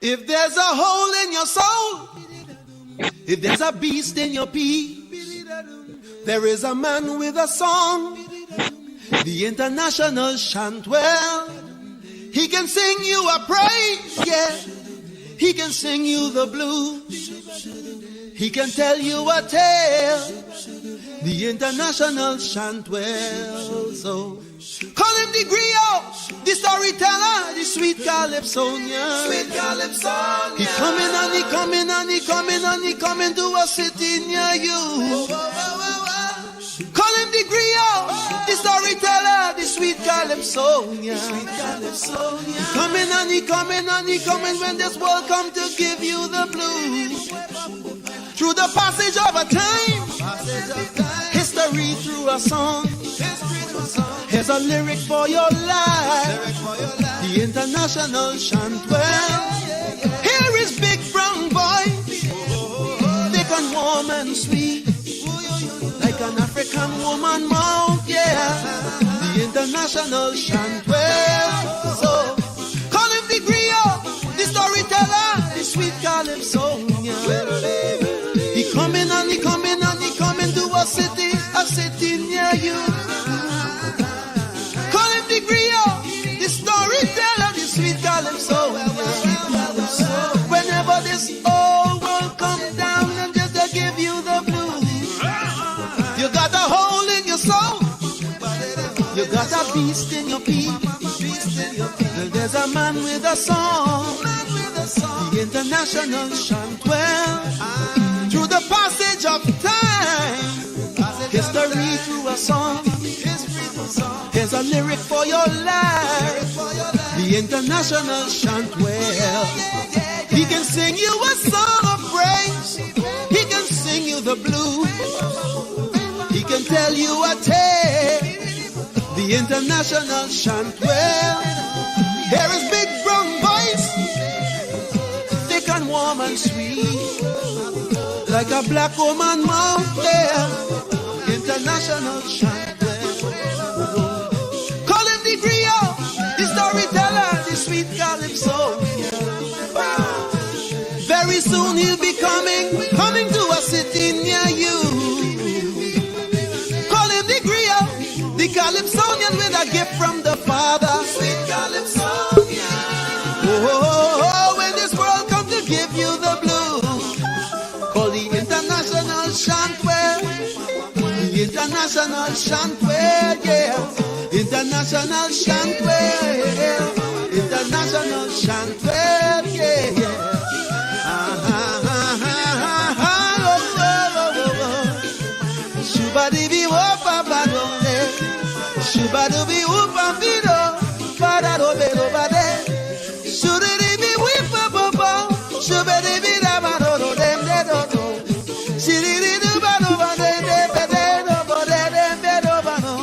If there's a hole in your soul, if there's a beast in your pee, there is a man with a song, the international Shantwell. He can sing you a praise, yeah. He can sing you the blues. He can tell you a tale, the international Shantwell. So call him the griot, the storyteller, the sweet Calypsonian. Sweet Calypsonian. He coming and he coming and he coming and he coming to a city near you. Call him the griot, the storyteller, the sweet Calypsonian. He coming and he coming and he coming when this world come to give you the blues. Through the passage of a time, history through a song. Here's a lyric for your life, the international Shantwell. Here is big brown boy, thick and warm and sweet, like an African woman mouth, yeah. The international Shantwell. So call him the griot, the storyteller, the sweet Calypsonian. He coming and he coming and he coming to a city near you. Call him the griot, the storyteller, the sweet Calypsonian. Whenever this old world comes down and just to give you the blues, you got a hole in your soul, you got a beast in your pee. Well, there's a man with a song, the international Shantwell. Through the passage of time, history through a song. Here's a lyric for your life, the international Shantwell. He can sing you a song of praise, he can sing you the blues, he can tell you a tale, the international Shantwell. Here is big brown voice, thick and warm and sweet, like a black woman mouth there, international Shantwell. Call him the griot, the storyteller, the sweet Calypsonian. Very soon he'll be coming to a city near you. Call him the griot, the Calypsonian with a gift from the Father. Sweet Calypsonian. Oh, when this world comes to give you the blues, call the international Shantwell, the international Shantwell, yeah, international Shantwell, international Shantwell, yeah, yeah. Shubadibi wopabadone, shubadibi wopambido, badarobedo bade, shuribi wipababo, shubadibi dabado dem dedo, shiribi dubado bade dedo bode dem dedo bano,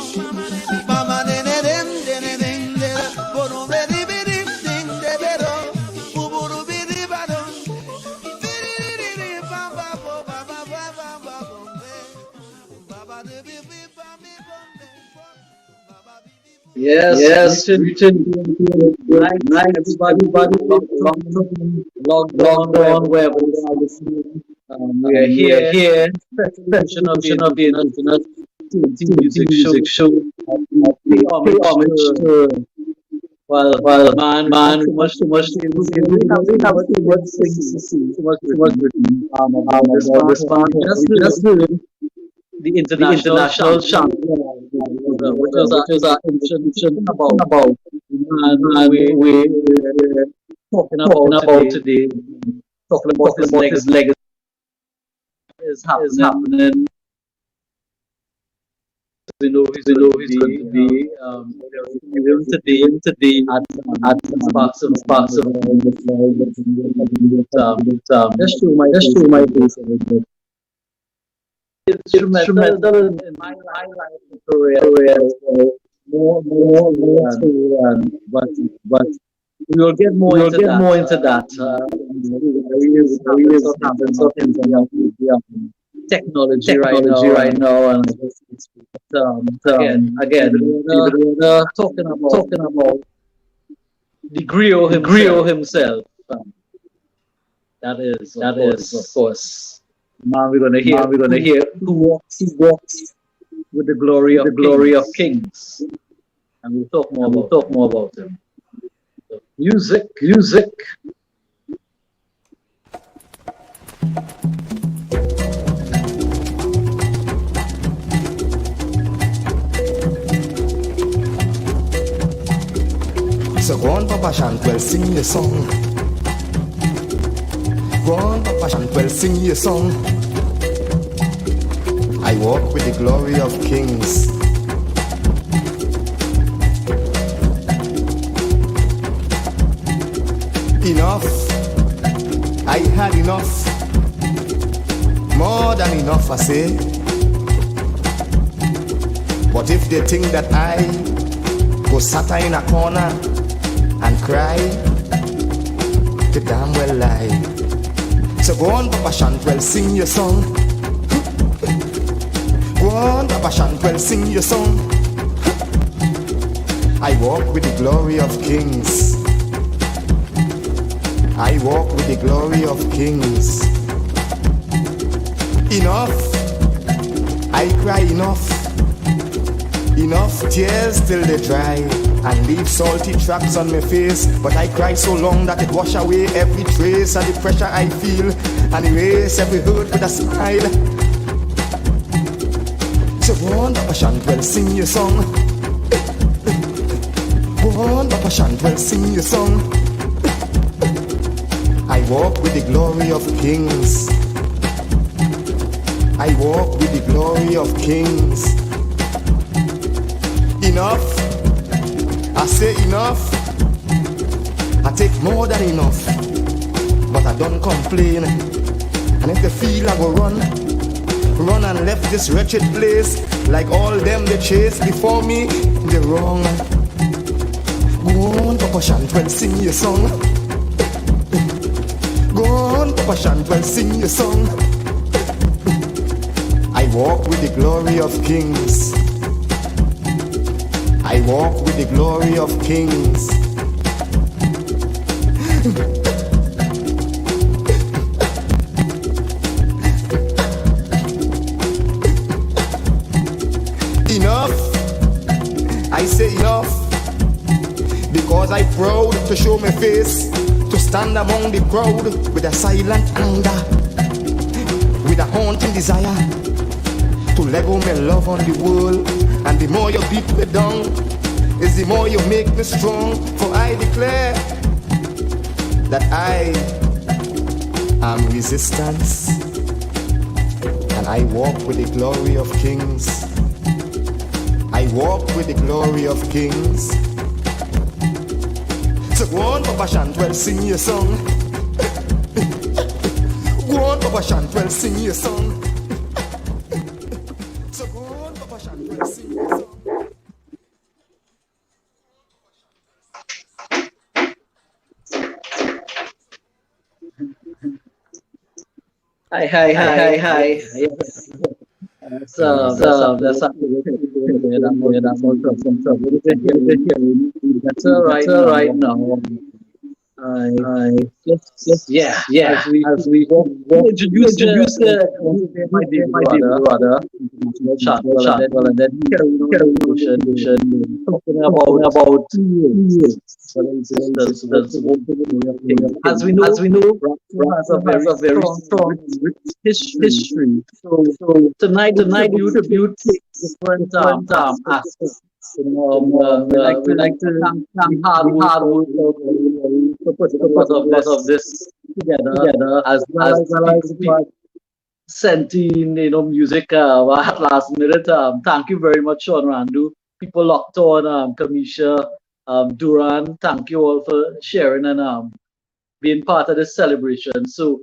mama dem dem dem dem, bono bedi bedi ding dedo, uburu bidi bado, bidi bamba bamba bamba bamba. Yes, right, everybody, logged on, wherever we are listening. We are here, extension of the Indigenous music show. Pay homage to, well, man, too much. We have too much things to see, too much response. Just doing the international chant, which was our introduction about and we talking about today, talking about his legacy is happening. We know he's going to be today at Sparks of let's show my face a little bit. Instrumental in my life career, more but we will get more into that. Technology right now, and again, talking about the griot himself. That is, of course. Now we're gonna hear who walks with the glory of kings, and we'll talk more about him. So, music. So go on, Papa Shantwell, sing your song. Go on, Papa Shantwell, sing your song. I walk with the glory of kings. Enough, I had enough. More than enough, I say. But if they think that I go sat in a corner and cry, they damn well lie. So go on, Papa Shantwell, sing your song. Go on, Papa Shantwell, sing your song. I walk with the glory of kings. I walk with the glory of kings. Enough, I cry enough. Enough tears till they dry and leave salty tracks on my face. But I cry so long that it wash away every trace of the pressure I feel and erase every hurt with a smile. So go on, Papa Shantwell, sing your song. Go on, Papa Shantwell, sing your song. I walk with the glory of kings. I walk with the glory of kings. Enough, I say enough. I take more than enough, but I don't complain. And if they feel I go run and left this wretched place, like all them they chase before me, they're wrong. Go on, Papa Shantwell, sing your song. Go on, Papa Shantwell, sing your song. I walk with the glory of kings. I walk with the glory of kings. Enough, I say enough, because I'm proud to show my face, to stand among the crowd with a silent anger, with a haunting desire to level my love on the world. And the more you beat me down, is the more you make me strong. For I declare that I am resistance, and I walk with the glory of kings. I walk with the glory of kings. So go on, Papa Shantwell, sing your song. Go on, Papa Shantwell, sing your song. So go on, Papa Shantwell, sing your song. Hi. Yes. That's right now. I as we introduce my dear brother, Shantwell, and then talking about as we know, rap has a very strong history. So tonight you take different aspects. We like to thank hard work to put the purpose of this together as people sent in music at last minute. Thank you very much, Sean Randu. People locked on, Kamisha, Duran. Thank you all for sharing and being part of this celebration. So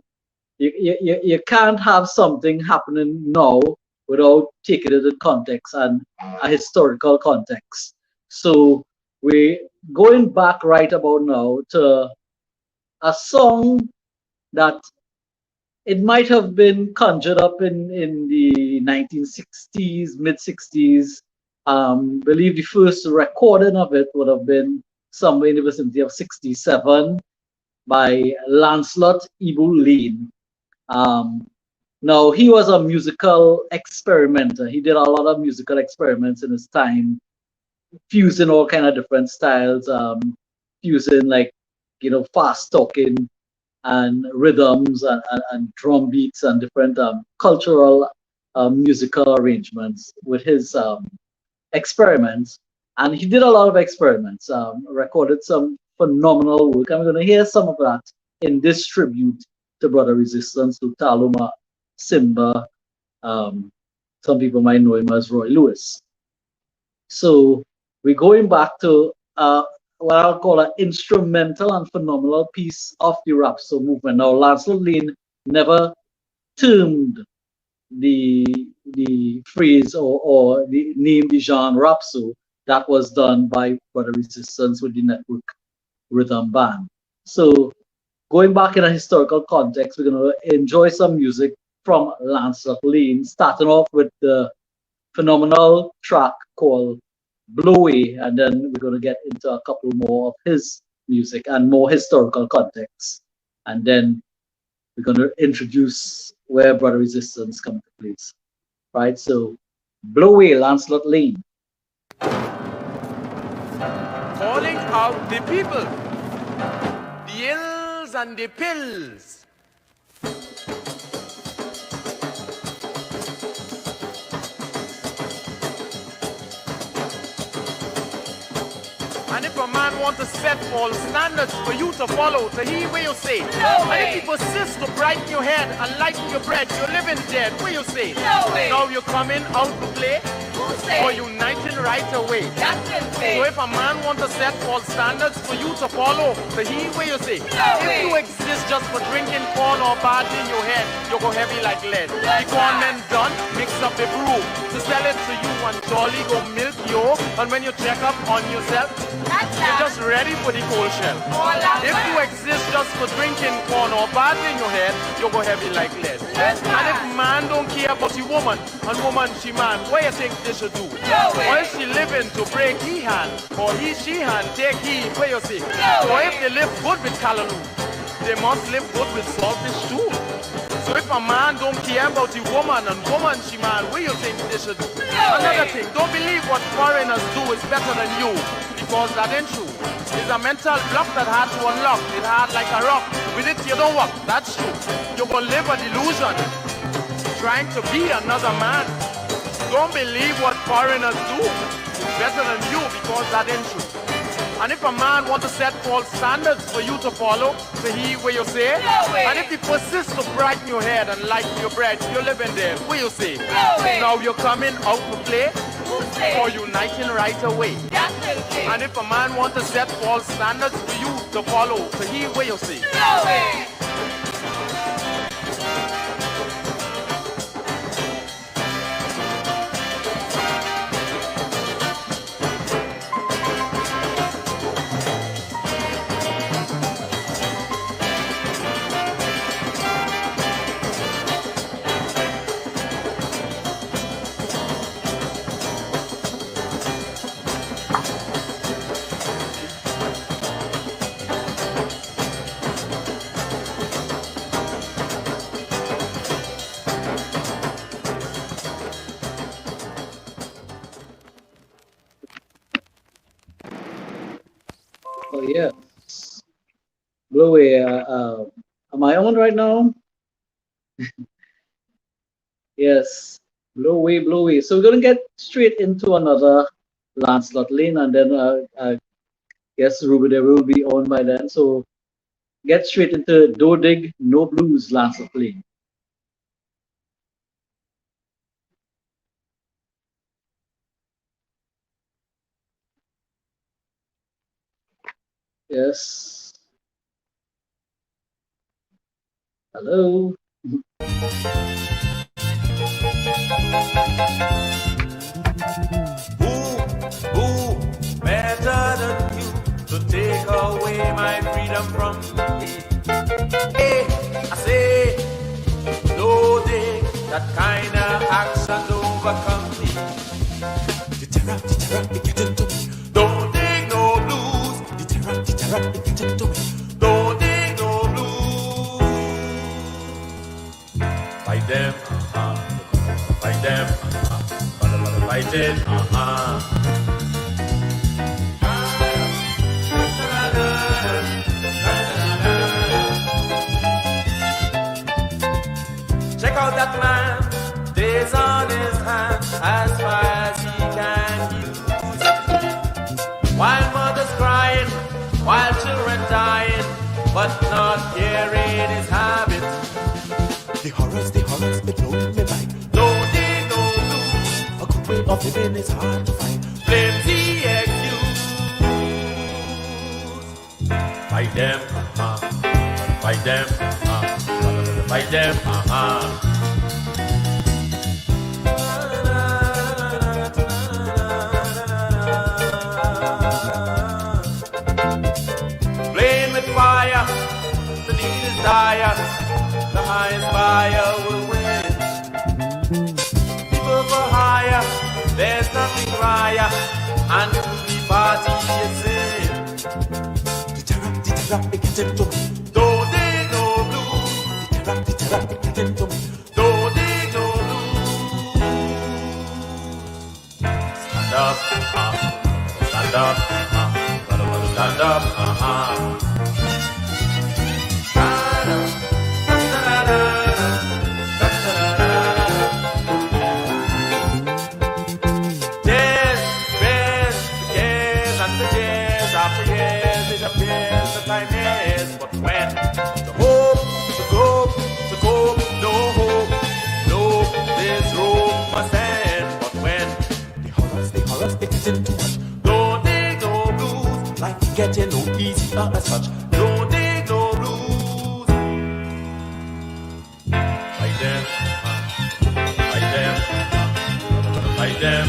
you can't have something happening now without taking it in context and a historical context. So we're going back right about now to a song that it might have been conjured up in the 1960s, mid 60s. Believe the first recording of it would have been somewhere in the vicinity of 67. by Lancelot Ibu Lane. Now, he was a musical experimenter. He did a lot of musical experiments in his time, fusing all kind of different styles, fusing like, fast talking and rhythms and drum beats and different cultural musical arrangements with his experiments. And he did a lot of experiments, recorded some phenomenal work. I'm going to hear some of that in this tribute to Brother Resistance, to Taluma Simba. Some people might know him as Roy Lewis. So we're going back to what I'll call an instrumental and phenomenal piece of the Rhapsody movement. Now, Lancelot Lane never termed the phrase or the name the genre Rhapsody. That was done by Brother Resistance with the Network Rhythm Band. So going back in a historical context, we're going to enjoy some music from Lancelot Lane, starting off with the phenomenal track called Blow Away, and then we're going to get into a couple more of his music and more historical context. And then we're going to introduce where Brother Resistance comes to place. Right, so Blow Away, Lancelot Lane. Calling out the people, the ills and the pills. And if a man want to set false standards for you to follow, to hear where you say. No and if he persists to brighten your head and lighten your bread, you're living dead, where you say. No now you're coming out to play, or uniting right away. So if a man want to set false standards for you to follow, to hear where you say. If you exist just for drinking corn or bad in your head, you go heavy like lead. The corn men done, mix up the brew, to sell it to you and jolly go milk you. And when you check up on yourself, you're just ready for the cold shell. If you exist just for drinking corn or bad in your head, you go heavy like lead. And if man don't care about the woman, and woman she man, what you think they should do? Or if she living to break he hand, or he she hand, take he, where you see? Or if they live good with callaloo, they must live good with saltfish too. So if a man don't care about the woman and woman she man, what you think they should do? Another thing, don't believe what foreigners do is better than you, because that ain't true. It's a mental block that hard to unlock. It's hard like a rock. With it you don't walk, that's true. You're gonna live a delusion, trying to be another man. Don't believe what foreigners do is better than you, because that ain't true. And if a man want to set false standards for you to follow, to hear where you say, and if he persists to brighten your head and lighten your bread, you're living there, where you say, now you're coming out to play, or uniting right away. And if a man want to set false standards for you to follow, to hear where you say, Oh yes, Blow Away. Am I on right now? Yes, Blow Away, Blow Away. So we're gonna get straight into another Lancelot Lane, and then I guess Ruby there will be on by then. So get straight into Do Dig No Blues, Lancelot Lane. Yes. Hello. Who better than you to take away my freedom from me? Hey, I say, no dig that kind of action overcome me. The terror, it getting to me. Don't dig no blues. The terror, it getting to me. Don't dig no black man stays on his hands as far as he can use. While mothers crying, while children dying, but not caring his habit. The horrors, they blow me mind. No dig, no blues, A good way of living is hard to find. plenty excuse. Fight them, fight them, fight them, Playing with fire, the need is dire, the highest fire will win. People for hire, there's nothing higher, and to be party is sin. The terror, it gets into me. Don't dig no blues, The terror, it gets into me. don't dig no blues. Stand up, stand up, stand up, Yes, yes, yes, and the yes, after yes, it appears the time is, but when the hope, no hope, no, this road must end, but when The horrors, it gets into us. don't dig no blues, Life getting no easier as such. don't dig no blues. Fight them, fight them, fight them,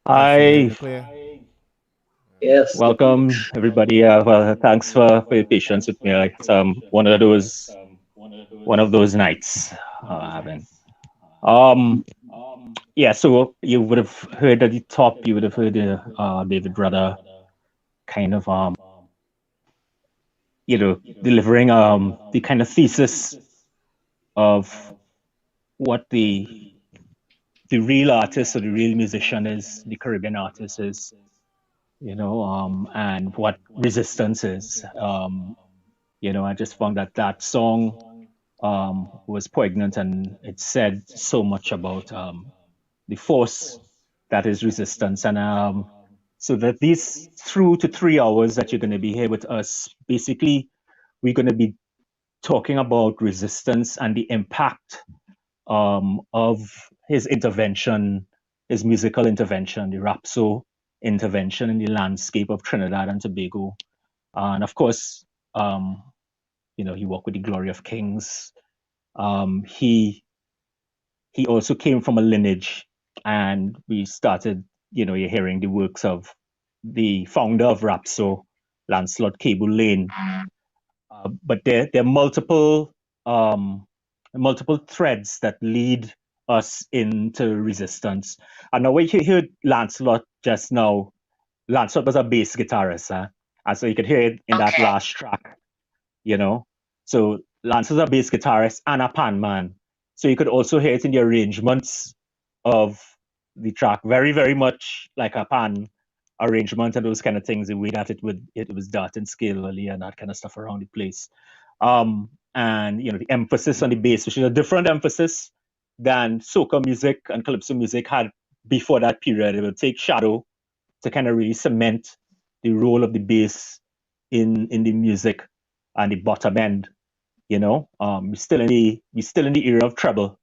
Hi, Yes. welcome everybody. Well, thanks for your patience with me. It's one of those nights having. Yeah. So you would have heard at the top. You would have heard David Rudder kind of delivering the kind of thesis of what the real artist or the real musician is, the Caribbean artist is, and what resistance is. I just found that song was poignant, and it said so much about the force that is resistance. And so that these 2 to 3 hours that you're going to be here with us, basically, we're going to be talking about resistance and the impact of his intervention, his musical intervention, the Rapso intervention in the landscape of Trinidad and Tobago. And of course, he worked with the Glory of Kings. He also came from a lineage, and we started, you're hearing the works of the founder of Rapso, Lancelot Cable Lane. But there are multiple threads that lead us into resistance. And now when you heard Lancelot just now, Lancelot was a bass guitarist, and so you could hear it in that last track, So Lancelot's a bass guitarist and a pan man. So you could also hear it in the arrangements of the track, very, very much like a pan arrangement and those kind of things, the way that it was dot and scale and that kind of stuff around the place. And the emphasis on the bass, which is a different emphasis than soca music and calypso music had before that period. It would take shadow to kind of really cement the role of the bass in the music and the bottom end. We're still in the era of treble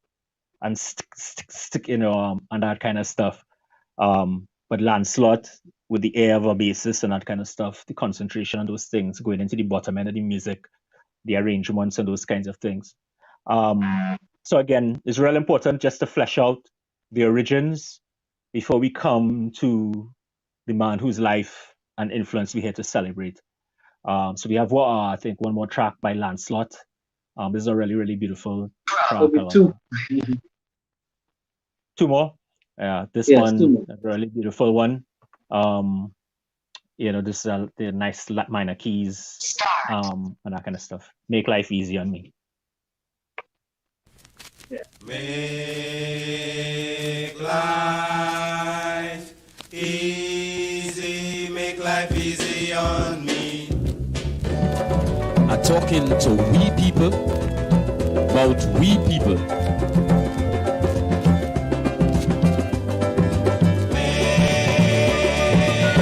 and stick, and that kind of stuff. But Lancelot, with the air of a bassist and that kind of stuff, the concentration on those things, going into the bottom end of the music, the arrangements and those kinds of things. So again, it's real important just to flesh out the origins before we come to the man whose life and influence we're here to celebrate. So we have I think one more track by Lancelot. This is a really, really beautiful track. Maybe two. Two more. Yeah, this Yes, one, two more. a really beautiful one. This the nice minor keys, and that kind of stuff. Make life easy on me. Yeah. Make life easy, make life easy on me. I'm talking to we people about we people.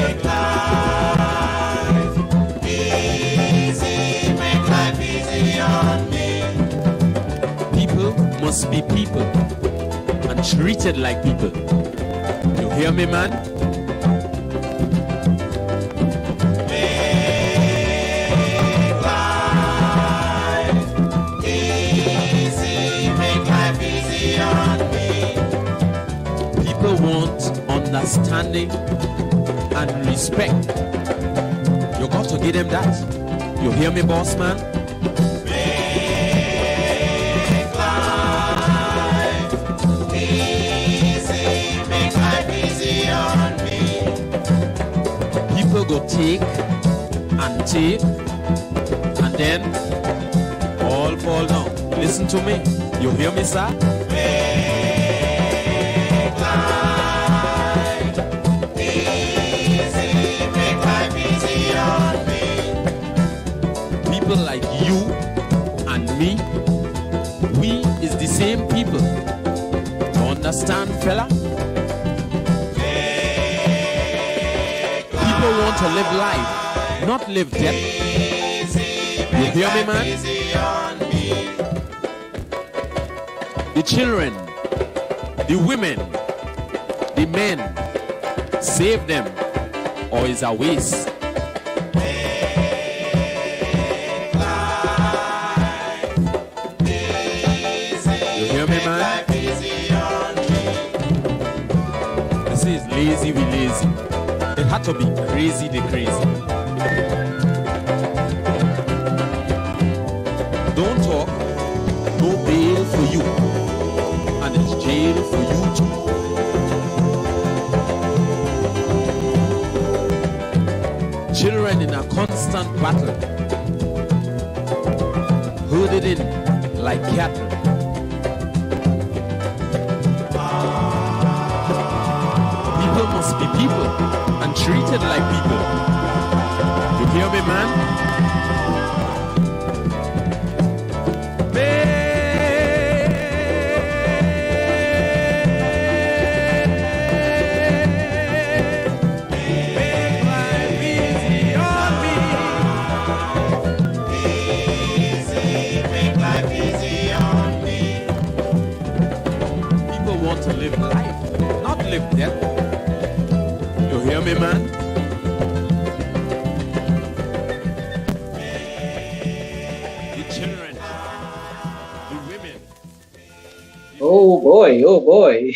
Make life easy, make life easy on me. People must be people and treated like people. You hear me, man? Make life easy, make life easy on me. People want understanding and respect. You got to give them that. You hear me, boss man? Make life easy, make life easy on me. People go take, and then all fall down. Listen to me. You hear me, sir? Make life easy, make life easy on me. People like you and me, we is the same people. You understand, fella? People want to live life, not live death. You hear me, man? The children, the women, the men, save them, or it's a waste. You hear me, man? This is lazy, we lazy. It had to be crazy, the crazy. Don't talk, no bail for you, and it's jail for you too. Children in a constant battle, herded in like cattle. People must be people and treated like people. You hear me, man? To live life, not live death. You hear me, man? The children, the women. Oh boy.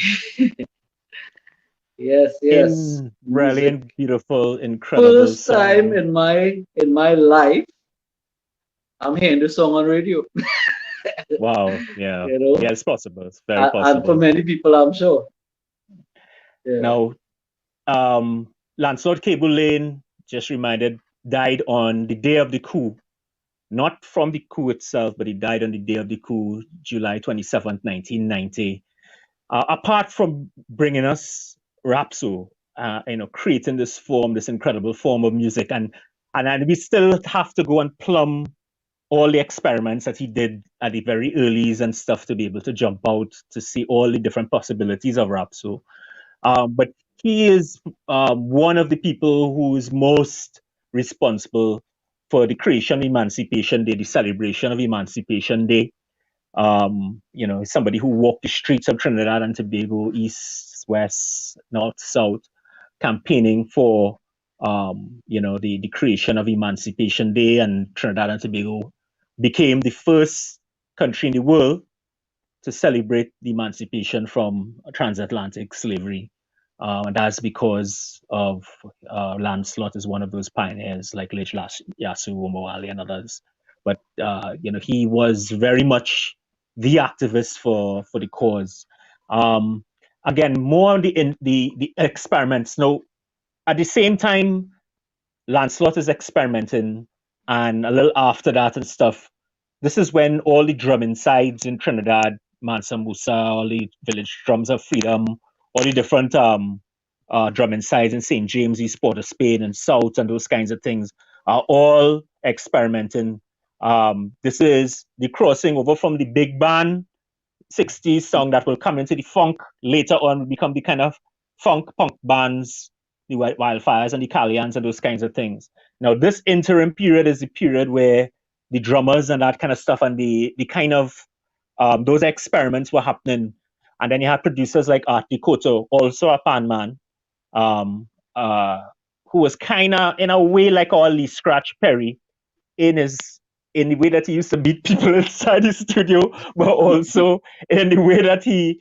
Yes. Brilliant, beautiful, incredible. First time in my life, I'm hearing this song on radio. Wow, yeah. You know? Yeah, it's possible. It's very possible. And for many people, I'm sure. Yeah. Now, Lancelot Cable Lane, just reminded, died on the day of the coup. Not from the coup itself, but he died on the day of the coup, July 27th, 1990. Apart from bringing us Rapso, creating this incredible form of music, and we still have to go and plumb all the experiments that he did at the very earlies and stuff to be able to jump out to see all the different possibilities of Rapso. But he is one of the people who is most responsible for the creation of Emancipation Day, the celebration of Emancipation Day. Somebody who walked the streets of Trinidad and Tobago, east, west, north, south, campaigning for the creation of Emancipation Day, and Trinidad and Tobago became the first country in the world to celebrate the emancipation from transatlantic slavery. And that's because of Lancelot is one of those pioneers like Lich Yasu, Omowale, and others. But he was very much the activist for the cause. Again, more on the experiments. Now, at the same time, Lancelot is experimenting, and a little after that and stuff. This is when all the drumming sides in Trinidad, Mansa Musa, all the village drums of freedom, all the different drumming sides in St. James, East Port of Spain, and South, and those kinds of things are all experimenting. This is the crossing over from the big band 60s song that will come into the funk later on, will become the kind of funk punk bands, the Wildfires and the Callians and those kinds of things. Now, this interim period is the period where the drummers and that kind of stuff and the kind of those experiments were happening. And then you had producers like Art Koto, also a pan man, who was kind of, in a way, like our Lee Scratch Perry in the way that he used to beat people inside the studio, but also in the way that he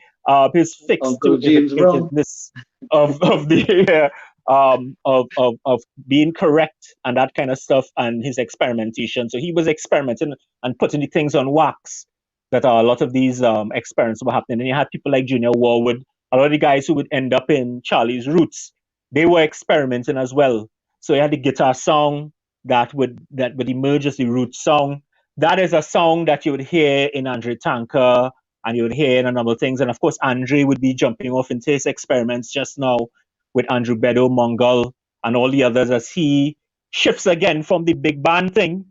his fixed Uncle to James Brown. this of the of being correct and that kind of stuff, and his experimentation. So he was experimenting and putting the things on wax that a lot of these experiments were happening. And you had people like Junior Warwood, a lot of the guys who would end up in Charlie's Roots, they were experimenting as well. So you had the guitar song that would emerge as the root song. That is a song that you would hear in Andre Tanker, and you would hear in a number of things. And of course, Andre would be jumping off into his experiments just now with Andrew Bedo, Mongol, and all the others as he shifts again from the big band thing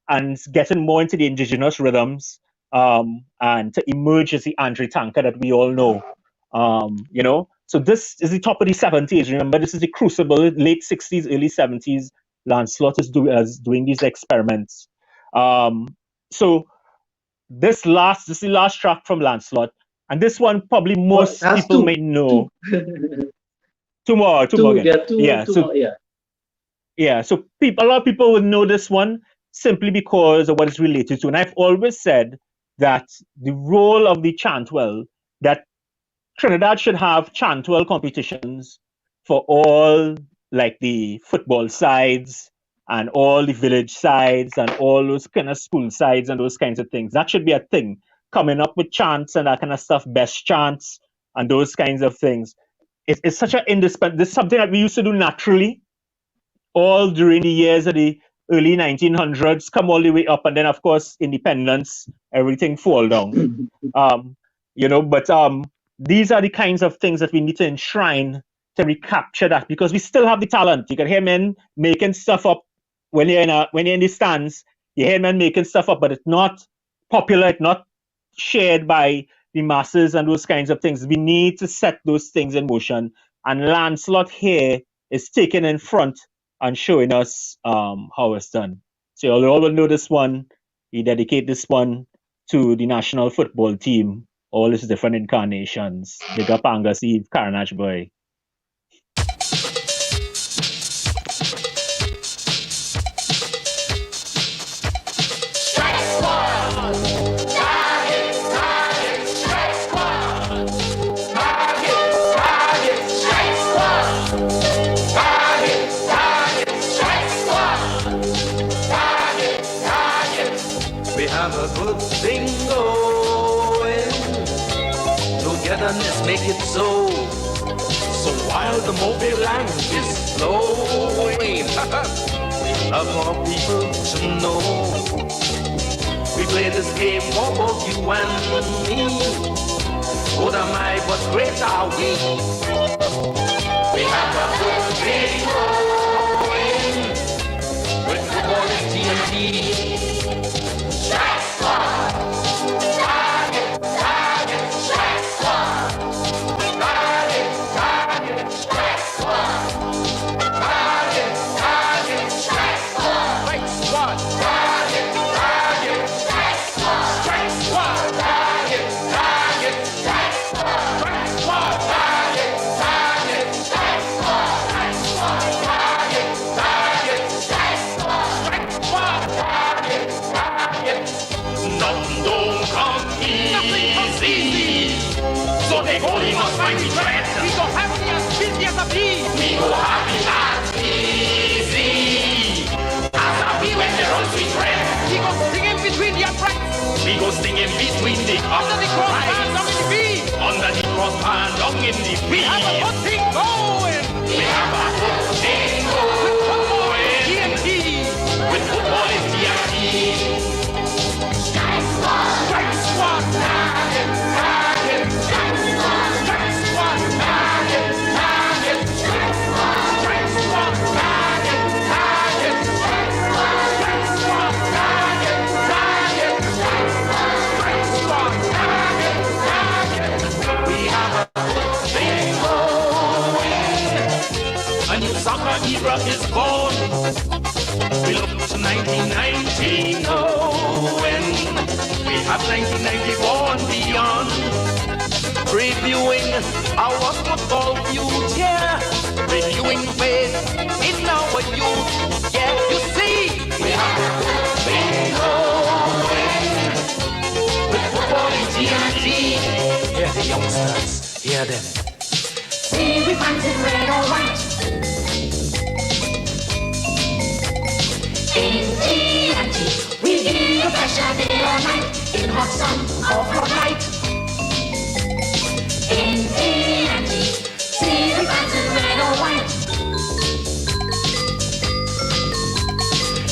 and getting more into the indigenous rhythms, and to emerge as the Andre Tanker that we all know. So this is the top of the 70s. Remember, this is the crucible, late 60s, early 70s. Lancelot is doing these experiments. So this is the last track from Lancelot, and this one probably most people may know. Two more. So a lot of people would know this one simply because of what it's related to. And I've always said that the role of the chantwell, that Trinidad should have chantwell competitions for all, like the football sides and all the village sides and all those kind of school sides and those kinds of things. That should be a thing. Coming up with chants and that kind of stuff, best chants and those kinds of things. It's such an indispensable. This is something that we used to do naturally all during the years of the early 1900s, come all the way up, and then of course independence, everything fall down. But these are the kinds of things that we need to enshrine to recapture that, because we still have the talent. You can hear men making stuff up when you're in the stands. You hear men making stuff up, but it's not popular, it's not shared by the masses and those kinds of things. We need to set those things in motion. And Lancelot here is taking in front and showing us how it's done. So you all will know this one. We dedicate this one to the national football team, all its different incarnations. Big up Angus Eve, Carnage Boy. Make it so while the mobile land is flowing, we love more people to know. We play this game for both you and me. Good am I, but great are we. We have a good game going with football and TNT. Strike Squad! happy. We go happy and easy. As happy when they run sweet bread. We go singing between the uprights. We go singing between the Under the cross bar, down in the V. Under the cross bar, down in the We have a good thing going. We have a good thing going. TNT. With football in TNT. Strike squad. Target, target. Strike squad. Target, target. Strike squad. Target, target. Strike squad. Target, target. Strike squad. We have a good thing going. A new soccer era is born. We look to 1990 knowing we have 1991 beyond. Reviewing our football future, renewing faith in our youth. Yeah, you see, we have a good thing going. With football in TNT. Hear the youngsters, hear them. See, we fighting red or white. In TNT, we give you pressure day or night. In hot sun or hot light. In TNT, see, we fighting red or white.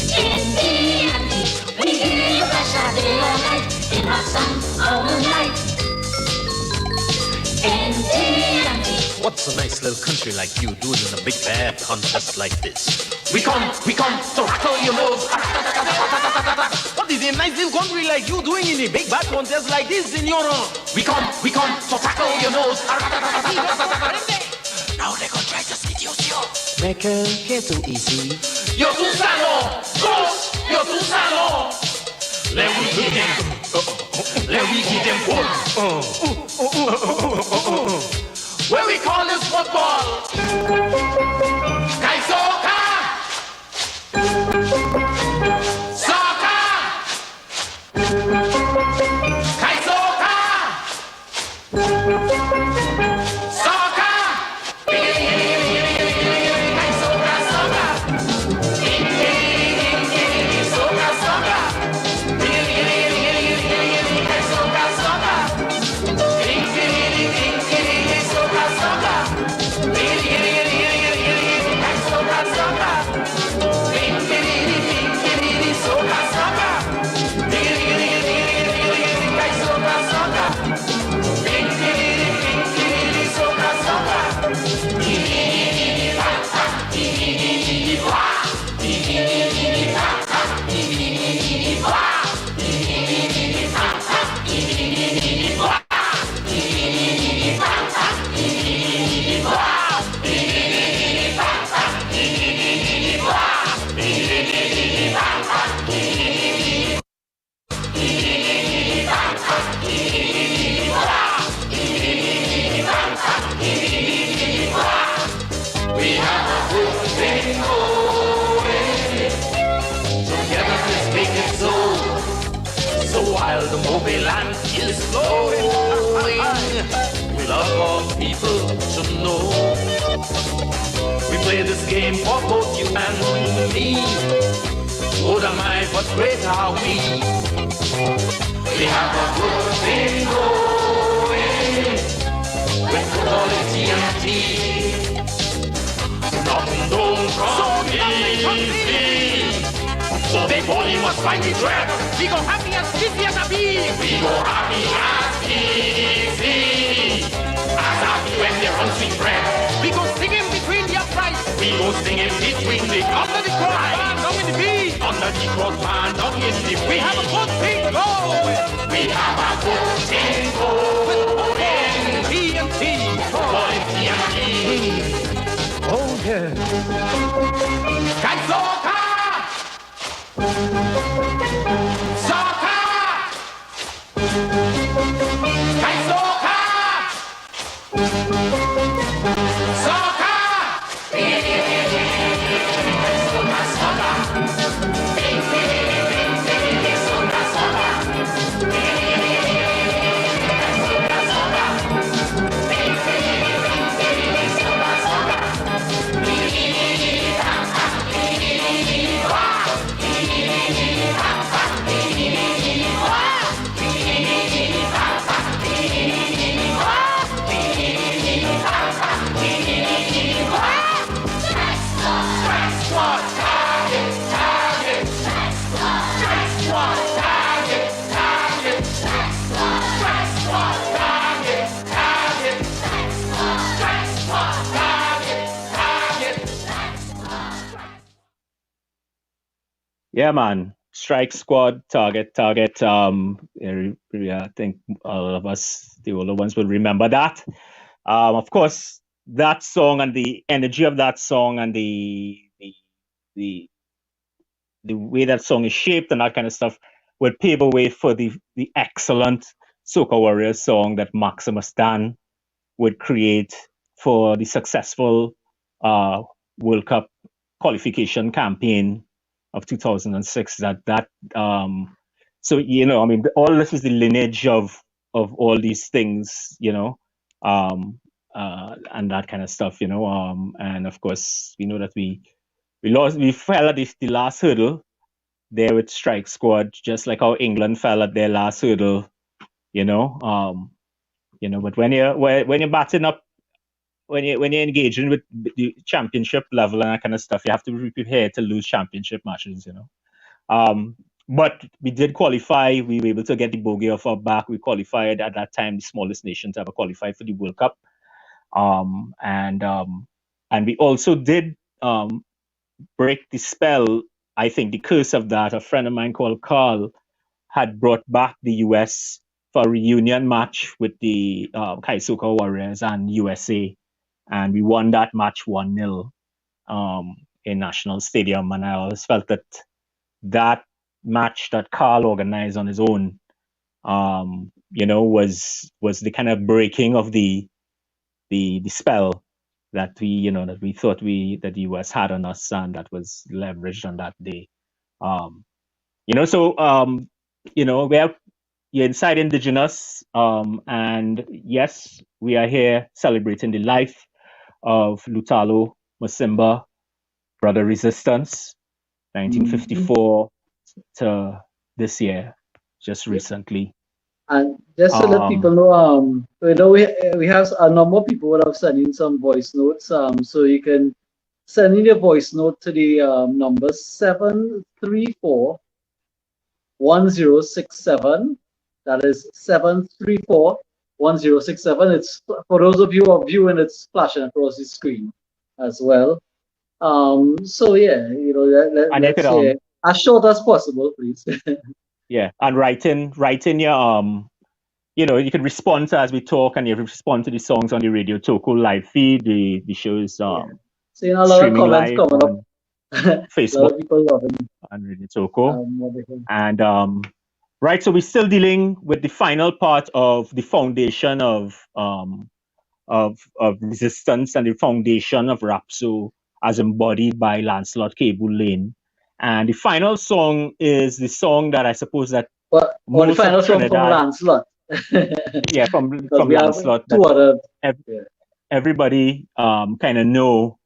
In TNT, we give you pressure day or night. In hot sun or moonlight. In TNT. What's a nice little country like you doing in a big bad contest like this? We come to rattle your nose. What is a nice little country like you doing in a big bad contest like this, Senora? We come to tackle your nose. Now they're gonna try to seduce you. Michael, get too easy. You're too salon, boss. You're too salon. Let me give them. Let me give them one. Where we call this football? Sky soccer. Soccer. Sky soccer. Soccer. Sky soccer, soccer. Soccer, soccer. Soccer, soccer. While the movie land is flowing, we love all people to know. We play this game for both you and me. Good am I, but great are we. We have a good thing going with quality and tea. Nothing don't come easy. So therefore you must find the dread. We go happy as easy as a bee. We go happy as easy as happy when they run sweet bread. We go singing between the uprights. We go singing between the Under the cross bar, down in the V. Under the cross bar, down in the We have a good thing going. We have a good thing going. TNT. Calling TNT. Oh yeah. Sky soccer. Soccer. Sky soccer. Soccer. Yeah, man. Strike Squad, Target. I think all of us, the older ones, will remember that. Of course, that song and the energy of that song and the way that song is shaped and that kind of stuff would pave a way for the excellent Soca Warriors song that Maximus Dan would create for the successful World Cup qualification campaign of 2006. So I mean, all this is the lineage of all these things, and that kind of stuff, and of course, we know that we fell at the last hurdle there with Strike Squad, just like how England fell at their last hurdle, but when you're batting up, when you're engaging with the championship level and that kind of stuff, you have to be prepared to lose championship matches, But we did qualify. We were able to get the bogey off our back. We qualified at that time, the smallest nation to ever qualify for the World Cup. And we also did break the spell. I think the curse of that. A friend of mine called Carl had brought back the US for a reunion match with the Kai Soca Warriors and USA. And we won that match 1-0 in National Stadium. And I always felt that match that Carl organized on his own, was the kind of breaking of the spell that we thought that the US had on us, and that was leveraged on that day. You're inside Indigenous, and yes, we are here celebrating the life of Lutalo Musimba, Brother Resistance, 1954 to this year, just recently. And just to let people know, we have a number of people that have sent in some voice notes. So you can send in your voice note to the number 734-1067. That is 734-1067. It's for those of you who are viewing, it's flashing across the screen as well. So yeah, let's say as short as possible, please. Yeah, and write in your you can respond to as we talk, and you respond to the songs on the Radio Toko live feed. The show is seeing a lot of comments coming up. Facebook, a lot of people loving and Radio Toko. And right, so we're still dealing with the final part of the foundation of resistance and the foundation of Rapso as embodied by Lancelot Cable Lane. And the final song is the song that I suppose that the final song from Lancelot. Yeah, from Lancelot. Everybody kind of knows,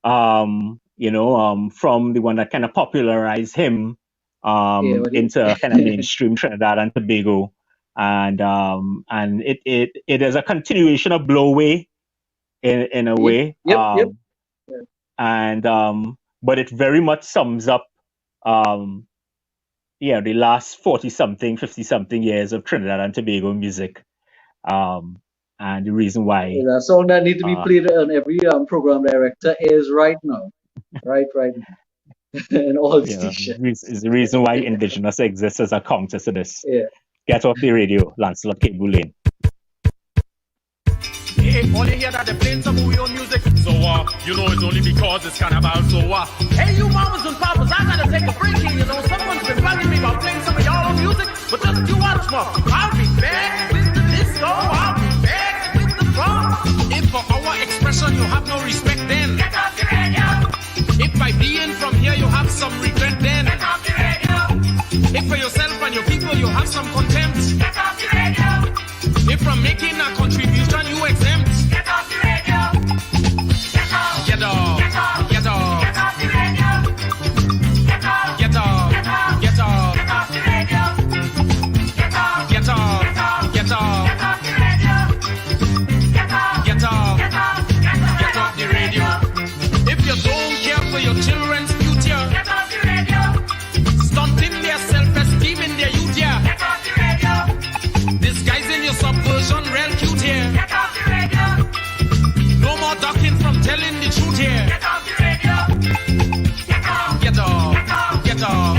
from the one that kind of popularized him into kind of mainstream Trinidad and Tobago, and it is a continuation of Blow Away in a way. Yep. And but it very much sums up the last 40-something, 50-something years of Trinidad and Tobago music, and the reason why that song that needs to be played on every program director is right now, right now, in all stations. Is the reason why Indigenous exists as a counter to this. Yeah. Get off the radio, Lancelot Cable Lane. Hey, all you hear that they playing some of your music. So it's only because it's carnival. So hey, you mamas and papas, I gotta take a break here. Someone's been bugging me about playing some of y'all music, but just you watch more. I'll be back with the disco. I'll be back with the drum. If for our expression you have no respect, then Get off the radio. if by being from here you have some regret, then Get off the radio. if for yourself and your people you have some contempt, Get off the radio. if from making a contribution you exempt, Get off the radio. Get off. get off, Get off. get off, Get off the radio. Get off. get off, Get off. get off, Get off the radio. Get off. get off, Get off. get off, Get off the radio. Get off. get off, Get off. get off the radio. If you don't care for your children's future, Get off the radio. stunting their self-esteem in their youth, yeah, Get off the radio. disguising your subversion real cute here. Get off the radio. No more ducking from telling the truth here. Get off the radio. Get off. Get off, Get off. get off,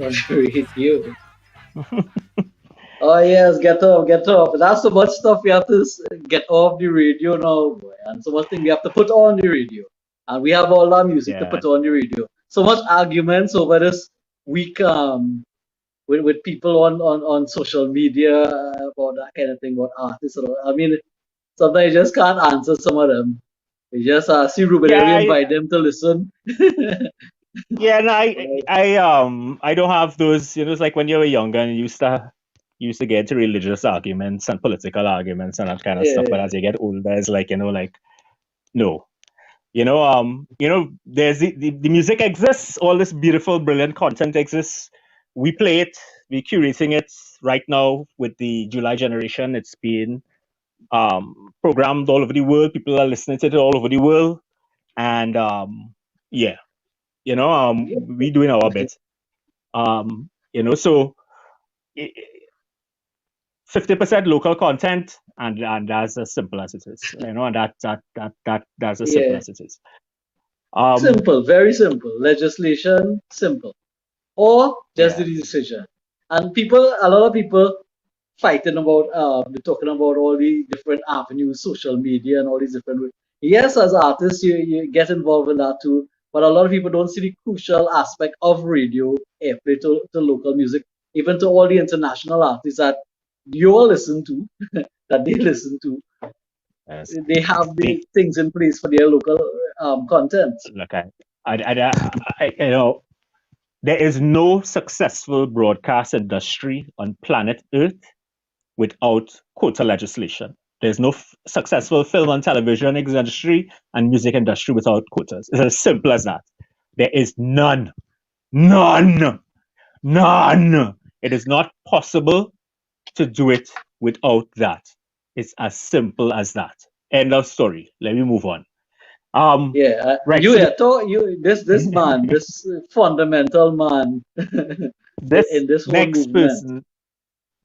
on the radio. Oh yes, get off, get off. That's so much stuff we have to get off the radio now, boy. And so much thing we have to put on the radio. And we have all our music to Yeah. put on the radio. So much arguments over this week with people on social media about that kind of thing, about artists. I mean, sometimes you just can't answer some of them. You just see Ruben Yeah, and invite them to listen. yeah, no, I don't have those. It's like when you were younger and you used to get into religious arguments and political arguments and that kind of stuff. But as you get older, it's like no. There's the music exists, all this beautiful, brilliant content exists. We play it, we're curating it right now with the July generation. It's being programmed all over the world. People are listening to it all over the world. And yeah, we doing our bit. So 50% local content, and that's as simple as it is. And that's as simple as it is. Simple, very simple. Legislation, simple. Or just the decision. And a lot of people fighting about, they're talking about all the different avenues, social media and all these different ways. Yes, as artists, you get involved in that too. But a lot of people don't see the crucial aspect of radio airplay to local music, even to all the international artists that you all listen to, that they listen to. Yes. They have the things in place for their local content. Look, there is no successful broadcast industry on planet Earth without quota legislation. There's no successful film and television industry and music industry without quotas. It's as simple as that. There is none. None. It is not possible to do it without that. It's as simple as that. End of story. Let me move on. Right. This man, this fundamental man, in this next movement. person.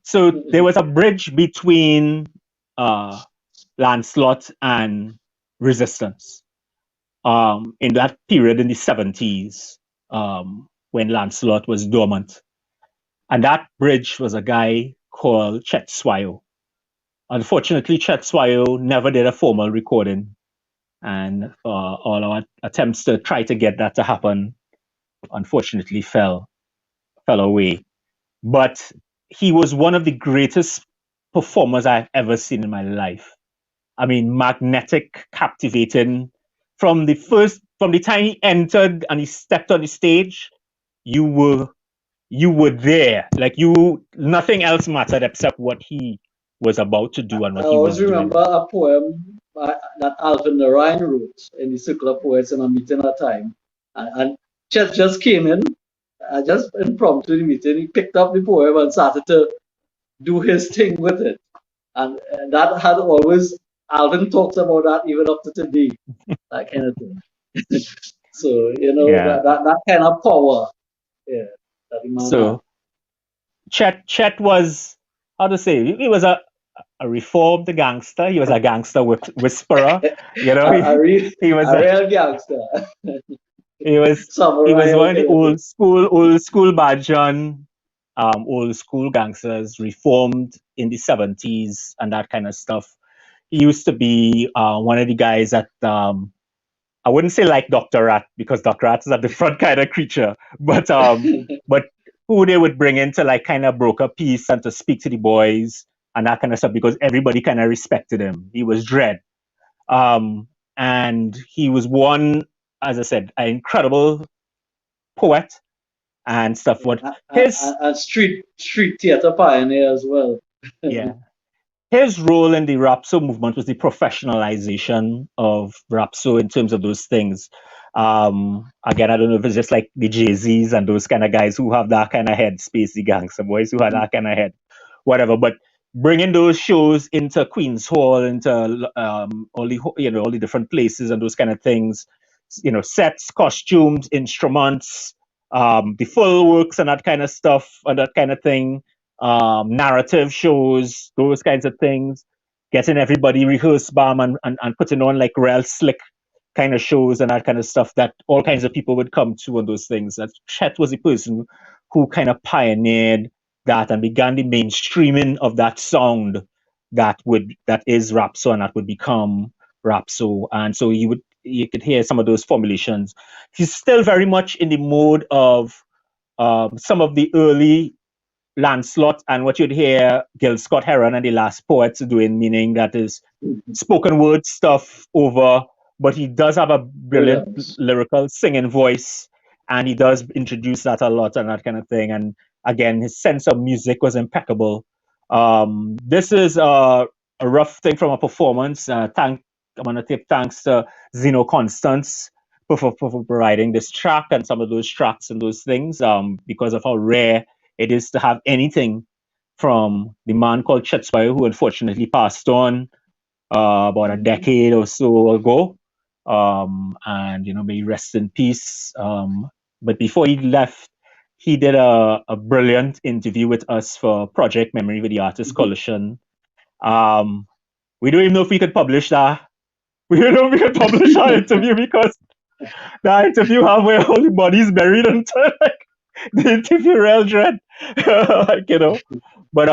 So there was a bridge between Lancelot and Resistance. In that period in the 70s, when Lancelot was dormant, and that bridge was a guy called Chet Swire. Unfortunately, Chet Swire never did a formal recording. And all our attempts to try to get that to happen, unfortunately, fell away. But he was one of the greatest performers I've ever seen in my life. I mean, magnetic, captivating. From the time he entered and he stepped on the stage, you were there. Like nothing else mattered except what he was about to do and what he was doing. I always remember a poem that Alvin Ryan wrote in the Circle of Poets in a meeting at time. And Chet just came in, just impromptu in the meeting. He picked up the poem and started to do his thing with it. And that had always, Alvin talks about that even up to today, that kind of thing. So, that kind of power. Yeah. That the man had. Chet was, how to say, he was a reformed gangster. He was a gangster whisperer. He was a real gangster. He was one of the old school Bajan, old school gangsters, reformed in the 70s and that kind of stuff. He used to be one of the guys that I wouldn't say like Dr. Rat, because Dr. Rat is a different kind of creature, but who they would bring in to like kind of broker peace and to speak to the boys and that kind of stuff, because everybody kind of respected him. He was dread. And he was one, as I said, an incredible poet and stuff. And street theater pioneer as well. Yeah. His role in the Rapso movement was the professionalization of Rapso in terms of those things. Again, I don't know if it's just like the Jay-Z's and those kind of guys who have that kind of head space, the gangster boys who have that kind of head, whatever. But bringing those shows into Queen's Hall, into all the different places and those kind of things, sets, costumes, instruments, the full works and that kind of stuff and that kind of thing. Narrative shows, those kinds of things, getting everybody rehearsed, and putting on like real slick kind of shows and that kind of stuff that all kinds of people would come to on those things. That Chet was the person who kind of pioneered that and began the mainstreaming of that sound that is Rapso and that would become Rapso. And so you could hear some of those formulations. He's still very much in the mode of some of the early Lancelot and what you'd hear Gil Scott Heron and the Last Poets doing, meaning that is spoken word stuff over, but he does have a brilliant lyrical singing voice, and he does introduce that a lot and that kind of thing. And again, his sense of music was impeccable. This is a rough thing from a performance. I'm going to give thanks to Zeno Constance for providing this track and some of those tracks and those things, because of how rare it is to have anything from the man called Chet Swayo, who unfortunately passed on about a decade or so ago. And, may he rest in peace. But before he left, he did a brilliant interview with us for Project Memory with the Artists Coalition. We don't even know if we could publish that. We don't know if we could publish our interview because the interview have where all the bodies buried until the interview real dread. But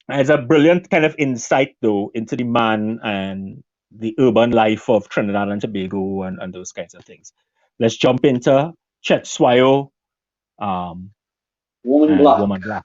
it's a brilliant kind of insight though into the man and the urban life of Trinidad and Tobago and those kinds of things. Let's jump into Chet Swayo, Woman Black.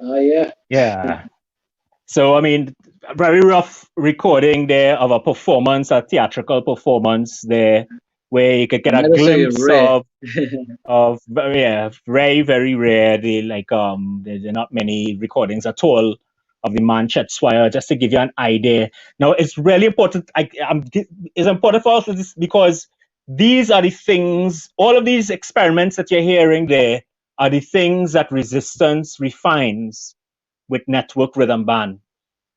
Yeah. Yeah. So I mean, a very rough recording there of a performance, a theatrical performance there, where you could get a Might as well say glimpse rare. of yeah, very very rare. They like there are not many recordings at all of the man Chet Swire. Just to give you an idea. Now it's really important. It's important for us because these are the things. All of these experiments that you're hearing there are the things that Resistance refines with Network Rhythm Band.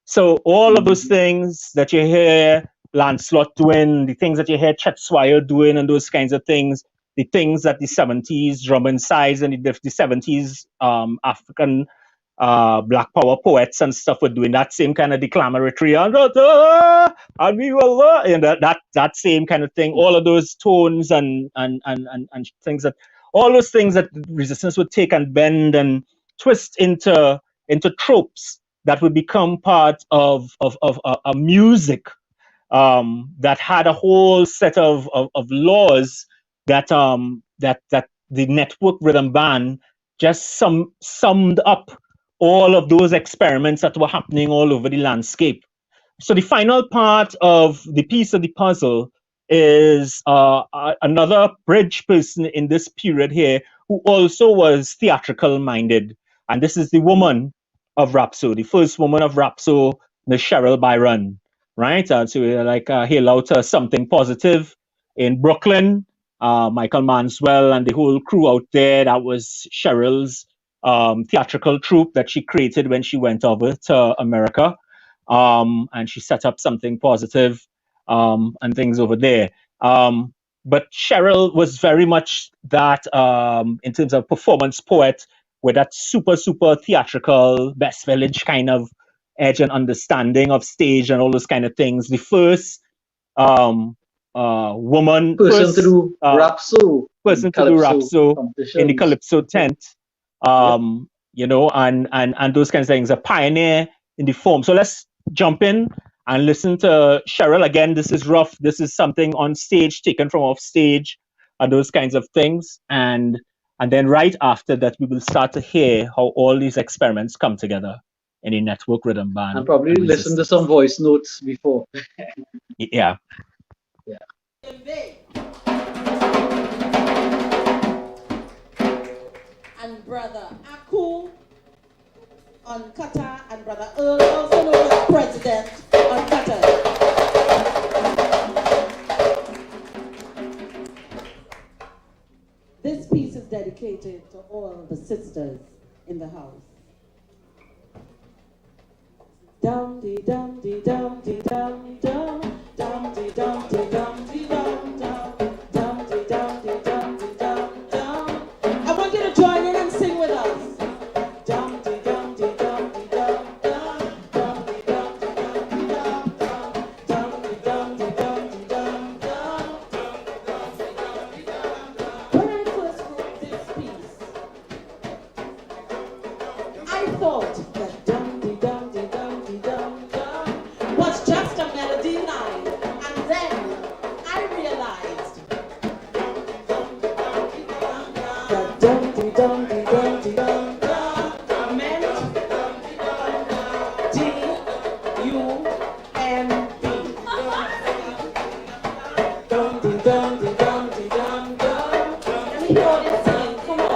So all of those things that you hear Lancelot doing, the things that you hear Chet Swire doing, and those kinds of things, the things that the 70s drum and sides and the 70s African Black Power poets and stuff were doing, that same kind of declamatory and we will and that same kind of thing. All of those tones and things that all those things that Resistance would take and bend and twist into tropes that would become part of a music that had a whole set of laws that the Network Rhythm Band just summed up all of those experiments that were happening all over the landscape. So the final part of the piece of the puzzle is another bridge person in this period here who also was theatrical minded, and this is the woman of Rhapsody, the first woman of Rhapsody, Miss Cheryl Byron, right? So we hail out Something Positive in Brooklyn. Michael Manswell and the whole crew out there. That was Cheryl's theatrical troupe that she created when she went over to America. And she set up Something Positive and things over there. But Cheryl was very much that, in terms of performance poet, with that super theatrical, Best Village kind of edge and understanding of stage and all those kind of things. The first woman person to do Rhapsody in the Calypso tent, you know, and those kinds of things, a pioneer in the form. So let's jump in and listen to Cheryl again. This is rough. This is something on stage, taken from off stage, and those kinds of things. And then right after that, we will start to hear how all these experiments come together in a Network Rhythm Band. And probably listen to some voice notes before. Yeah. And brother Aku on Qatar, and brother Earl, also known as President on Qatar. This piece is dedicated to all the sisters in the house. Dum dee dum dee dum dee dum dum dum dee dum dee dum dee dum dum dum dee dum dee dum dee dum dum. I want you to join in and sing with us. Dum dee dum dee dum dee dum dum dum dee dum dee dum dee dum dum dee dum dee dum dee dum dum. When I first wrote this piece, I thought that dum dee dum dee dum dee dum dum was just a melody line, and then I realized that dum dee dum dee dum dee dum dum meant D-U-M-B. Dum dee dum dee dum dee dum dum. Let me hear all this singing. Come on.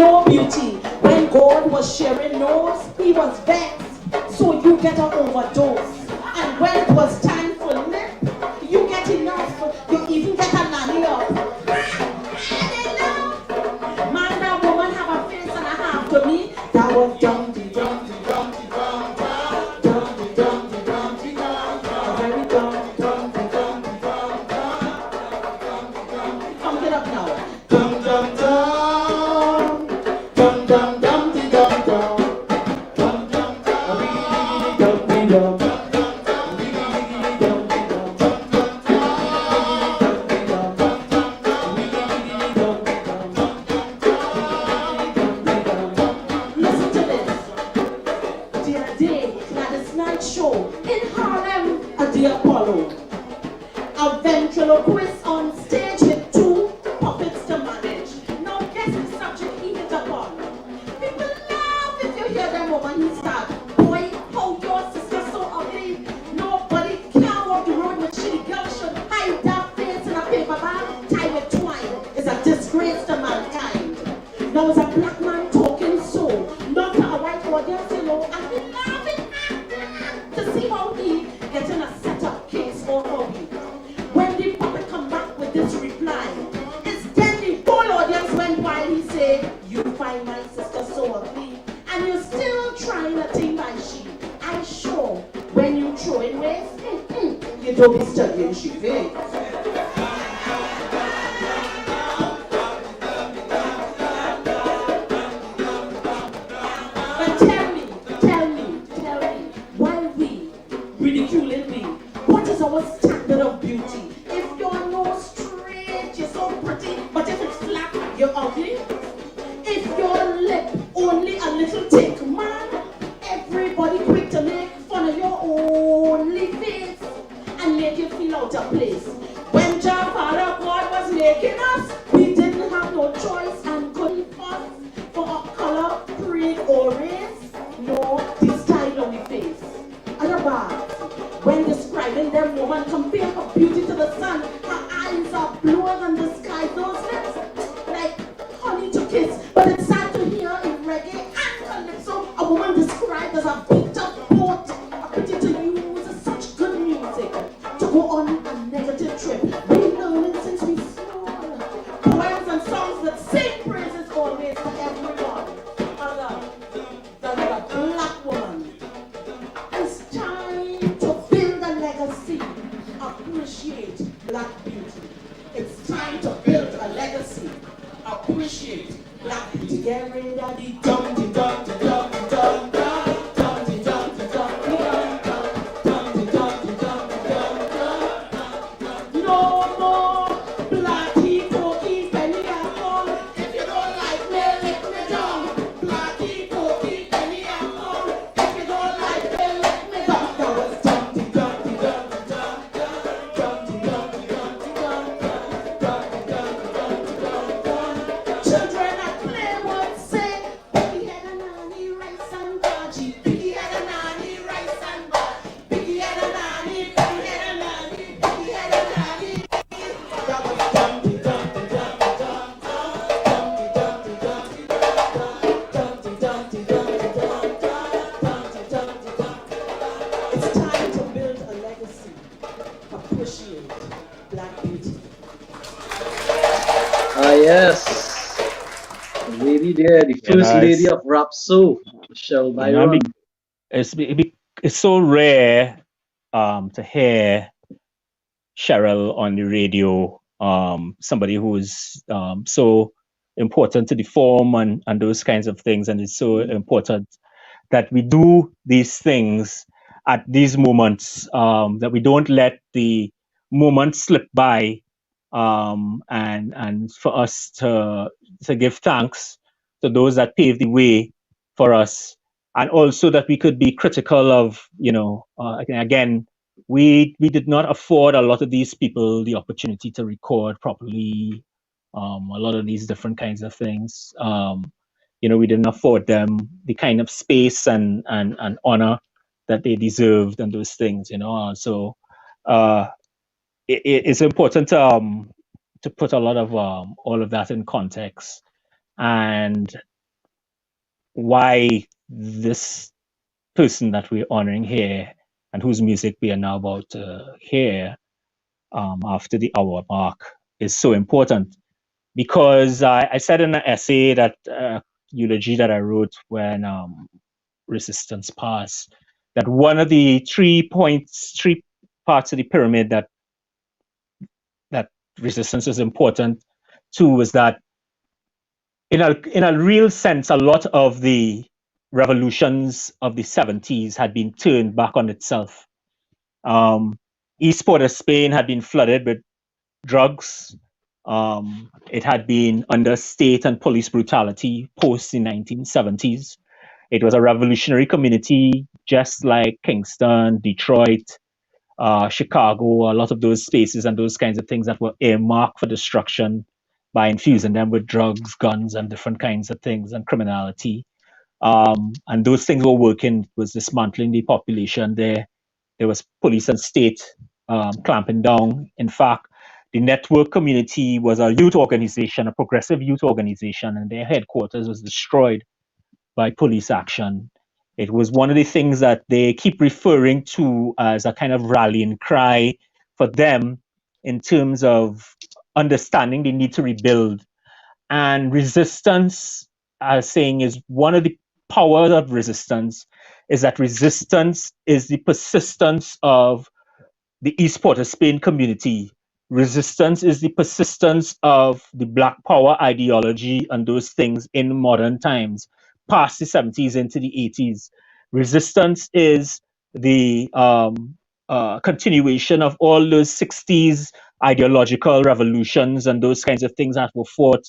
no beauty. When God was sharing nose, he was vexed. So you get an overdose. And when it was time for lip, you get enough. You even get a nanny up. Man, that woman have a face and a half to me. That was dumpty, dumpty, dumpty, dumpty, dumpty, dumpty, dumpty, a very dumpty, dumpty, dumpty, dumpty. Come get up now. Dum dum dum, dum dum dumpty dum dum, dum dum dum, dumpty dum. A ventriloquist on stage with two puppets to manage. Now guess the subject he hit upon. People laugh if you hear them woman he start. Boy, how your sister so ugly. Nobody can walk the road with shitty girl should hide that face in a paper bag tied with twine. It's a disgrace to mankind. Now it's a black man talking so, not to a white audience, you know, and he laughing to see how he getting a setup case for hobby. When the puppet come back with this reply, it's then the whole audience went wild. He say, you find my sister so ugly, and you're still trying to think by she. I sure, when you throw in waste, you don't be studying she face. But tell me, why we ridiculing me? What is our standard of beauty? If your nose straight, you're so pretty, but if it's flat, you're ugly. If your lip only a little thick, man, everybody quick to make fun of your only face and make you feel out of place. When Jah Father God was making us, we didn't have no choice and couldn't fuss for a color, creed, or race. No, the style on the face. Other bad. When describing them woman, compare her beauty to the sun. Her eyes are bluer than the sky. Those lips, like honey to kiss. But it's sad to hear in reggae and calypso a woman described as a beat up boat. A pity to use such good music to go on a negative trip. We learning since we small. Poems and songs that sing praises always to everyone. Other than a black woman. It's time to build a legacy. Appreciate black beauty. It's time to build a legacy. Appreciate black beauty. Get rid of the dumpty dumpty dumpty dumpty dumpty dumpty dumpty dumpty dumpty dumpty dumpty. No more blacky pokey penny apple. If you don't like me, lick me down. Blacky pokey penny apple. If you don't like me, lick me down. That was dumpty dumpty dumpty dumpty dumpty dumpty dumpty dumpty dumpty dumpty. Children at play would say, Biggie had a nanny, rice and bhaji. Biggie had a nanny, rice and bhaji. Biggie had a nanny, Biggie had a nanny, Biggie had a nanny. That was dumpty dumpty dumpty dumpty dumpty dumpty dumpty dumpty dumpty dumpty dumpty. It's time to build a legacy. Appreciate black beauty. Ah, yes. The lady there, the first nice. lady of rap soul, Michelle You know, Byron. it's so rare to hear Cheryl on the radio, somebody who's so important to the form and those kinds of things, and it's so important that we do these things at these moments, that we don't let the moment slip by, and for us to give thanks to those that paved the way for us, and also that we could be critical of, again, we did not afford a lot of these people the opportunity to record properly, a lot of these different kinds of things. We didn't afford them the kind of space and honor that they deserved and those things, so it's important to put a lot of all of that in context, and why this person that we're honoring here and whose music we are now about to hear after the hour mark is so important. Because I said in an essay that eulogy that I wrote when resistance passed, that one of the 3 parts of the pyramid that resistance is important to was that in a real sense, a lot of the revolutions of the 70s had been turned back on itself. East Port of Spain had been flooded with drugs. It had been under state and police brutality post the 1970s. It was a revolutionary community, just like Kingston, Detroit, Chicago, a lot of those spaces and those kinds of things that were earmarked for destruction by infusing them with drugs, guns, and different kinds of things and criminality. And those things were working, was dismantling the population there. There was police and state clamping down. In fact, the network community was a youth organization, a progressive youth organization, and their headquarters was destroyed by police action. It was one of the things that they keep referring to as a kind of rallying cry for them in terms of understanding the need to rebuild. And resistance, as saying, is one of the powers of resistance, is that resistance is the persistence of the East Port of Spain community. Resistance is the persistence of the Black Power ideology and those things in modern times, past the 70s into the 80s. Resistance is the continuation of all those 60s ideological revolutions and those kinds of things that were fought.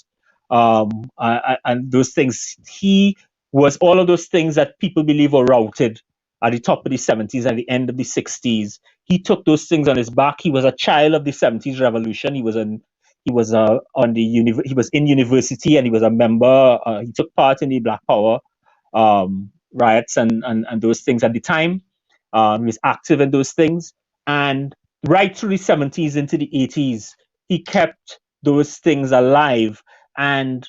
And those things, he was all of those things that people believe were routed at the top of the 70s and the end of the 60s. He took those things on his back. He was a child of the 70s revolution. He was in university, and he was a member. He took part in the Black Power riots and those things at the time. He was active in those things, and right through the 70s into the 80s, he kept those things alive. And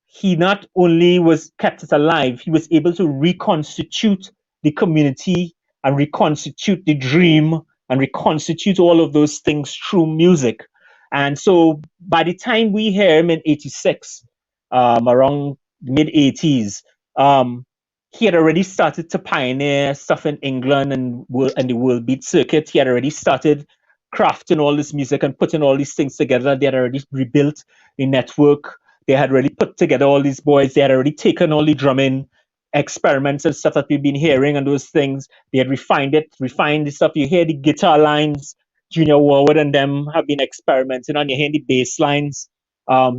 he not only kept it alive, he was able to reconstitute the community and reconstitute the dream and reconstitute all of those things through music. And so by the time we hear him in 86, around mid-80s, he had already started to pioneer stuff in England and the world beat circuit. He had already started crafting all this music and putting all these things together. They had already rebuilt the network. They had already put together all these boys. They had already taken all the drumming experiments and stuff that we've been hearing and those things. They had refined the stuff. You hear the guitar lines, Junior Warwood and them have been experimenting on. You hear the bass lines.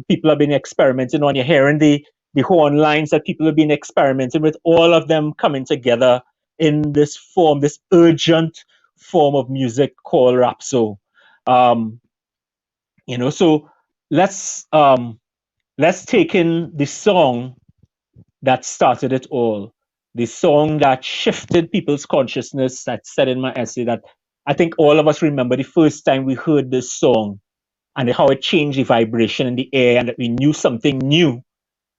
People have been experimenting on. You're hearing the horn lines that people have been experimenting with, all of them coming together in this form, this urgent form of music called Rhapso. So let's take in the song that started it all, the song that shifted people's consciousness. That said in my essay that I think all of us remember the first time we heard this song and how it changed the vibration in the air, and that we knew something new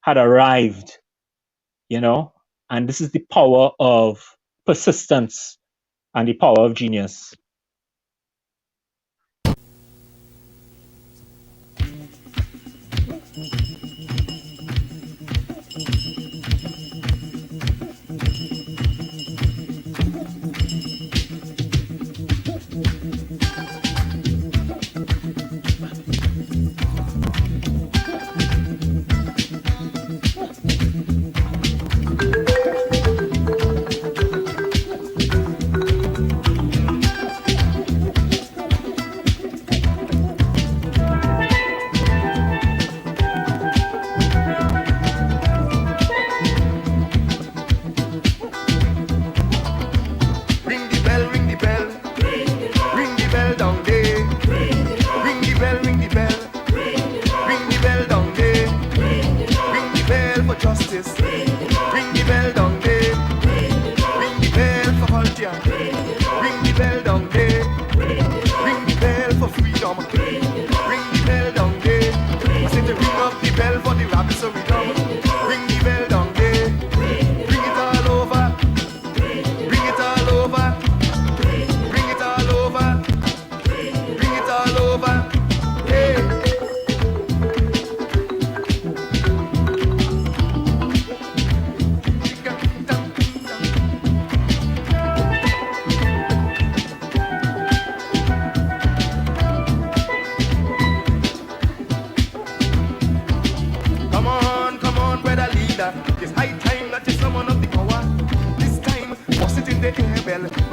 had arrived, and this is the power of persistence and the power of genius.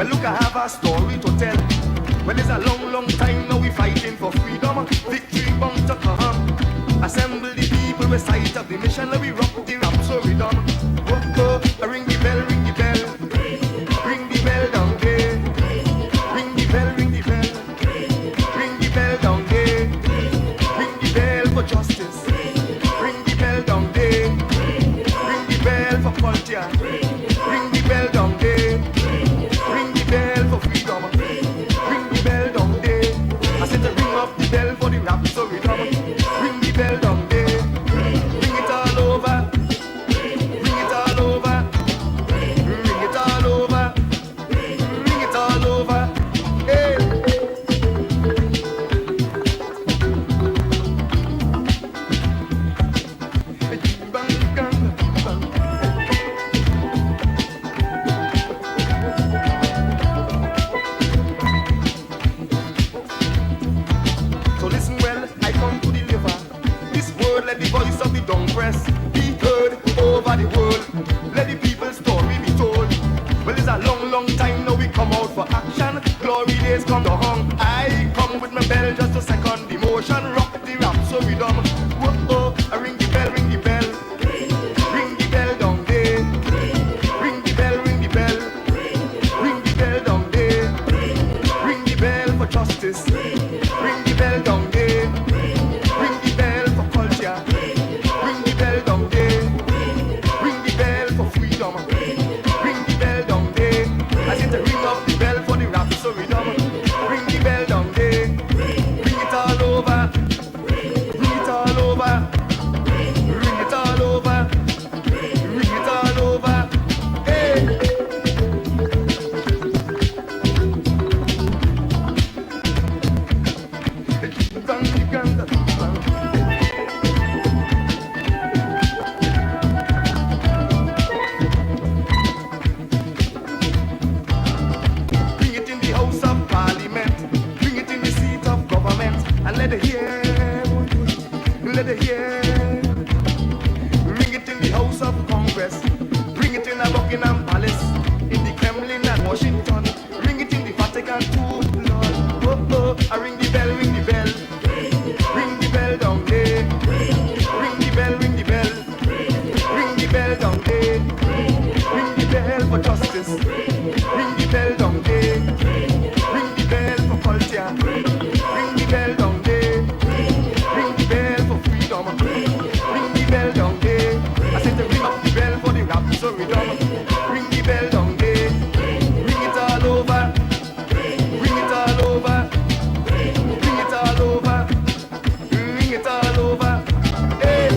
Well, look, I have a story to tell. Well, it's a long, long time now we fighting for freedom. Victory bound to come. Assemble the people, recite of the mission, we rock the rhapsody done. Whoa, ring the bell, ring the bell. Ring the bell down there. Ring the bell, ring the bell. Ring the bell down there. Ring the bell for justice. Ring the bell down there. Ring the bell for culture. Ring the bell down there. Ring the bell for freedom. Ring the bell down there. I said to ring up the bell for the rhapsody drum. Ring the bell down there. Ring it all over. Ring it all over. Ring it all over. Ring it all over. Hey. Bang, bang, bang. So listen well, I come to deliver this word. Let the voice of the dung press be heard over the world. Let the people's story be told. Well, it's a long, long time now we come out for action. Glory days come to hung. I come with my bell just to second the motion. Rock the rhapsody drum. Whoa, I ring the bell, ring the bell. Ring the bell down there. Ring the bell, ring the bell. Ring the bell down there. Ring the bell for justice. Ring the bell down there. Ring the bell for culture. Ring the bell down there. Ring the bell for freedom. Ring the bell down there. I said to ring up the bell for the rhapsody drum. Ring the bell down there. Ring it all over. Ring it all over. Ring it all over. Ring it all over. Hey. Bang, bang, bang. Bring it in the House of Parliament. Bring it in the seat of government. And let it hear. Let it hear. Bring it in the House of Congress. Bring it in the Buckingham Palace. In the Kremlin and Washington. Bring it in the Vatican too, Lord. Oh, I ring the bell, ring the bell. Ring the bell down there. Ring the bell, ring the bell. Ring the bell down there. Ring the bell for justice. Ring the bell down there. Ring the bell for culture. Ring the bell down there. Ring the bell for freedom. Ring the bell down there. I said to ring up the bell for the rhapsody drum. Ring the bell down there. Ring it all over. Ring it all over. Ring it all over. Ring it all over. Hey.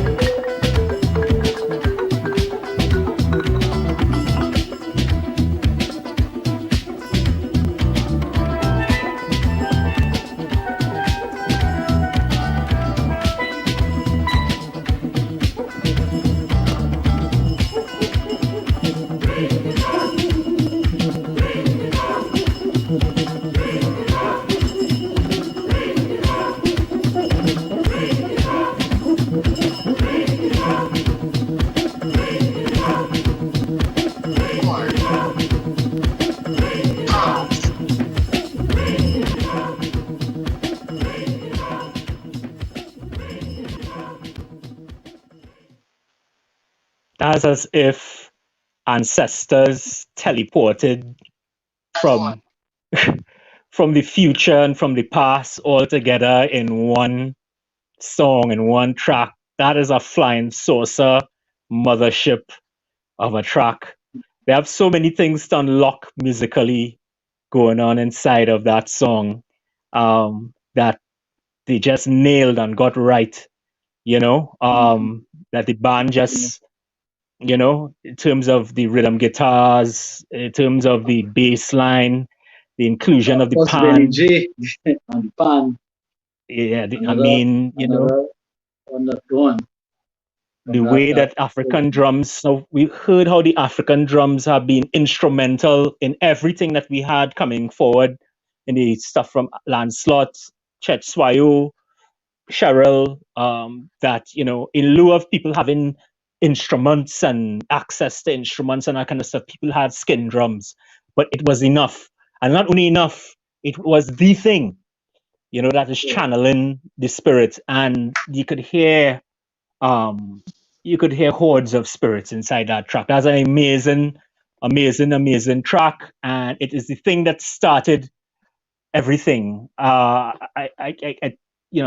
That's as if ancestors teleported from from the future and from the past all together in one song and one track. That is a flying saucer mothership of a track. They have so many things to unlock musically going on inside of that song that they just nailed and got right, that the band just, in terms of the rhythm guitars, in terms of the bass line, the inclusion of the Plus pan. J and the pan. Yeah, Another one that going. the way that African drums, so we heard how the African drums have been instrumental in everything that we had coming forward in the stuff from Lancelot, Chet Swayo, Cheryl, that, in lieu of people having instruments and access to instruments and that kind of stuff, people had skin drums, but it was enough And not only enough, it was the thing, that is channeling the spirit. And you could hear hordes of spirits inside that track. That's an amazing, amazing, amazing track. And it is the thing that started everything. A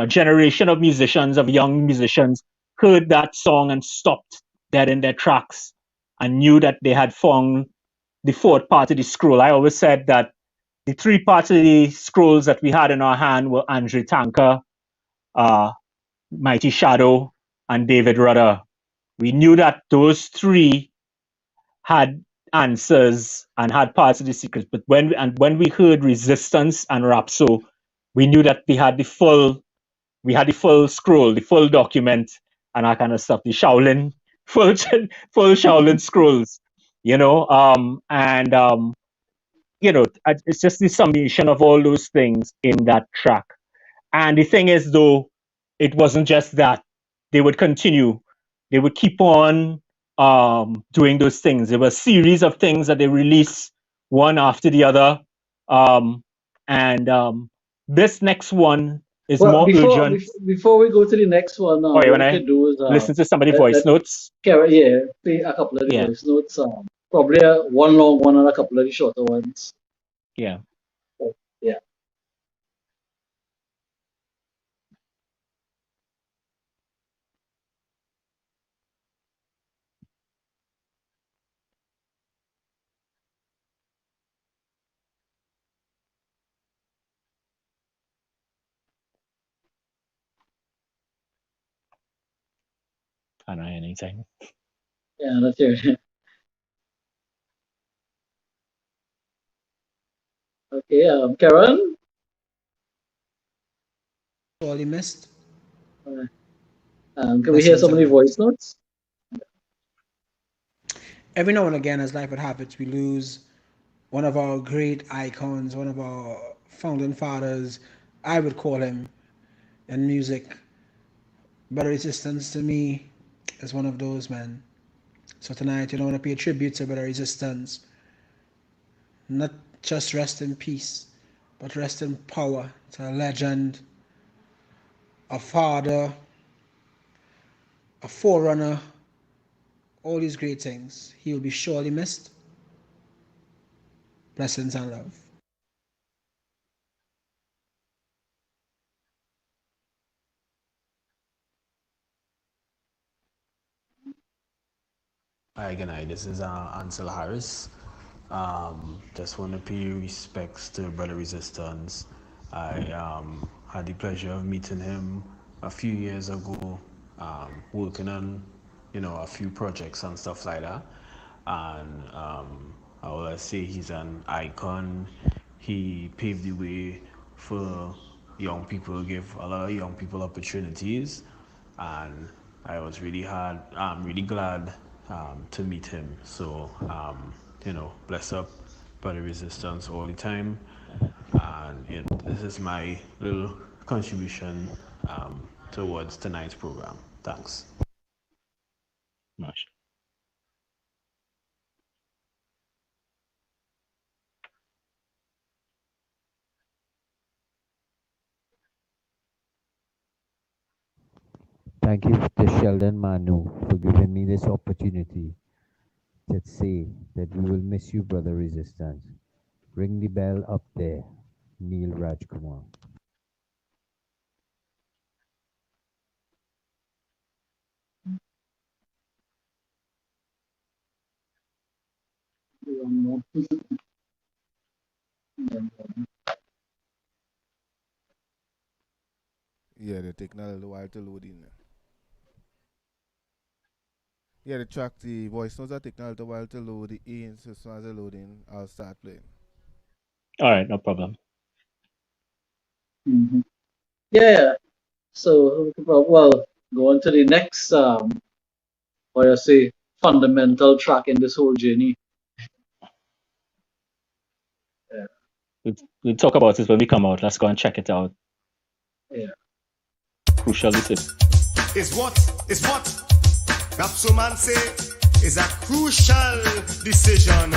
generation of musicians, of young musicians, heard that song and stopped dead in their tracks and knew that they had found the fourth part of the scroll. I always said that the three parts of the scrolls that we had in our hand were Andre Tanker, Mighty Shadow, and David Rudder. We knew that those three had answers and had parts of the secrets. But when we heard Resistance and Rhapso, we knew that we had the full scroll, the full document, and that kind of stuff. The Shaolin, full Shaolin scrolls, it's just the summation of all those things in that track. And the thing is, though, it wasn't just that. They would continue. They would keep on doing those things. There were a series of things that they released one after the other. This next one is more urgent. Before we go to the next one, what we can do is listen to some of the voice notes. Play a couple of the voice notes. Probably one long one and a couple of the shorter ones. Yeah. Yeah. I don't know anything. Yeah, that's it. Okay, Karen? Sorely missed. Can we hear some of the voice notes? Every now and again, as life would happen, we lose one of our great icons, one of our founding fathers, I would call him, in music. Brother Resistance to me is one of those men. So tonight, I want to pay a tribute to Brother Resistance. Not just rest in peace, but rest in power to a legend, a father, a forerunner, all these great things. He will be surely missed. Blessings and love. Hi, good night. This is Ansel Harris. Just want to pay respects to Brother Resistance. I had the pleasure of meeting him a few years ago, working on, a few projects and stuff like that. And I will say he's an icon. He paved the way for young people, give a lot of young people opportunities. And I'm really glad to meet him. So, bless up Brother Resistance all the time. And this is my little contribution towards tonight's program. Thanks. Much. Thank you to Sheldon Manu for giving me this opportunity to say that we will miss you, Brother Resistance. Ring the bell up there, Neil Rajkumar. Yeah, they take a little while to load in. Yeah, the track, the voice notes are taking a little while to load in. So as soon as they load in, I'll start playing. All right, no problem. Mm-hmm. Yeah. So, well, go on to the next, fundamental track in this whole journey. Yeah. We'll talk about it when we come out. Let's go and check it out. Yeah. Crucial decision. Is what Rapso man say is a crucial decision.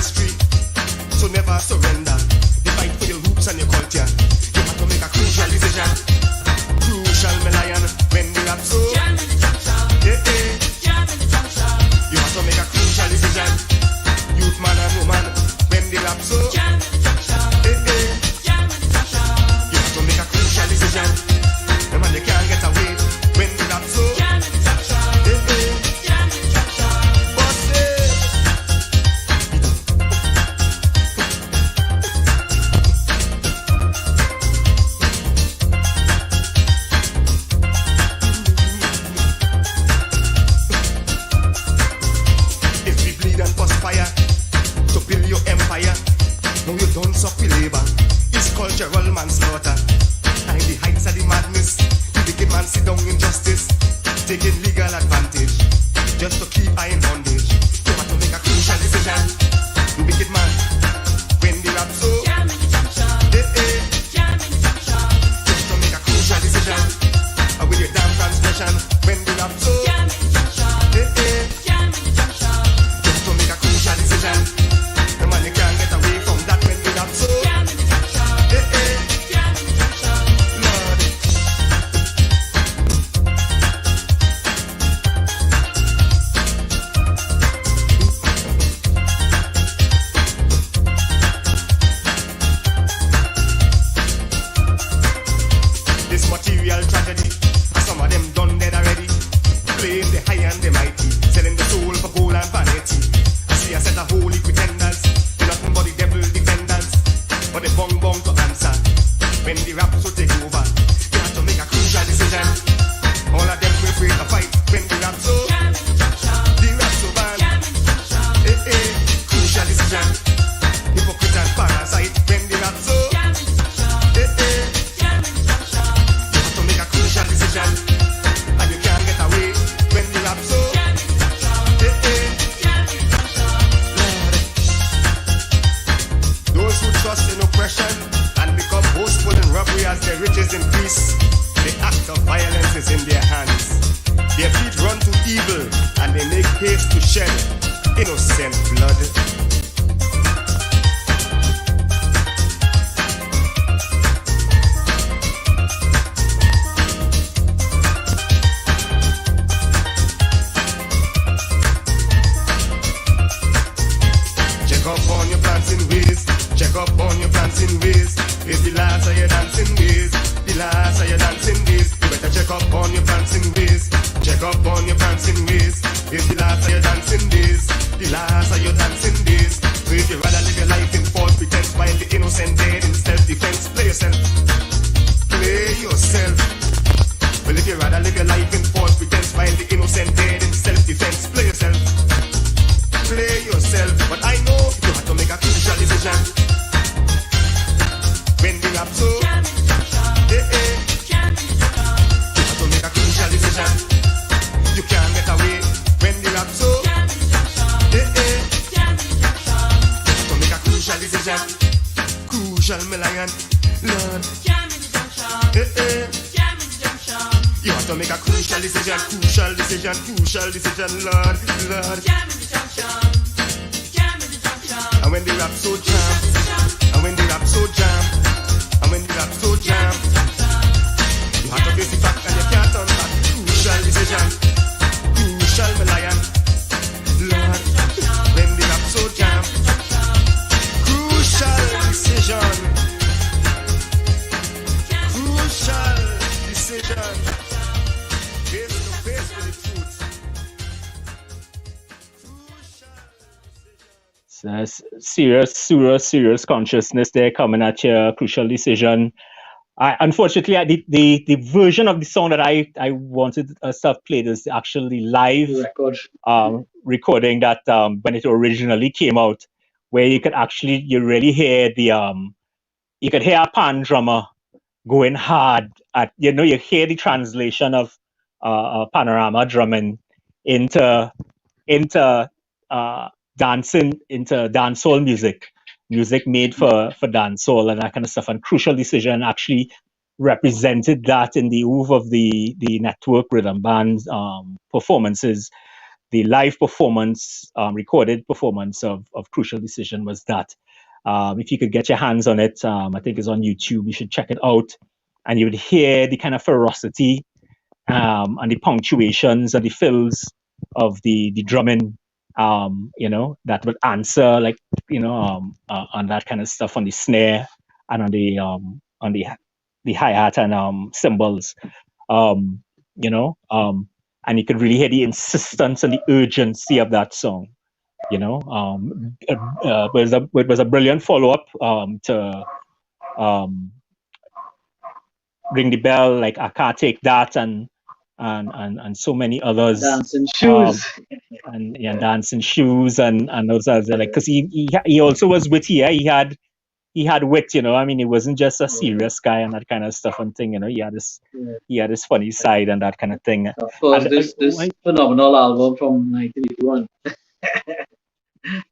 history, so never surrender. You fight for your roots and your culture. You have to make a crucial decision. Crucial, my lion, when the rap so. Yeah, yeah. You have to make a crucial decision. Youth man and woman, when the rap so. Yeah, yeah. You have to make a crucial decision. The man you can't get away when the rap so. Yeah, yeah. Boss it. If we bleed and bust fire to build your empire, now you done suffering labor. It's cultural manslaughter. And in the heights of the madness, the wicked man sit down in justice, taking legal advantage just to keep I in bondage. You have to make a crucial decision. The wicked man, when the rap so. Yeah, yeah. Just to make a crucial decision. And with your damn transgression, when the rap so. Yeah, yeah. Just to make a crucial decision. The man you can't get away from that when the rap so. Yeah, yeah. Lord. This material tragedy, and some of them done dead already. Playing the high and the mighty, selling the soul for gold and vanity. I see a set of holy pretenders, they're nothing but the devil defenders. But they bong to answer, when the rap so take over. You have to make a crucial decision. All of them will afraid to fight, when the rap so. The rap so bad. Crucial decision. Hypocrite and parasite, when the rap so. You have to make a crucial decision, and you can't get away when the rap so. Lord. Those who trust in oppression and become boastful in robbery as their riches increase, the act of violence is in their hands. Their feet run to evil and they make haste to shed innocent blood. Check up on your prancing ways. Check up on your prancing ways. It's the last of your dancing days. The last of your dancing days. You better check up on your prancing ways. Check up on your prancing ways. It's the last of your dancing days. The last of your dancing days. So if you rather live your life in false pretense, while the innocent dead in self-defense, play yourself. Play yourself. Well, if you rather live your life in false pretense, while the innocent dead in self-defense, play yourself. Play yourself, but I know you have to make a crucial decision. When the rap so, you have to make a crucial decision. You can't get away when the rap so, you have to make a crucial decision. Crucial, my lion, Lord. You have to make a crucial decision, crucial decision, crucial decision, Lord, Lord. And when the rap so jam, and when the rap so jam, and when the rap so jam, you have to face the fact and you can't turn back. Crucial decision, crucial, my lion, Lord. When the rap so jam, crucial decision, crucial decision. Face to face with the truth. Serious consciousness there coming at you. Crucial decision. Unfortunately, the version of the song that I wanted us to have played is actually live recording that when it originally came out, where you could actually really hear you could hear a pan drummer going hard at you hear the translation of panorama drumming into dancing, into dancehall music made for dancehall and that kind of stuff. And Crucial Decision actually represented that in the oeuvre of the network rhythm band performances live performance, recorded performance of Crucial Decision was that. If you could get your hands on it, I think it's on YouTube. You should check it out, and you would hear the kind of ferocity and the punctuations and the fills of the drumming. That would answer like on that kind of stuff on the snare and on the hi-hat and cymbals. And you could really hear the insistence and the urgency of that song. It was a brilliant follow-up to Ring the Bell, like I Can't Take That, and so many others. Dancing Shoes. And Dancing Shoes and those others, like, because he also was witty. He had wit, he wasn't just a serious guy and that kind of stuff and thing, he had this funny side and that kind of thing. Of course, this phenomenal album from 1981.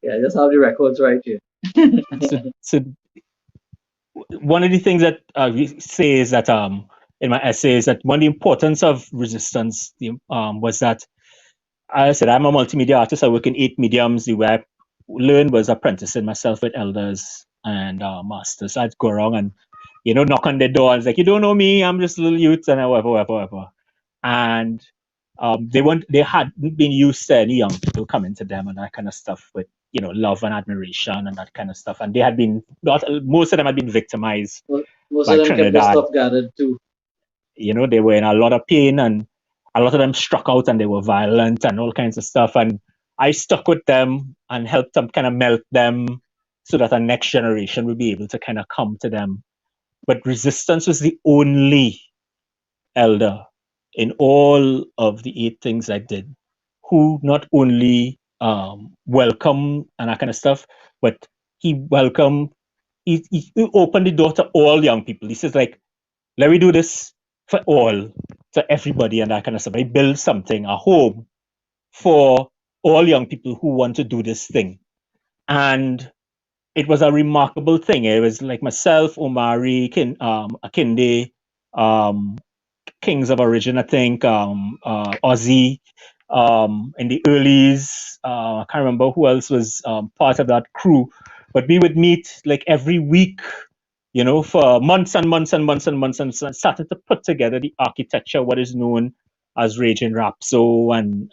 Yeah, just have the records right here. so one of the things that we say is that in my essay is that one of the importance of resistance was that, I said, I'm a multimedia artist. I work in 8 mediums. The way I learned was apprenticing myself with elders and masters. I'd go around and, knock on their door. And it's like, you don't know me. I'm just a little youth and whatever. And they hadn't been used to any young people coming to them and that kind of stuff with, love and admiration and that kind of stuff. And they had been, most of them had been victimized. Most of them kept the stuff gathered too. They were in a lot of pain, and a lot of them struck out and they were violent and all kinds of stuff. And I stuck with them and helped them kind of melt them so that the next generation would be able to kind of come to them. But Resistance was the only elder in all of the 8 things I did who not only welcomed and that kind of stuff, but he opened the door to all young people. He says, like, let me do this for all, to everybody and that kind of stuff. I built something, a home for all young people who want to do this thing. And it was a remarkable thing. It was like myself, Omari, Akinde, Kings of Origin, I think, Ozzy, in the earlies. I can't remember who else was part of that crew, but we would meet like every week, for months and months and months and months, and started to put together the architecture, what is known as Raging Rapso and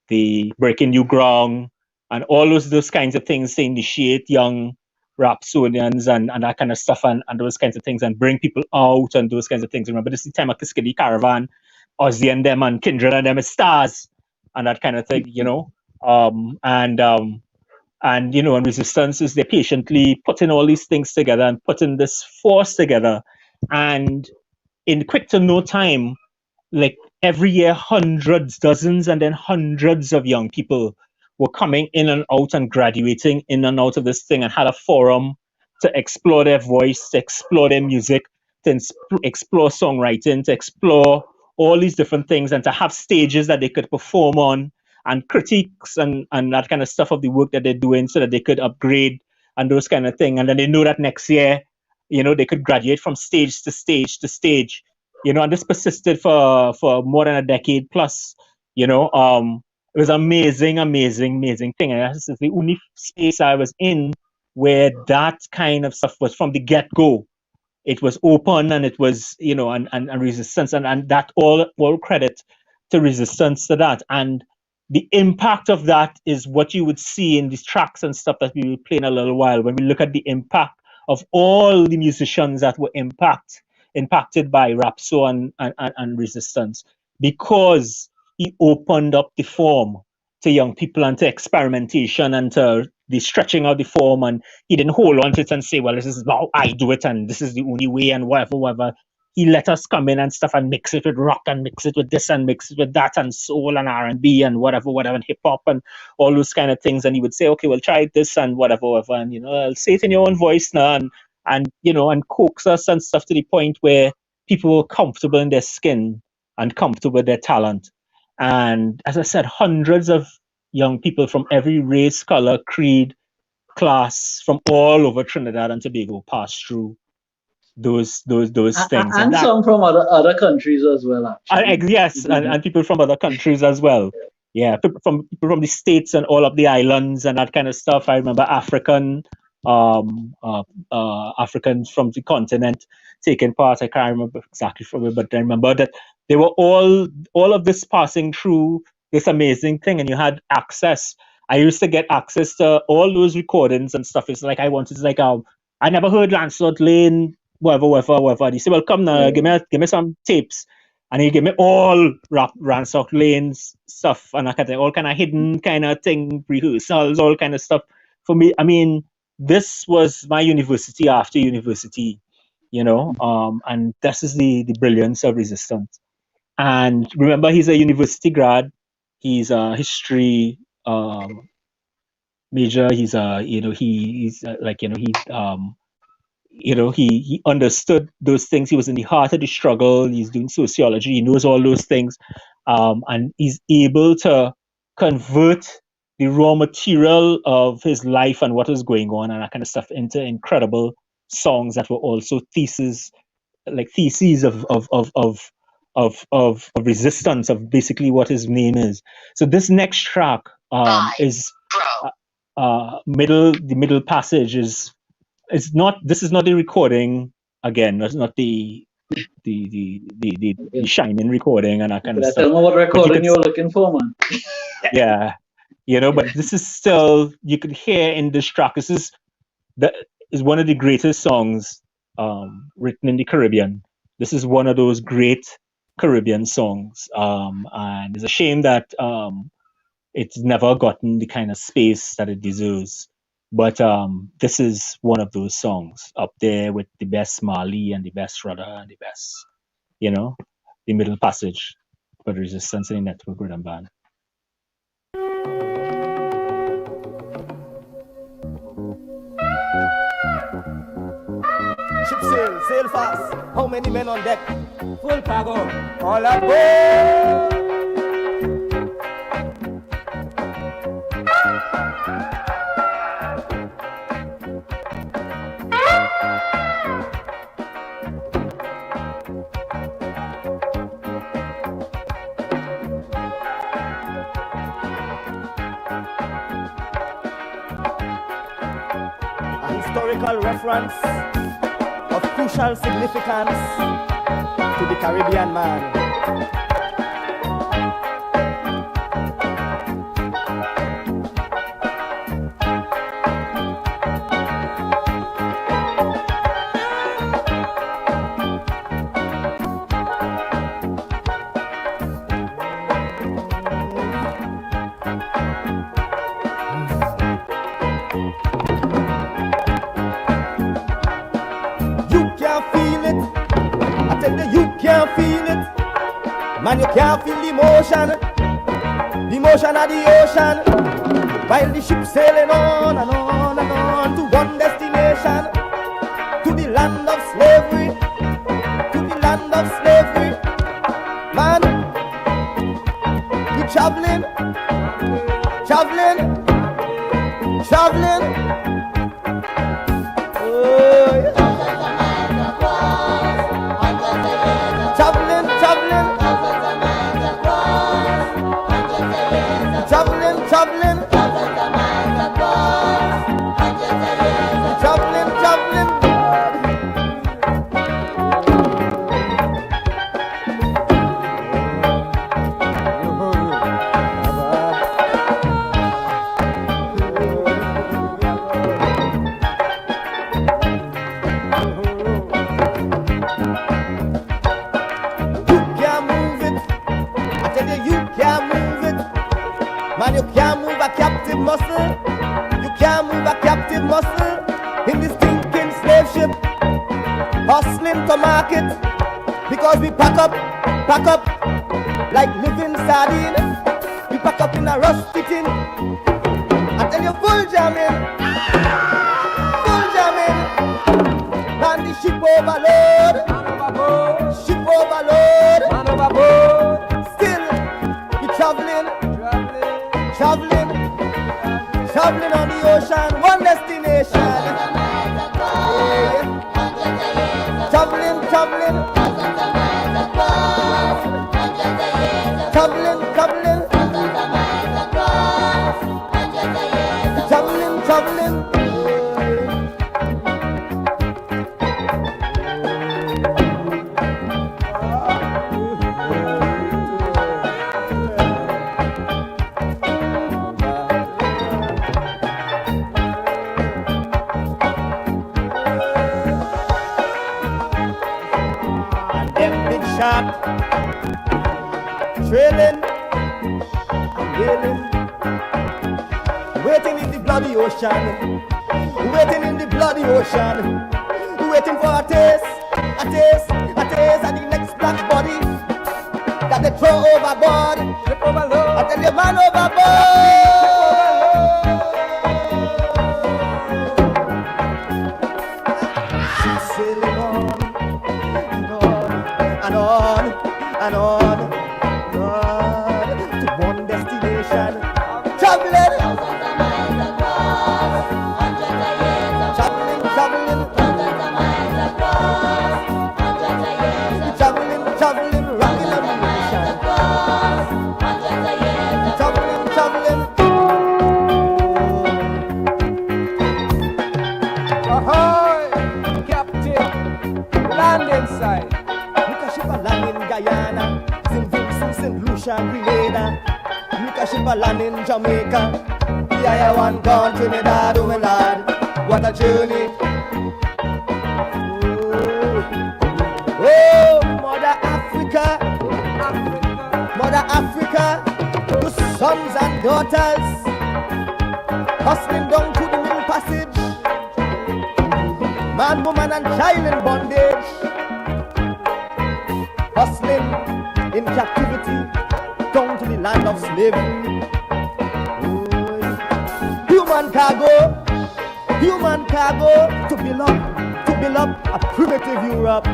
the Breaking New Ground, and all those kinds of things to initiate young Rapsodians and that kind of stuff and those kinds of things, and bring people out and those kinds of things. Remember, this is the time of Kiskidi Caravan, Ozzy and them and Kindred and them as stars and that kind of thing, and Resistance is they're patiently putting all these things together and putting this force together. And in quick to no time, like every year, hundreds, dozens, and then hundreds of young people were coming in and out and graduating in and out of this thing, and had a forum to explore their voice, to explore their music, to explore songwriting, to explore all these different things, and to have stages that they could perform on, and critiques and that kind of stuff of the work that they're doing, so that they could upgrade and those kind of thing. And then they know that next year, they could graduate from stage to stage to stage, and this persisted for more than a decade plus. It was amazing thing. And this is the only space I was in where that kind of stuff was from the get-go. It was open, and it was, and Resistance, and that all credit to Resistance to that. And the impact of that is what you would see in these tracks and stuff that we will play in a little while, when we look at the impact of all the musicians that were impacted by Rapso and Resistance, because he opened up the form to young people and to experimentation and to the stretching of the form, and he didn't hold on to it and say, well, this is how I do it and this is the only way and whatever. He let us come in and stuff and mix it with rock and mix it with this and mix it with that and soul and R&B and whatever, and hip hop and all those kind of things. And he would say, okay, well, try this and whatever, and I'll say it in your own voice now, and coax us and stuff to the point where people were comfortable in their skin and comfortable with their talent. And as I said, hundreds of young people from every race, color, creed, class, from all over Trinidad and Tobago passed through those things. And some from other countries as well, actually. Yes, and people from other countries as well. Yeah, people from the states and all of the islands and that kind of stuff. I remember Africans from the continent taking part. I can't remember exactly from it, but I remember that they were all of this passing through this amazing thing, and you had access. I used to get access to all those recordings and stuff. It's like I wanted, like, I never heard Lancelot Lane, whatever. He said, "Well, come now, give me some tapes." And he gave me all Ransock Lane's stuff, and all kind of hidden kind of thing, rehearsals, all kind of stuff. For me, I mean, this was my university after university, and this is the brilliance of Resistance. And remember, he's a university grad. He's a history major. He's he understood those things. He was in the heart of the struggle. He's doing sociology. He knows all those things. And he's able to convert the raw material of his life and what was going on and that kind of stuff into incredible songs that were also theses of resistance, of basically what his name is. So this next track is the middle passage is not. This is not the recording again. That's not the shining recording and that kind of stuff. Tell me what recording you're looking for, man. Yeah, but this is still, you could hear in this track. This is one of the greatest songs written in the Caribbean. This is one of those great Caribbean songs, and it's a shame that it's never gotten the kind of space that it deserves. But this is one of those songs up there with the best Marley and the best Rudder and the best, the middle passage for the Resistance in the Network Rhythm Band. Ship sail fast. How many men on deck? Full cargo. All aboard! Historical reference of crucial significance to the Caribbean man. Man, you can't feel the motion of the ocean, while the ship sailing on and on and on to one destination, to the land of slavery, to the land of slavery. Man, we traveling. Oh, yeah. Traveling. Man, you can't move a captive muscle. You can't move a captive muscle in this stinking slave ship, hustling to market. Because we pack up like living sardine. We pack up in a rusty tin. I tell you, full jamming. Man, the ship overload. Man overboard. Still, we traveling on the ocean, one destination. And them big shot trailing and wailing, waiting in the bloody ocean, waiting in the bloody ocean, waiting for a taste, a taste, a taste of the next black body that they throw overboard. I tell you, man, overboard. She's sailing on and on and on and on to one destination, traveling, traveling, traveling, traveling, traveling, rocking on the ocean, traveling, traveling. Ahoy, Captain, land inside. Look a ship a land in Guyana, St. Vincent, St. Lucia, Grenada. Look a ship a land in Jamaica. Yeah, one gone Trinidad, oh my lord, what a journey. Oh, Mother Africa, Mother Africa, the sons and daughters hustling down to the middle passage, man, woman, and child in bondage, hustling in captivity down to the land of slavery. Human cargo to build up a primitive Europe.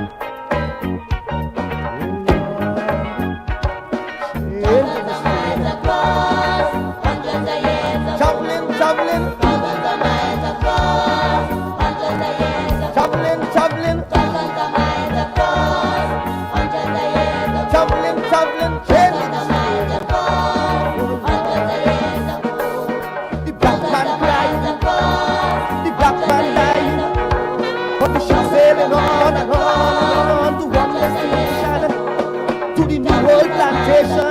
Traveling, traveling, traveling, traveling, traveling, traveling, trailing. The black man crying, the black man dying, but the ship sailing on and on and on to one destination, to the new world plantation,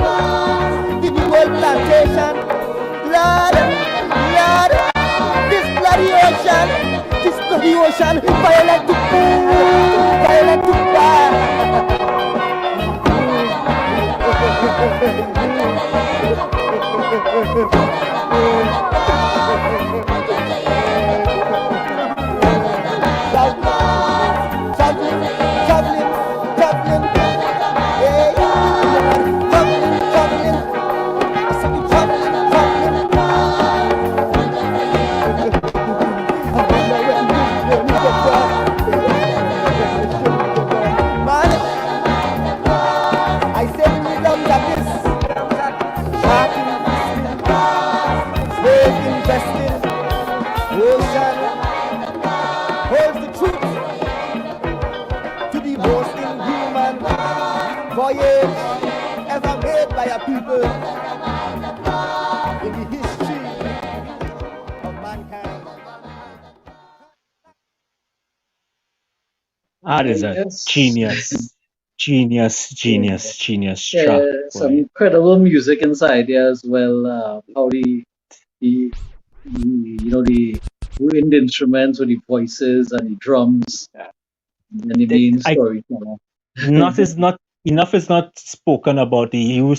the new world plantation. Lord, Lord, this bloody ocean, violent to fool, violent to die. Traveling, traveling, traveling, yeah, traveling, traveling. I said you traveling, traveling. Man, I say we don't got this. Sharking, slave investing, ocean holds the truth to the most inhuman voyage ever made by a people in the history of mankind. That is a genius Yeah, track. some incredible music inside there as well. How the you know, the wind instruments with the voices and the drums and the main story. Enough is not spoken about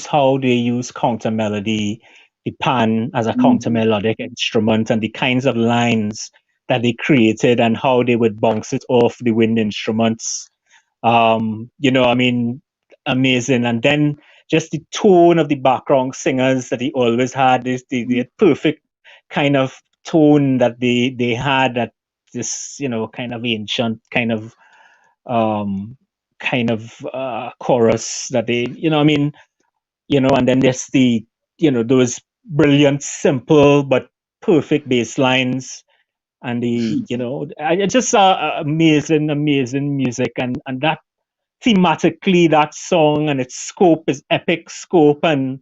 how they use counter melody, the pan as a counter melodic instrument, and the kinds of lines that they created and how they would bounce it off the wind instruments. Amazing. And then just the tone of the background singers that he always had, is the perfect kind of tone that they had, at this, kind of ancient kind of chorus that they, and then there's the, those brilliant, simple but perfect bass lines, and the, just amazing music, and that thematically, that song and its scope is epic scope, and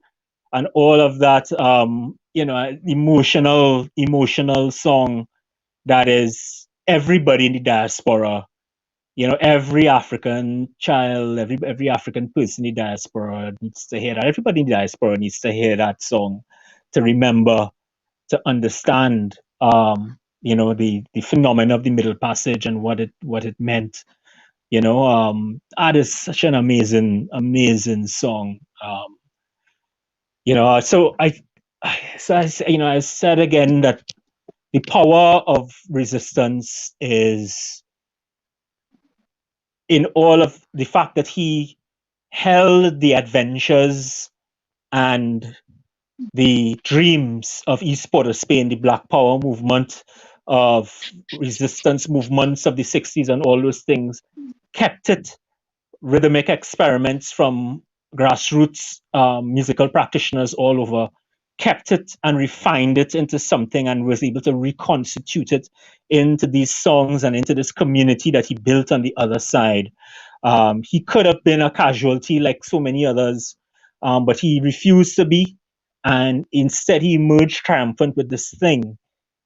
all of that, emotional song that is everybody in the diaspora, every African child, every African person in the diaspora needs to hear that. Everybody in the diaspora needs to hear that song to remember, to understand, the phenomenon of the Middle Passage and what it meant. That is such an amazing song. So I said again that the power of resistance is in all of the fact that he held the adventures and the dreams of East Port of Spain, the Black Power movement, of resistance movements of the 60s and all those things, kept it rhythmic experiments from grassroots musical practitioners all over, kept it and refined it into something and was able to reconstitute it into these songs and into this community that he built on the other side. He could have been a casualty like so many others, but he refused to be, and instead he emerged triumphant with this thing.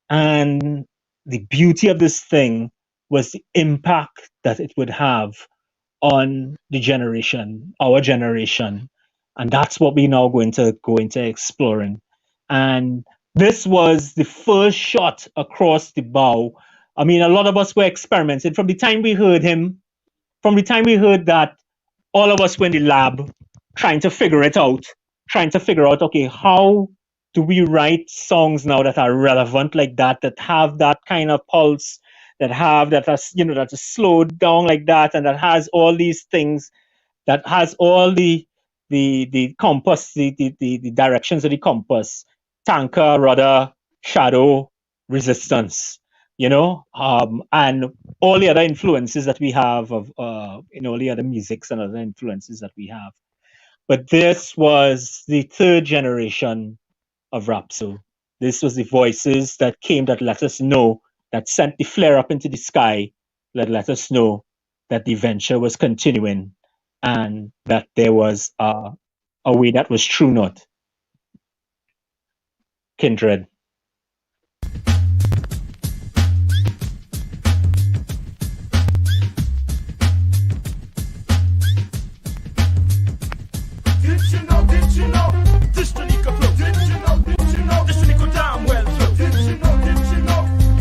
And the beauty of this thing was the impact that it would have on the generation, our generation. And that's what we're now going to go into exploring. And this was the first shot across the bow. I mean, a lot of us were experimenting. From the time we heard him, from the time we heard that, all of us were in the lab trying to figure it out, okay, how do we write songs now that are relevant like that have that kind of pulse, that are slowed down like that, and that has all these things, that has all the compass, the directions of the compass: tanker, rudder, shadow, resistance, and all the other influences that we have of all the other musics and other influences that we have. But this was the third generation of Rhapsody. This was the voices that came, that let us know, that sent the flare up into the sky, that let us know that the venture was continuing and that there was a way that was true north. Kindred. Did you know, this Janika flow? Did you know, this Janika damn well flow? Did you know,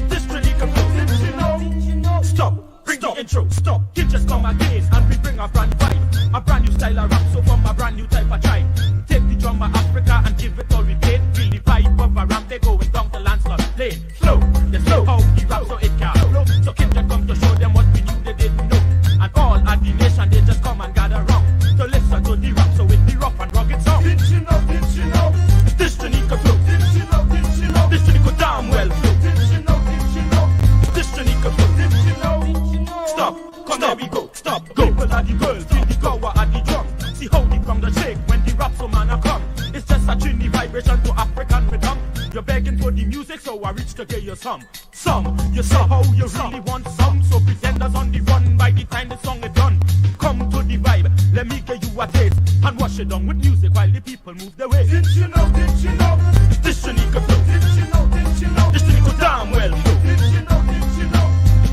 this Janika flow? Did you know, stop, bring the intro, stop, he just come again, and we bring a brand new vibe, a brand new style of rap, so from a brand new type of tribe. Take the drum of Africa and give it all we played, feel the vibe of a rap, they going down the landslide lane. Flow, the flow, how the rap so it can flow, so keep the come to show them what we knew they didn't know, and all of the nation they just come and gather round, so listen to the rap, so it be rough and rugged sound. Did you know, this Janika flow? Did you know, this Janika damn well flow? Did you know, this Janika flow? Did you know, stop, come there we go, stop, go. People are the girls, feel the power at the drum, see how the ground the shake when the rap so man a come. It's just a trini vibration to African rhythm. You're begging for the music, so I reach to get you some. You saw how you really want some, so pretenders on the run by the time the song is done. Come to the vibe, let me give you a taste, and wash it down with music while the people move their way. Did you know, this Janika flow? Did you know, this Janika damn well flow? Did you know,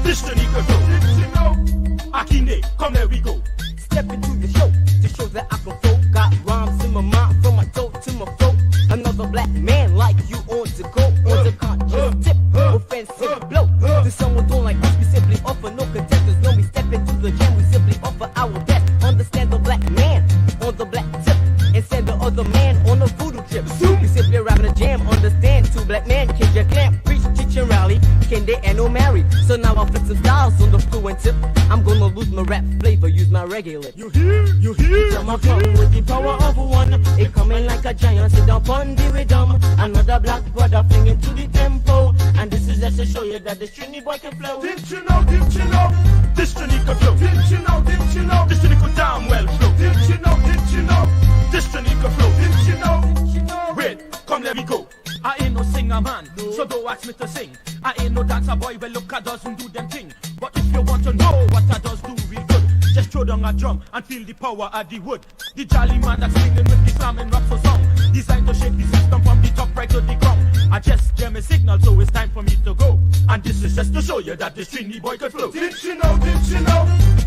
this Janika flow? Did you know, Akine, come there we go. Step into the show, to show that I can flow. Got rhymes in my mind, from my toe to my throat. Another black man like you on the go, on the conscious tip, offensive blow. The song we're doing like this, we simply offer no contenders. When we step into the jam, we simply offer our best. Understand the black man on the black tip, and send the other man on a voodoo trip. We simply rapping a jam, understand two black men can just clamp, preach, teach and rally, can they and no marry. So now I'll flip some styles on the fluent tip. I'm gonna lose my rap flavor, use my reggae lip. You hear? Tell my come with the power of one. It coming like a giant, sit down on the rhythm. Another black brother flinging to the tempo, and this is just to show you that the stringy boy can flow. Did you know, this Janika flow? Did you know, this Janika damn well flow? Did you know, this Janika flow? Did you know, wait, come let me go. I ain't no singer man, so don't ask me to sing. I ain't no dancer boy, well look I doesn't do them thing. But if you want to know what I does do real good, just throw down a drum and feel the power of the wood. The jolly man that's singing with the slamming rap so song. The designed to shake the system from the top right to the ground. I just gave me signal, so it's time for me to go. And this is just to show you that this Trini boy could flow. Did you know,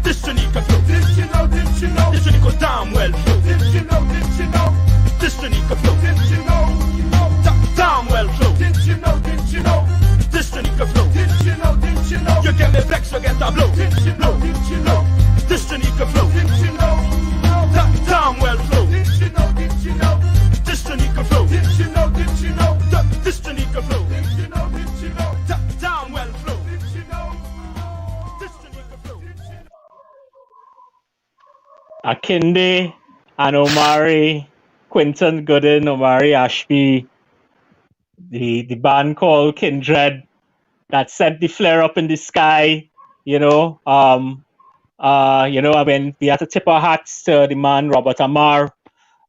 this Trini could flow. Did you know, this Trini could damn well flow. Did you know, this Trini could flow. Did you know, damn well flow. Did you know, this Trini could flow. Did you know, you get me flex, you get a blow. Did you know, this Trini could flow. Did you know, damn well flow. Did you know, this Trini could flow. Did you know, this Trini could flow. Did you know, damn well flow. Did you know, this Trini could flow. Akinde and Omari, Quinton Gooden, Omari Ashby, the band called Kindred that sent the flare up in the sky, you know. I mean, we had to tip our hats to the man Robert Amar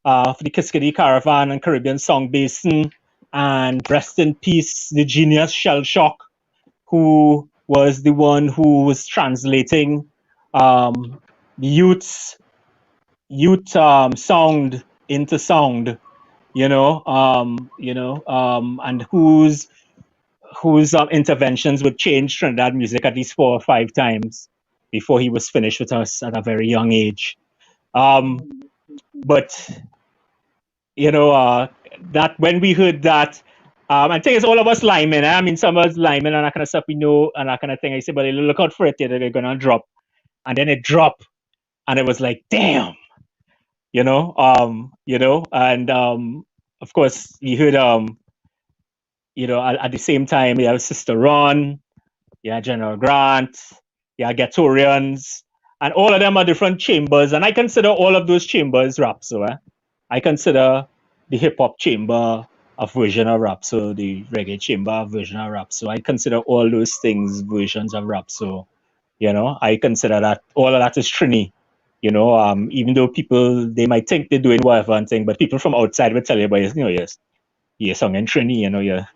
for the Kiskadee Caravan and Caribbean Song Basin, and rest in peace, the genius Shell Shock, who was the one who was translating the youth sound into sound, and whose interventions would change Trinidad music at least 4 or 5 times before he was finished with us at a very young age. But that when we heard that, I think it's all of us linemen. I mean, some of us linemen and that kind of stuff we know and that kind of thing. I said, but look out for it, they're gonna drop, and then it dropped, and it was like, damn, and of course we heard at the same time, you have Sister Ron, you have General Grant, you have Gatorians, and all of them are different chambers. And I consider all of those chambers Rhapso. I consider the hip hop chamber a version of Rhapso, the reggae chamber a version of Rhapso. I consider all those things versions of Rhapso. I consider that all of that is Trini. Even though people, they might think they're doing whatever and thing, but people from outside will tell you, but you're singing Trini, you're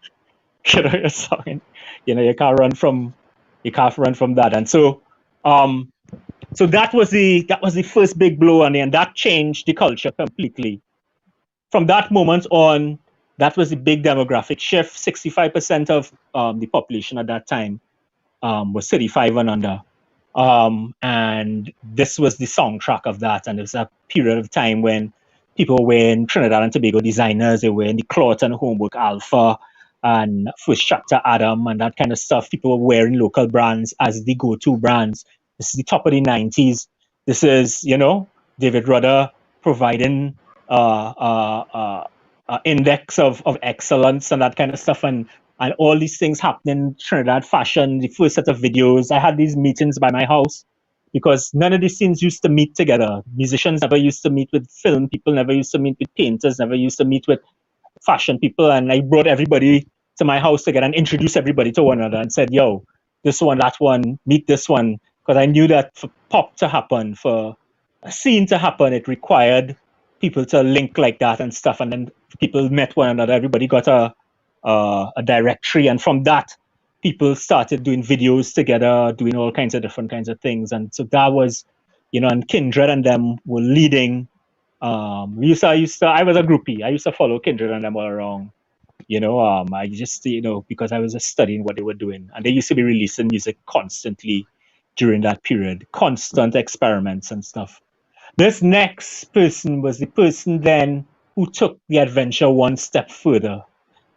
singing, you can't run from that. And so that was the first big blow, and that changed the culture completely. From that moment on, that was the big demographic shift. 65% of the population at that time was 35 and under. And this was the soundtrack of that. And it was a period of time when people were wearing Trinidad and Tobago designers, they were wearing the Cloth and Homework Alpha and First Chapter Adam and that kind of stuff. People were wearing local brands as the go-to brands. This is the top of the 90s. This is, David Rudder providing index of excellence and that kind of stuff. And all these things happening in Trinidad fashion, the first set of videos. I had these meetings by my house because none of these scenes used to meet together. Musicians never used to meet with film people, never used to meet with painters, never used to meet with fashion people. And I brought everybody to my house together and introduced everybody to one another and said, yo, this one, that one, meet this one. Because I knew that for pop to happen, for a scene to happen, it required people to link like that and stuff. And then people met one another. Everybody got a directory, and from that people started doing videos together, doing all kinds of different kinds of things. And so that was, and Kindred and them were leading. I was a groupie. I used to follow Kindred and them all around. I just, because I was just studying what they were doing, and they used to be releasing music constantly during that period, constant experiments and stuff. This next person was the person then who took the adventure one step further.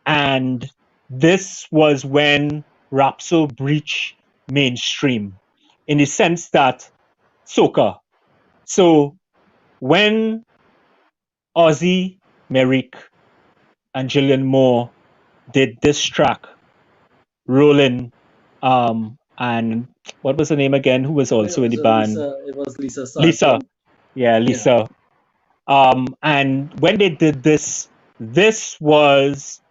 And this was when Rhapso breached mainstream in the sense that soca. So when Ozzy, Merrick, and Gillian Moore did this track, Rollin', and what was the name again? Who was also in the band? It was Lisa. Lisa. Yeah, Lisa. Yeah. And when they did this was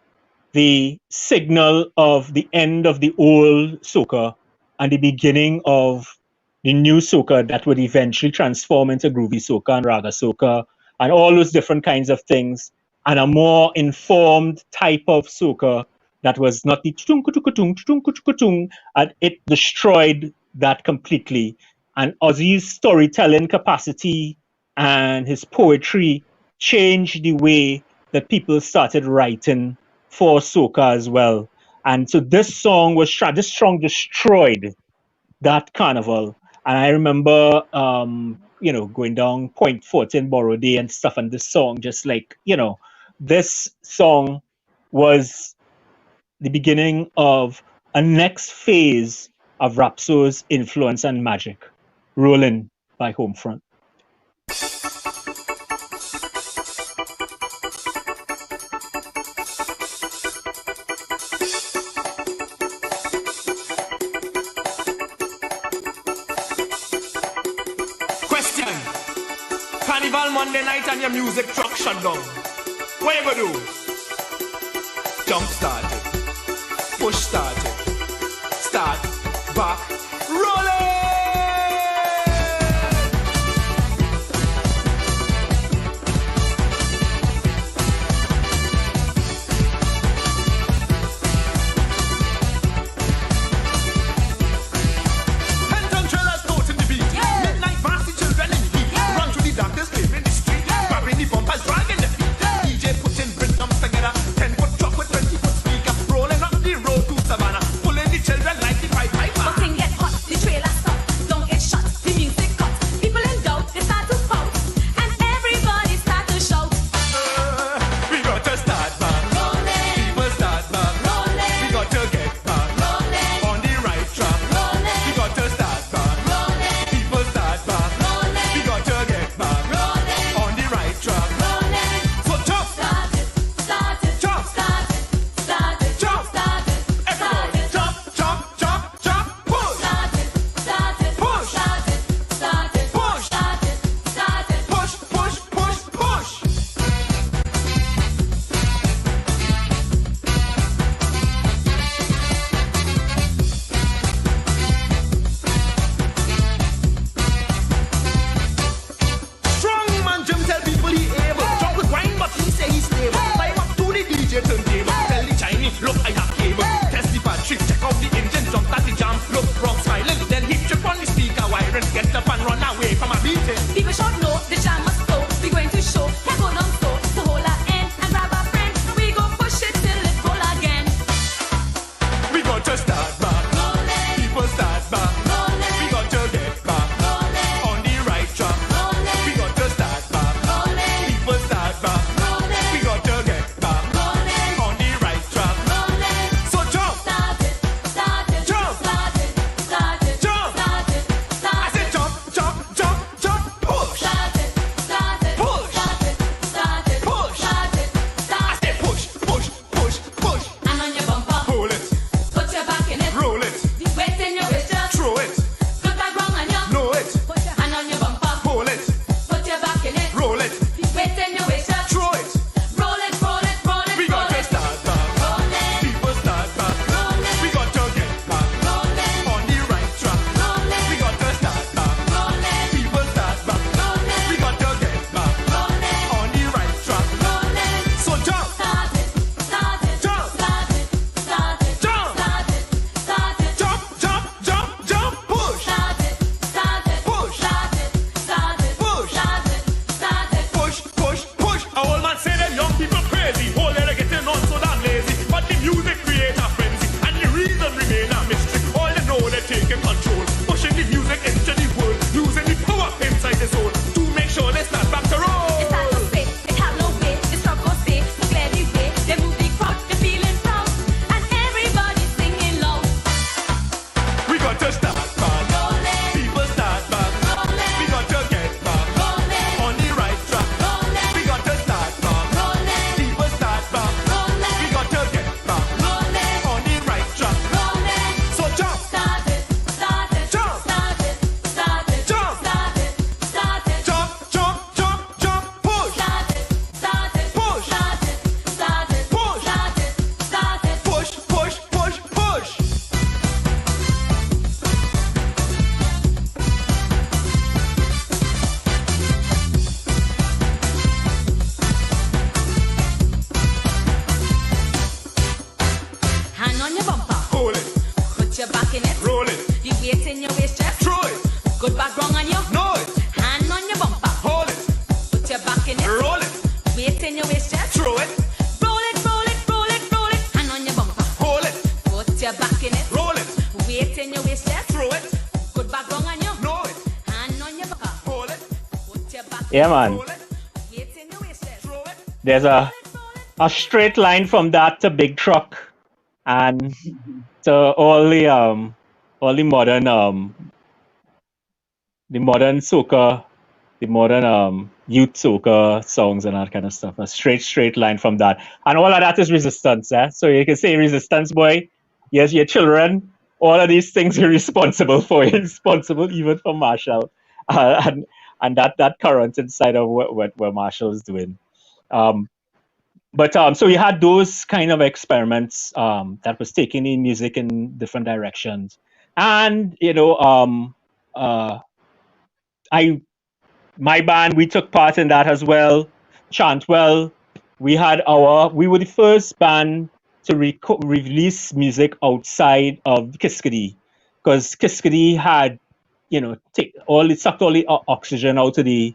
the signal of the end of the old soca and the beginning of the new soca that would eventually transform into groovy soca and raga soca and all those different kinds of things, and a more informed type of soca that was not the chung, and it destroyed that completely. And Ozzy's storytelling capacity and his poetry changed the way that people started writing for soca as well. And so this song destroyed that carnival. And I remember, going down Point 14 Borough Day and stuff, and this song just this song was the beginning of a next phase of Rapso's influence and magic. Rolling by Homefront. Carnival Monday night and your music truck shut down. What you gonna do? Jump started, push started, start, back, rolling! Phantom trailers caught in the beat. Midnight varsity children in heat. Run through the darkness, live in the street. Grabbing the bumpers, dragging the feet. DJ putting rhythms together. 10-foot truck with 20-foot speaker. Rolling up the road to Savannah. Pulling the children like the Pied Piper. Something get hot, the trailer stop. Don't get shot, the music cut. People in doubt, they start to pout. And everybody start to shout. We got to start back. Rolling. People start back. Rolling. We got to get back. Rolling. On the right track. Rolling. We got to start back. Rolling. People start back. Rolling. We got to get back. Rolling. On the right track. Rolling. So jump. Start it, Jump. start it, start it, Jump. start it, Everybody jump, jump, jump, jump, push. start it, Push. start it, start it, Push. start it, start it. Push, push, push, push. Strong man Jim tell people he able. Drop with wine but he say he's stable. Climb up to the DJ turntable. Tell the Chinese, look I have cable. Test the battery, check out the engine, jump at the jam. Look wrong smiling, then hit trip on the speaker wiring. Get up and run away from a beating. People should know the jam must flow. We going to show, can't go down slow. So hold our end and grab a friend. We go push it till it roll again. We got to start back. Rolling, People start back. rolling, We got to get back. rolling, On the right track. rolling, We got to start back. rolling, People start back. rolling, We got to get back. rolling, On the right track. rolling. So jump. Start it, Jump. start it, start it, Jump. start it, I start said it. jump, jump, jump, jump, push. Start it, Push. start it, start it, Push. start it, I start it. said push, push, push, push. And on your bumper, Hold it, put your back in it. roll it, The weight in your waist, just throw it, put that wrong on you. know it, Put your hand on your bumper, hold it, put your back in it. roll it, The weight in your waist, just throw it. roll it, roll it, roll it, We roll got to it. start back. Rolling, People start back. rolling, We got to get back. rolling, On the right track. rolling, We got to start back. rolling, People start back. rolling, We got to get back. rolling, On the right track. rolling. So jump. Start it, Jump. start it, start it, Jump. start it, start it. Jump, jump, jump, jump, push. Start it, Push. start it, start it, Push. start it, start it. Push, push, push. A old man say them young people crazy. Whole day they getting on so damn lazy. But the music create a frenzy. And the reason remain a mystery. All they know they're taking control. Pushing the music into the world. Using the power inside the soul. To make sure they start back to roll. It's time to spit, it have no way, the struggle stay, so clear the way. They move the crowd, they feeling proud, and everybody singing loud. We got to start back. Rolling, People start back. rolling, We got to get back. rolling, On the right track. rolling, We got to start back. rolling, People start back. rolling, We got to get back. rolling, On the right track. rolling. So jump. Start it, Jump. start it, start it, Jump. start it, start it. Jump, jump, jump, jump, push. Start it, start it, Push. start it, start it, Push. start it, start it. Push, push, push, push. Hand on your bumper, Hold it, put your back in it. roll it, The weight in your waist, just throw it, good back wrong on you. know it, Hand on your bumper, hold it, put your back in it. roll it, Weight in your waist, just Throw it. Roll it, roll it, roll it, roll it. Hand on your bumper. Hold it. Put your back in it. Roll it. Weight in your waist chest. Throw it. Good back wrong on you. Know it. Hand on your bumper. Hold it. Put your back Yeah, man. weight in your waist chest. Throw it. There's a straight line from that to Big Truck, and to all the modern soca, the modern youth soca songs and that kind of stuff. A straight line from that, and all of that is resistance. So you can say resistance, boy. Yes, your children. All of these things you're responsible for. You're responsible even for Marshall, and that current inside of what Marshall is doing. But so we had those kind of experiments that was taking in music in different directions, and my band, we took part in that as well. Chantwell, we were the first band to release music outside of Kiskadee, because Kiskadee had sucked all the oxygen out of the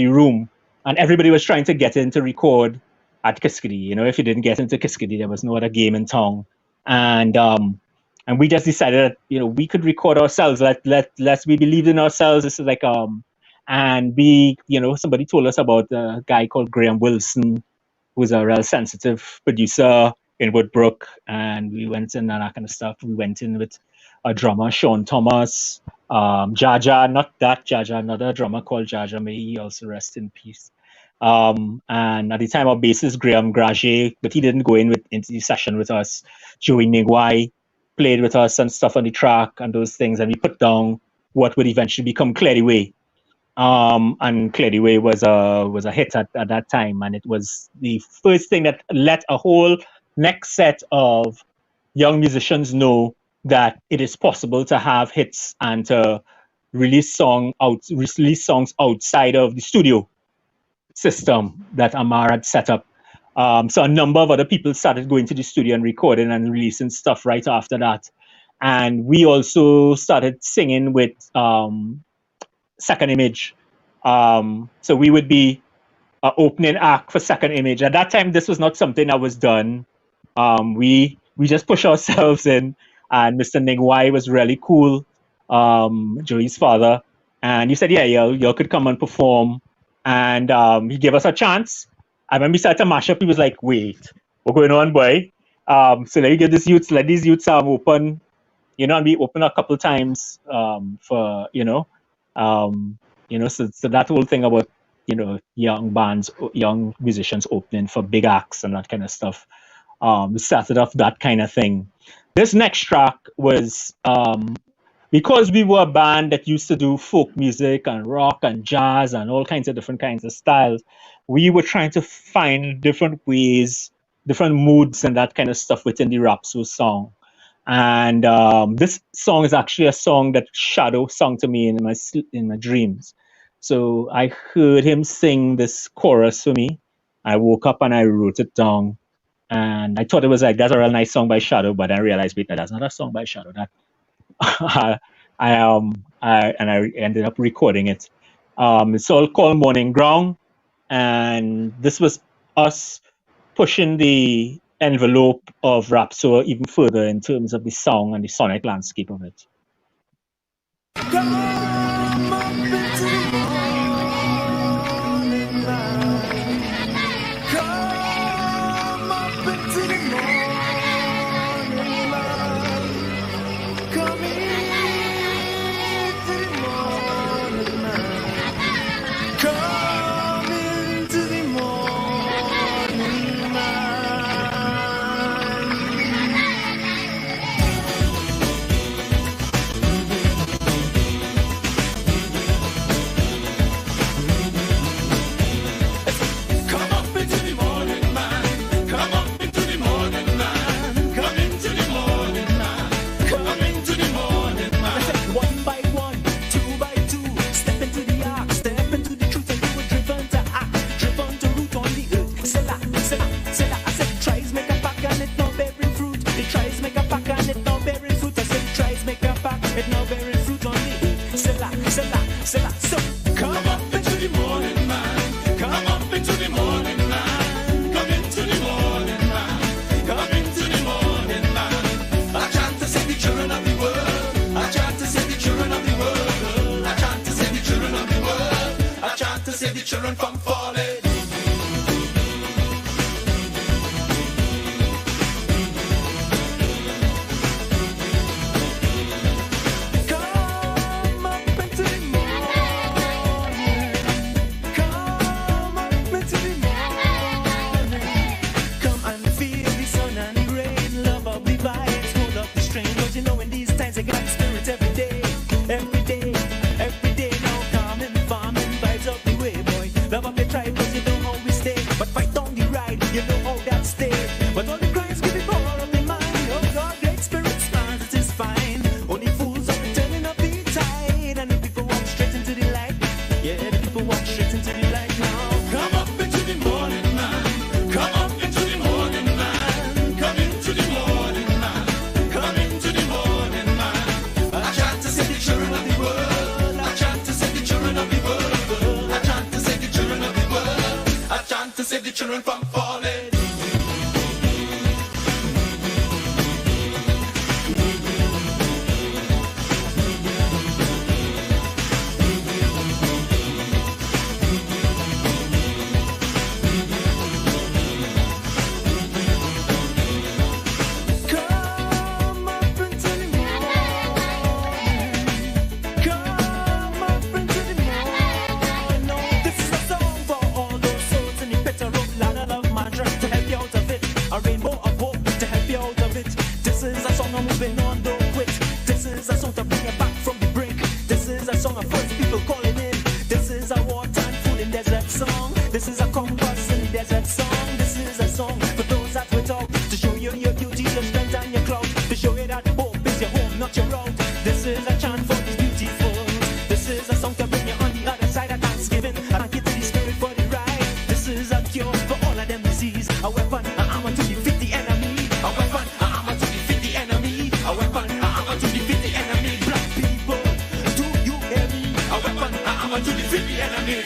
room, and everybody was trying to get in to record at Kiskadee. If you didn't get into Kiskadee, there was no other game in town, and we just decided that we could record ourselves. We believed in ourselves. This is like and somebody told us about a guy called Graham Wilson, who's a real sensitive producer in Woodbrook, and we went in and that kind of stuff. We went in with a drummer, Sean Thomas, Jaja, not that Jaja, another drummer called Jaja, may he also rest in peace. And at the time, our bassist Graham Grage, but he didn't go into the session with us. Joey Nigwai played with us and stuff on the track and those things, and we put down what would eventually become Cleary Way. And Cleary Way was a hit at that time, and it was the first thing that let a whole next set of young musicians know that it is possible to have hits and to release songs outside of the studio system that Amar had set up. So a number of other people started going to the studio and recording and releasing stuff right after that. And we also started singing with Second Image. So we would be an opening act for Second Image. At that time, this was not something that was done. We just pushed ourselves in, and Mr. Ningwai was really cool, Joey's father. And he said, yeah, y'all could come and perform. And he gave us a chance. And when we started to mash up, he was like, wait, what's going on, boy? So let these youths open, and we opened a couple times for, so that whole thing about, young bands, young musicians opening for big acts and that kind of stuff. We started off that kind of thing. This next track was, because we were a band that used to do folk music and rock and jazz and all kinds of different kinds of styles, we were trying to find different ways, different moods and that kind of stuff within the Rapso song. And this song is actually a song that Shadow sung to me in my dreams. So I heard him sing this chorus for me. I woke up and I wrote it down. And I thought it was like, that's a real nice song by Shadow, but I realized, wait, that's not a song by Shadow. That I ended up recording it. It's all called Morning Ground, and this was us pushing the envelope of Rapso even further in terms of the song and the sonic landscape of it. children from falling. Moving on, don't quit. This is a song to bring you back from the brink. This is a song of first people calling in. This is a wartime food in desert song. This is a compass in the desert song. This is a song for those that without, to show you your beauty, your strength and your clout, to show you that hope is your home, not your route. This is a chant for the beautiful. This is a song to bring you on the other side of Thanksgiving. And get to the spirit for the ride. This is a cure for all of them disease. A weapon, an armor to defeat the enemy. A weapon, an armor to defeat the enemy. A weapon, an armor to defeat the enemy. Black people, do you hear me? A weapon, an armor to defeat the enemy.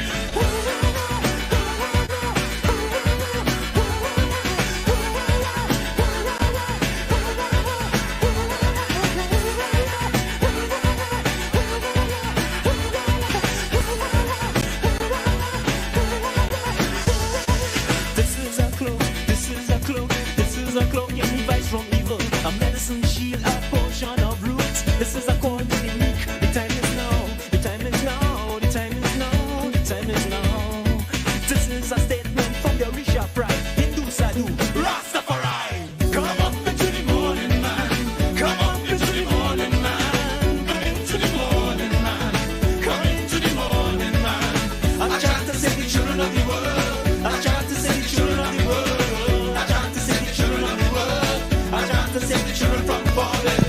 This is a cloak, this is a cloak, this is a cloak, any device from evil. A medicine shield, a potion of roots. This is a call to the meek. The time is now, the time is now, the time is now, the time is now. This is a statement from the Orisha pride. Hindu Sadhu, Rastafari. Come up into the morning, man. Come up into the morning, man. Come into the morning, man. Come into the morning, man. I chant to save the children of the world. I chant to save the children of the world. I chant to save the children of the world. I chant to save the children from falling.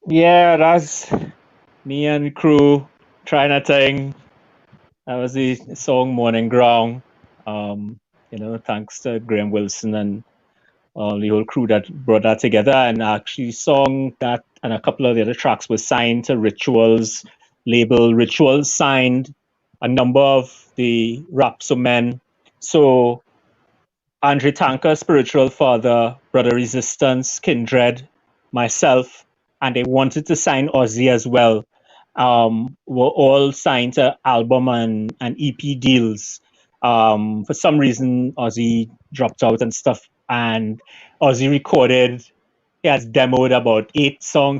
Yeah, that's me and crew trying a thing. That was the song Morning Ground. Thanks to Graham Wilson and all the whole crew that brought that together. And actually, song that and a couple of the other tracks were signed to Rituals label. Rituals signed a number of the Rapso men. So Andre Tanker, Spiritual Father, Brother Resistance, Kindred, myself, and they wanted to sign Ozzy as well. Were all signed to album and EP deals. For some reason, Ozzy dropped out and stuff, and Ozzy recorded. He has demoed about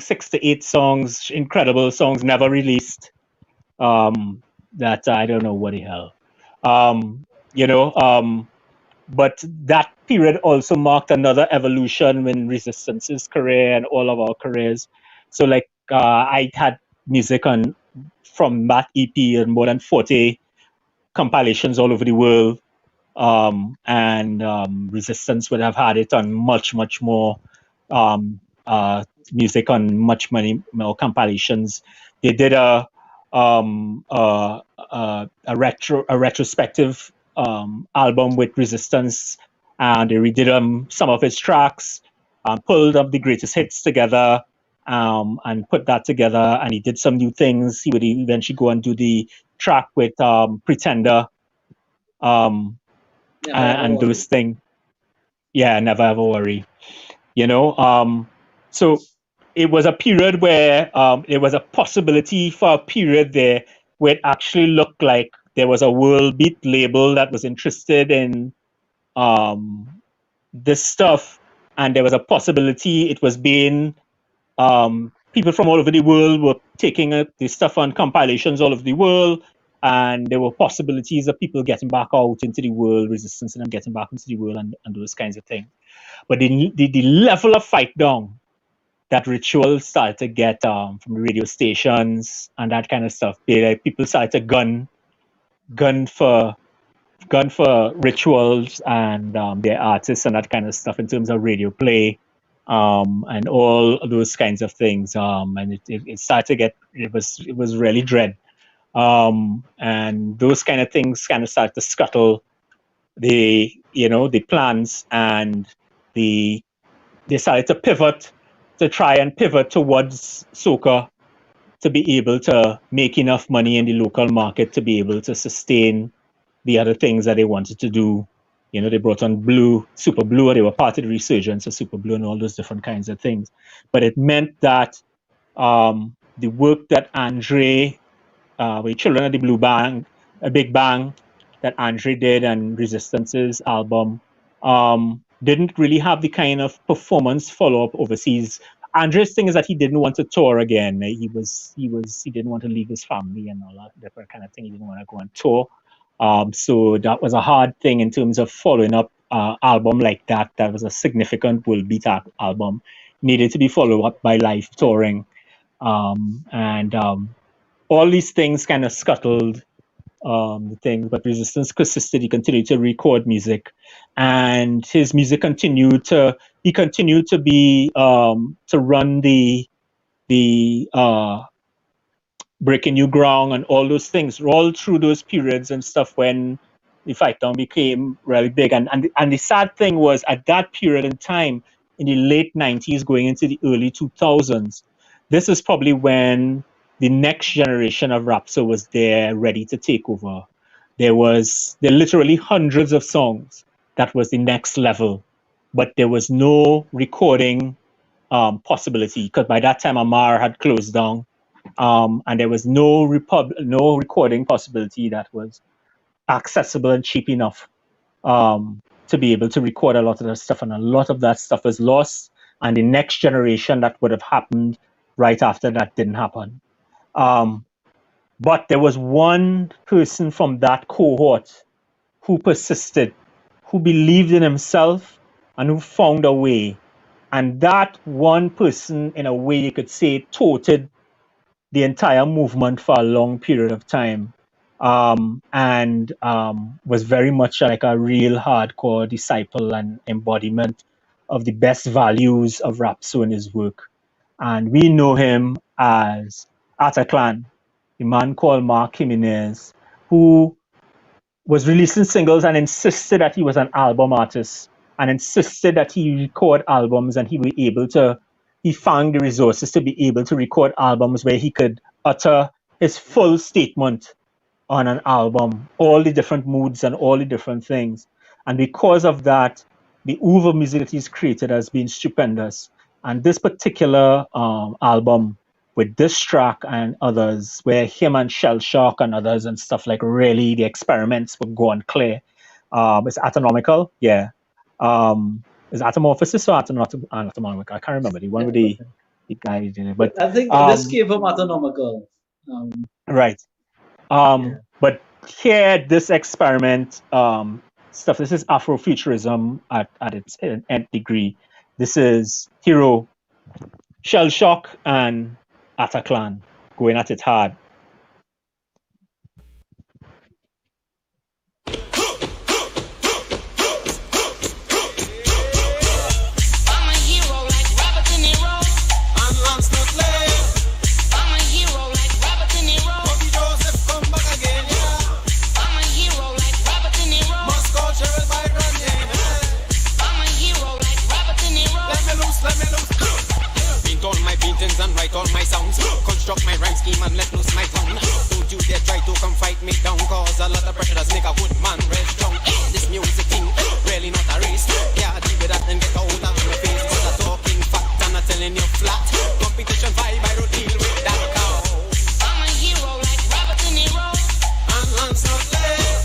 6 to 8 songs, incredible songs, never released. That I don't know what the hell. But that period also marked another evolution in Resistance's career and all of our careers. So I had music from that EP and more than 40 compilations all over the world. Resistance would have had it on much, much more music on much many more compilations. They did a retrospective album with Resistance, and they redid some of his tracks, pulled up the greatest hits together, and put that together. And he did some new things. He would eventually go and do the track with Pretender, and those things. Yeah, Never Ever Worry. So it was a period where it was a possibility for a period there where it actually looked like there was a world beat label that was interested in this stuff, and there was a possibility it was being people from all over the world were taking this stuff on compilations all over the world, and there were possibilities of people getting back out into the world, Resistance and them getting back into the world, and those kinds of things. But the level of fight down that Ritual started to get from the radio stations and that kind of stuff, people started to gun for gone for rituals and their artists and that kind of stuff in terms of radio play and all those kinds of things. And it started to get, it was really dread. And those kind of things kind of start to scuttle the plans, and they started to try and pivot towards soca to be able to make enough money in the local market to be able to sustain the other things that they wanted to do. They brought on Super Blue, they were part of the resurgence of Super Blue and all those different kinds of things. But it meant that the work that Andre, with Children of the Blue Bang, a Big Bang, that Andre did, and Resistance's album, didn't really have the kind of performance follow-up overseas. Andre's thing is that he didn't want to tour again. He didn't want to leave his family and all that different kind of thing. He didn't want to go on tour. So that was a hard thing in terms of following up album like that. That was a significant world beat album. Needed to be followed up by live touring. And all these things kind of scuttled the thing, but Resistance persisted. He continued to record music, and his music continued to be to run the Breaking New Ground and all those things all through those periods and stuff when the Fight Down became really big. And the sad thing was, at that period in time, in the late 90s going into the early 2000s, this is probably when the next generation of Rapso was there, ready to take over. There literally hundreds of songs. That was the next level, but there was no recording possibility, because by that time Amar had closed down, and there was no recording possibility that was accessible and cheap enough to be able to record a lot of that stuff, and a lot of that stuff was lost. And the next generation that would have happened right after that didn't happen. But there was one person from that cohort who persisted, who believed in himself, and who found a way. And that one person, in a way you could say, toted the entire movement for a long period of time, and was very much like a real hardcore disciple and embodiment of the best values of Rapso in his work. And we know him as Ataclan, a man called Mark Jimenez, who was releasing singles and insisted that he was an album artist, and insisted that he record albums, and he found the resources to be able to record albums where he could utter his full statement on an album, all the different moods and all the different things. And because of that, the oeuvre of music that he's created has been stupendous. And this particular album, with this track and others, where him and Shell Shock and others and stuff, like, really the experiments were going clear. It's Atonomical, yeah. Is Atomorphosis or Atonomical? I can't remember. The one with the guy in it. But I think this came from Atonomical. Right. But here, this experiment stuff, this is Afrofuturism at its nth degree. This is Hero, Shell Shock, and Ataclan going at it hard. And write all my songs, construct my rhyme scheme and let loose my tongue. Don't you dare try to come fight me down, cause a lot of pressure does make a good man red strong. This music thing, really not a race. Yeah, deal with that and get out of my face. Cause I'm talking fat and I'm telling you flat. Competition vibe, I don't deal with that cow. I'm a hero like Robert De Niro and Lance Notley.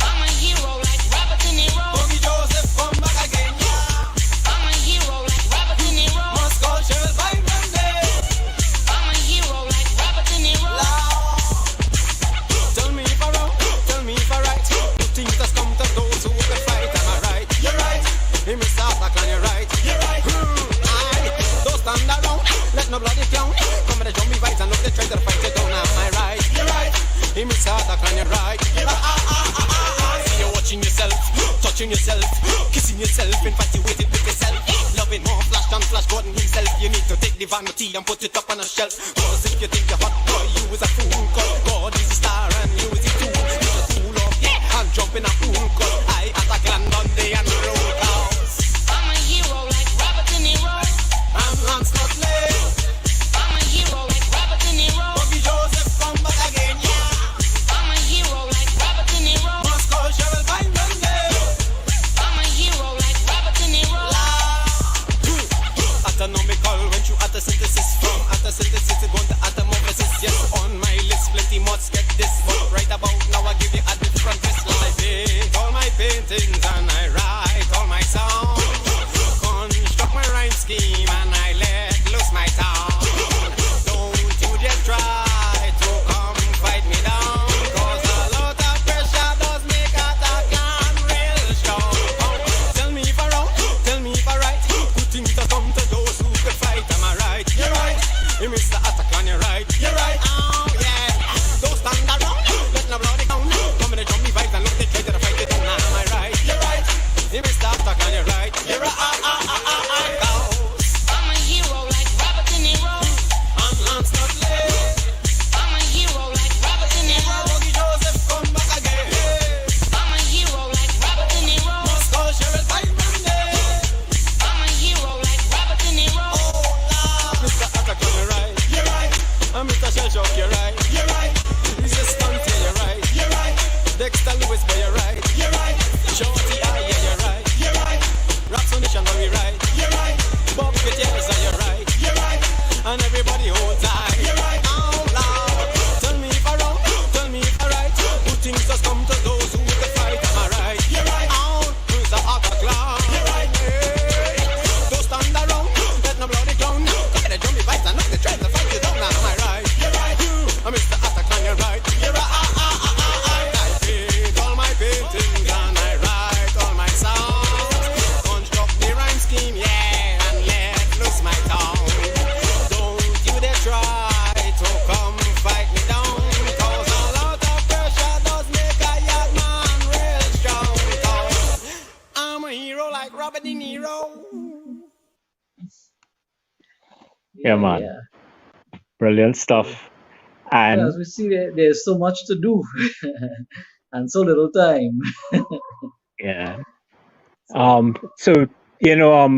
I'm a hero like Robert De Niro. Bobby Joseph, come back again, yeah. I'm a hero like Robert De Niro. Moscow, Cheryl, vibe. No bloody clown. Come and jump me right and look the try to fight it down. Am I right? You're right. He miss out, I can you're right. See you touching yourself, kissing yourself, infatuated with yourself, loving more flash than Flash Gordon himself. You need to take the vanity and put it up on a shelf. Cause if you think you're hot boy, you is a fool. Cause God is a star and you is a tool. You're a tool of and jump in a pool. Cause I at a gland on day and roll house. I'm a hero like Robert De Niro. I'm Lance Nutley. I'm a hero like Robert De Niro. Bobby Joseph come back again, yeah. I'm a hero like Robert De Niro. Moscow Cheryl Fine Monday. I'm a hero like Robert De Niro. Atomical when you at the synthesis. From at the synthesis to go to atomophysis. Yes, on my list plenty mods get this. But right about now I give you a different twist. I paint all my paintings and I write all my songs. Construct my rhyme scheme and I let loose my tongue. Don't you dare try to come fight me down. Cause a lot of pressure does make a clan real strong. Tell me if I wrong, tell me if I right. Good things that come to those who could fight. Am I right? You're right. Hey, Mr. Ataclan, you're right. You're right. Oh, yeah. Don't stand around. Let no bloody down. Come in and jump me vibes and look they try to fight it down. Am I right? You're right. Hey, Mr. Ataclan, you're right. You're right. I'm a hero like Robert De Niro. I'm Lance Nutley. I'm a hero like Robert De Niro. Bobby Joseph come back again. I'm a hero like Robert De Niro. Moscow Cheryl Fine Monday. I'm a hero like Robert De Niro. Mr. Ataclan, you're right. You're right. And Mr. Shellshock, you're right. You're right. Resistance, yeah, you're right. You're right. Dexter Lewis, boy, you're right. You're right. Shorty, yeah, you're right. You're right. Raps on the channel, we right. You're right. Bob Gutierrez, you're right. You're right. And everybody hold tight. You're right. Out loud. Tell me if I wrong. Tell me if I right. Good things just come to those who can fight. Am I right? You're right. Out. Mr. Ataclan. You're right. Hey. Don't stand around. Let no bloody clown. Come in and jump me vibes and look they try to fight you down. Am I right? You're right. I'm Mr. Ataclan, you're right. You're right. I paint all my paintings and I write all my songs. Construct the rhyme scheme, yeah, and let loose my tongue. Don't you dare try to come fight me down. Cause a lot of pressure does make a young man real strong. Cause I'm a hero like Robert De Niro. Yeah, man. Brilliant stuff. And As we see, there's so much to do and so little time. yeah. So you know,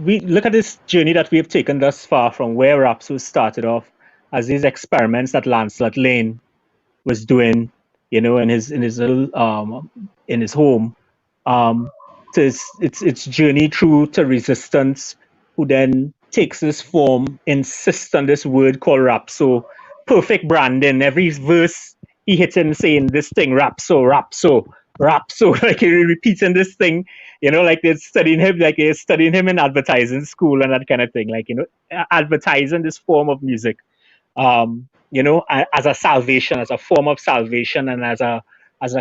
we look at this journey that we have taken thus far from where Rapso started off as these experiments that Lancelot Lane was doing, you know, in his little in his home, to its journey through to Resistance, who then takes this form, insists on this word called Rapso, perfect branding. Every verse he hits in saying this thing, Rapso, Rapso, Rapso, like he repeating this thing, you know, like they're studying him in advertising school and that kind of thing, like, you know, advertising this form of music, you know, as a salvation, as a form of salvation, and as a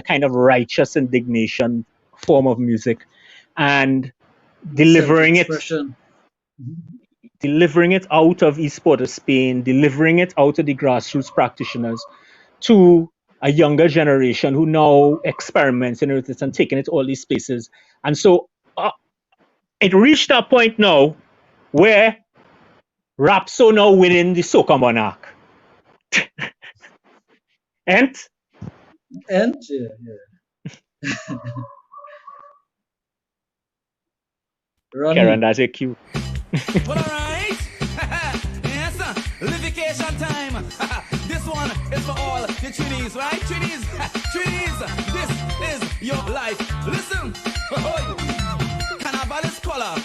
kind of righteous indignation form of music, and delivering it out of East Port of Spain, delivering it out of the grassroots practitioners to a younger generation who now experiments in it and taking it to all these spaces. And so it reached a point now where Rapso now winning the Soca Monarch. And yeah. Karen, that's a cue. Well, alright. Yes, livication time. This one is for all the Trinis, right? Trinis, this is your life. Listen. Carnival is color,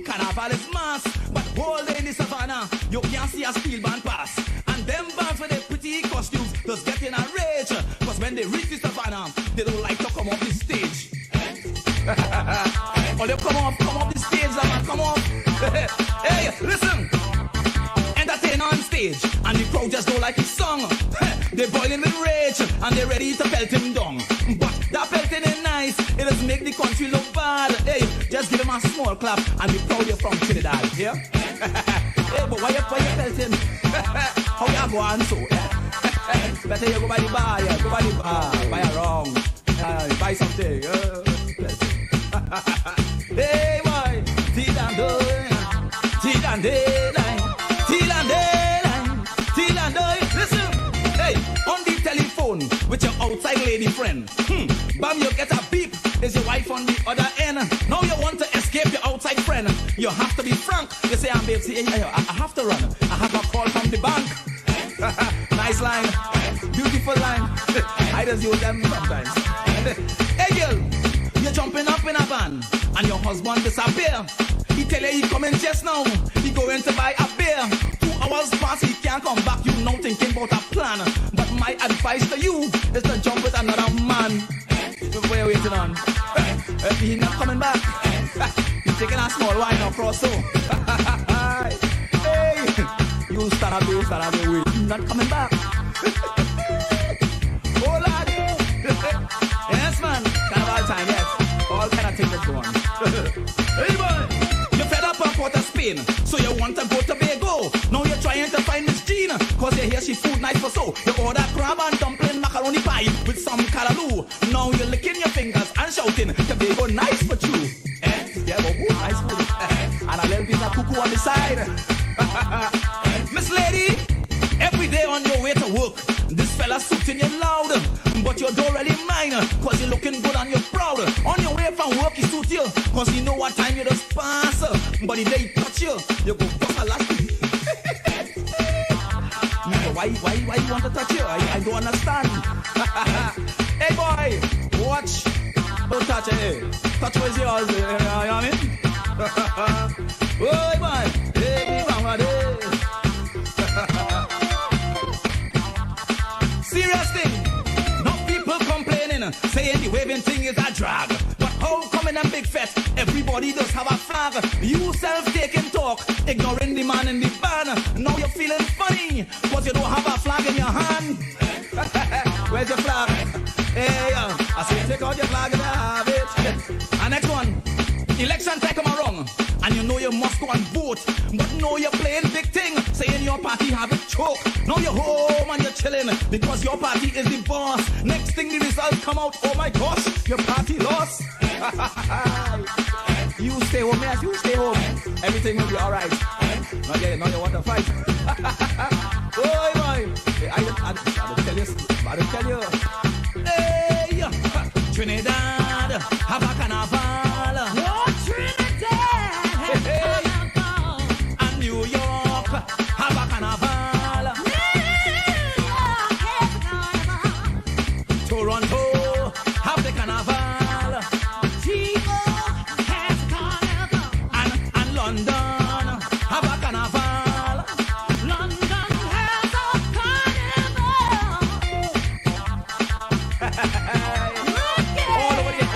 carnival is mass, but all day in the savannah, you can't see a steel band pass. And them bands with their pretty costumes just get in a rage, cause when they reach the savannah, they don't like to come off the stage. Oh, they come off the stage, man, come off. Hey, listen. Entertain on stage, and the crowd just don't like his song. They boiling with rage, and they ready to pelt him down. But that pelting is nice, it doesn't make the country look bad. Hey, just give him a small clap, and be proud you're from Trinidad, yeah? Hey, but why you pelting? How you go on so? Better you go by the bar, yeah, go by the bar, buy a rum, buy something. Hey boy, till and daylight, till and daylight, till and daylight, till and daylight. Listen, hey, on the telephone with your outside lady friend. Bam, you get a beep. Is your wife on the other end? Now you want to escape your outside friend. You have to be frank. You say, I'm babe, I have to run. I have a call from the bank. Nice line, beautiful line. I just use them sometimes. Hey girl, you're jumping up in a van and your husband disappear. He tell you he coming just now. He going to buy a beer. 2 hours pass, he can't come back. You now thinking about a plan. But my advice to you is to jump with another man. What are you waiting on? He not coming back. He's taking a small wine across so. Hey, you stand up, wait. He's not coming back. Oh lad. Yes man, carnival time, yes. All kind of things that go on. Hey boy, you fed up on Port of Spain, so you want to go to Tobago. Now you're trying to find Miss Jean, cause you hear she food nice for so. You order crab and dumpling macaroni pie with some callaloo. Now you're licking your fingers and shouting, Tobago nice for you. Yeah, but nice food. And a little piece of cuckoo on the side. Miss Lady, every day on your way to work, this fella suiting you loud, but you don't really mind, cause you're looking good and you're proud. On your way from work, he suit you, cause you know what time you just pass. But the day he touch you, you go bust a lot. Why you want to touch you? I don't understand. Hey boy, watch. Don't touch it. Touch what's yours. You know what I mean? Oh boy, hey, serious thing. No people complaining, saying the waving thing is a drag. But how come in them big fat? Everybody does have a flag. You self-taking talk, ignoring the man in the band. Now you're feeling funny, cause you don't have a flag in your hand. Where's your flag? Hey, I say take out your flag and I have it. And next one, election time come around, and you know you must go and vote, but no you're playing big thing, saying your party have a choke. Now you're home and you're chilling, because your party is the boss. Next thing the results come out, oh my gosh, your party lost. You stay home, yes, you stay home. Everything will be alright. Now you want to fight. Oh boy, I tell you. Hey, Trinidad, have a carnival. Oh, Trinidad, have a carnival. And New York, have a carnival. Toronto, have the carnival. Chico has a carnival. And London, have a carnival. London has a carnival.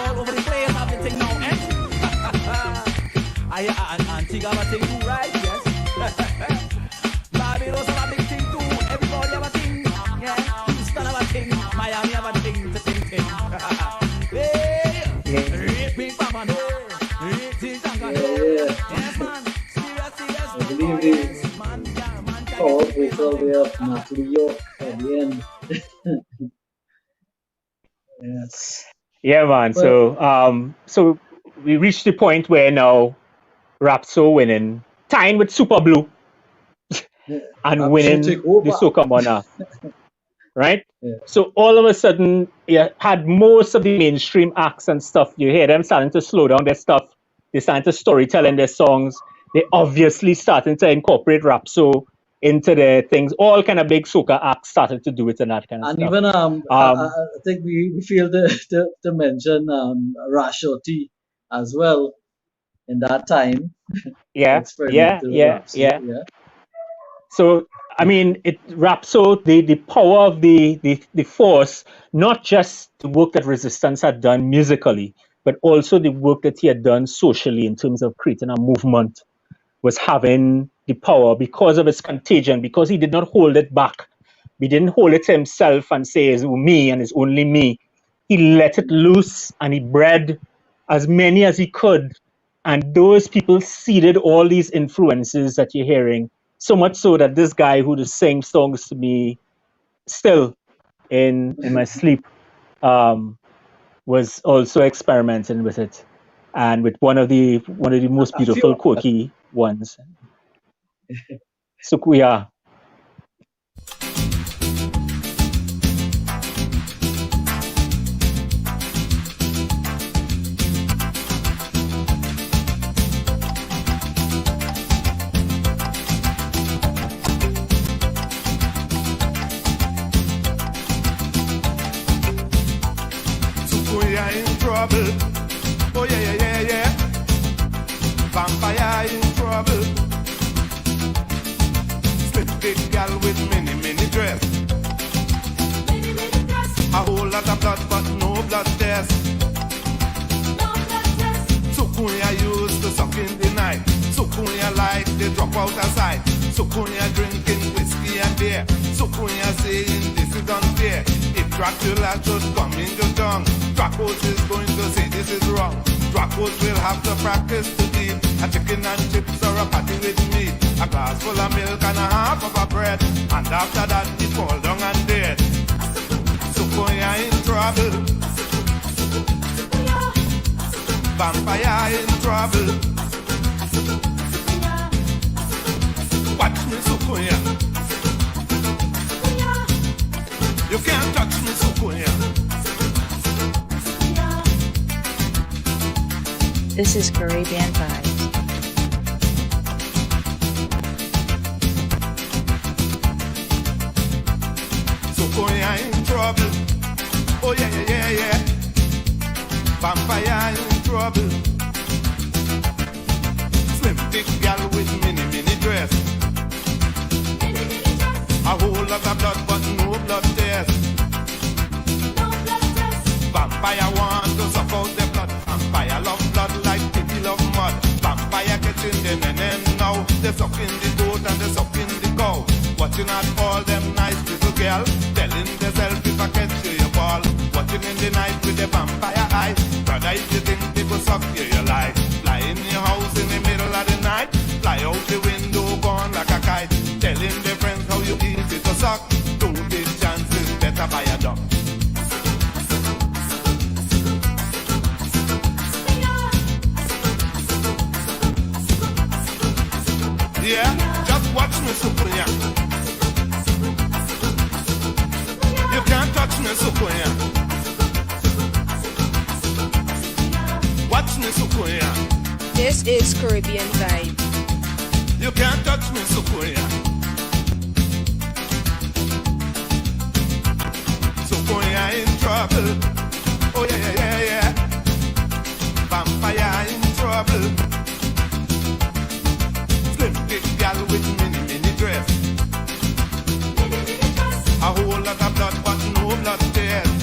all over the place, have the thing now, eh? Antigua have a thing too, right? Yes. Barbados have a big thing too. Everybody have a thing. Yeah. Houston have a thing. Miami have a thing to thing. Hey, raping Papa no. Raping Papa no. Yes, man. Serious. I believe the power vocal there of Natalie York at the end. Yes. Yeah, man. So we reached the point where now Rapso winning, tying with Super Blue and Rapso winning take over. the Soca Monarch, right? Yeah. So all of a sudden, you had most of the mainstream acts and stuff. You hear them starting to slow down their stuff. They're starting to storytell in their songs. They obviously starting to incorporate Rapso into their things. All kind of big soca acts started to do it and that kind of And stuff. even I think we feel to mention Rashoti as well in that time. Yeah. Experimental Rapso, yeah. So I mean, Rapso, the power of the force, not just the work that Resistance had done musically, but also the work that he had done socially in terms of creating a movement, was having the power because of its contagion, because he did not hold it back. He didn't hold it to himself and say it's me and it's only me. He let it loose and he bred as many as he could. And those people seeded all these influences that you're hearing. So much so that this guy who just sings songs to me still in my sleep, was also experimenting with it, and with one of the most beautiful quirky ones, Sukuya. Sukuya in trouble. Oh yeah, yeah, yeah, yeah. Vampire in trouble. Slim big gal with mini, mini dress. A whole lot of blood, but no blood test. Sukuya used to suck in the night. Sukuya like they drop out of sight. Sukuya drinking whiskey and beer. Sukuya saying this is unfair. If Dracula should come in your tongue, Dracos is going to say this is wrong. Dracos will have to practice to eat a chicken and chips or a patty with meat, a glass full of milk and a half of a bread, and after that he fall down and dead. Sukuya in trouble. Vampire in trouble. Watch me, Sukuya. You can't touch me, Sukuya. This is Caribbean Vibes. Sukuya in trouble. Oh yeah, yeah, yeah, yeah. Vampire in trouble. Slim thick gal with mini, mini dress. A whole lot of blood, but no blood test. Vampire want to suck out the blood. Vampire love blood like piggy love mud. Vampire catching them and now they sucking the goat and they sucking the cow. Watching at all them nice little girl, telling themselves if I catch you, you fall. Watching in the night with the vampire eye. Brother, if you think they go suck you, you lie. Fly in your house in the middle of the night. Fly out the window, gone like a kite. Telling their friends how you easy to suck. Don't take chances, better buy a duck. Yeah, just watch me, Sukuya. You can't touch me, Sukuya. Watch me, Sukuya. This is Caribbean Vibe. You can't touch me, Sukuya. Sukuya in trouble. Oh yeah, yeah, yeah, yeah. Vampire in trouble. Slim big gal with mini, mini dress. A whole lot of blood, but no blood test.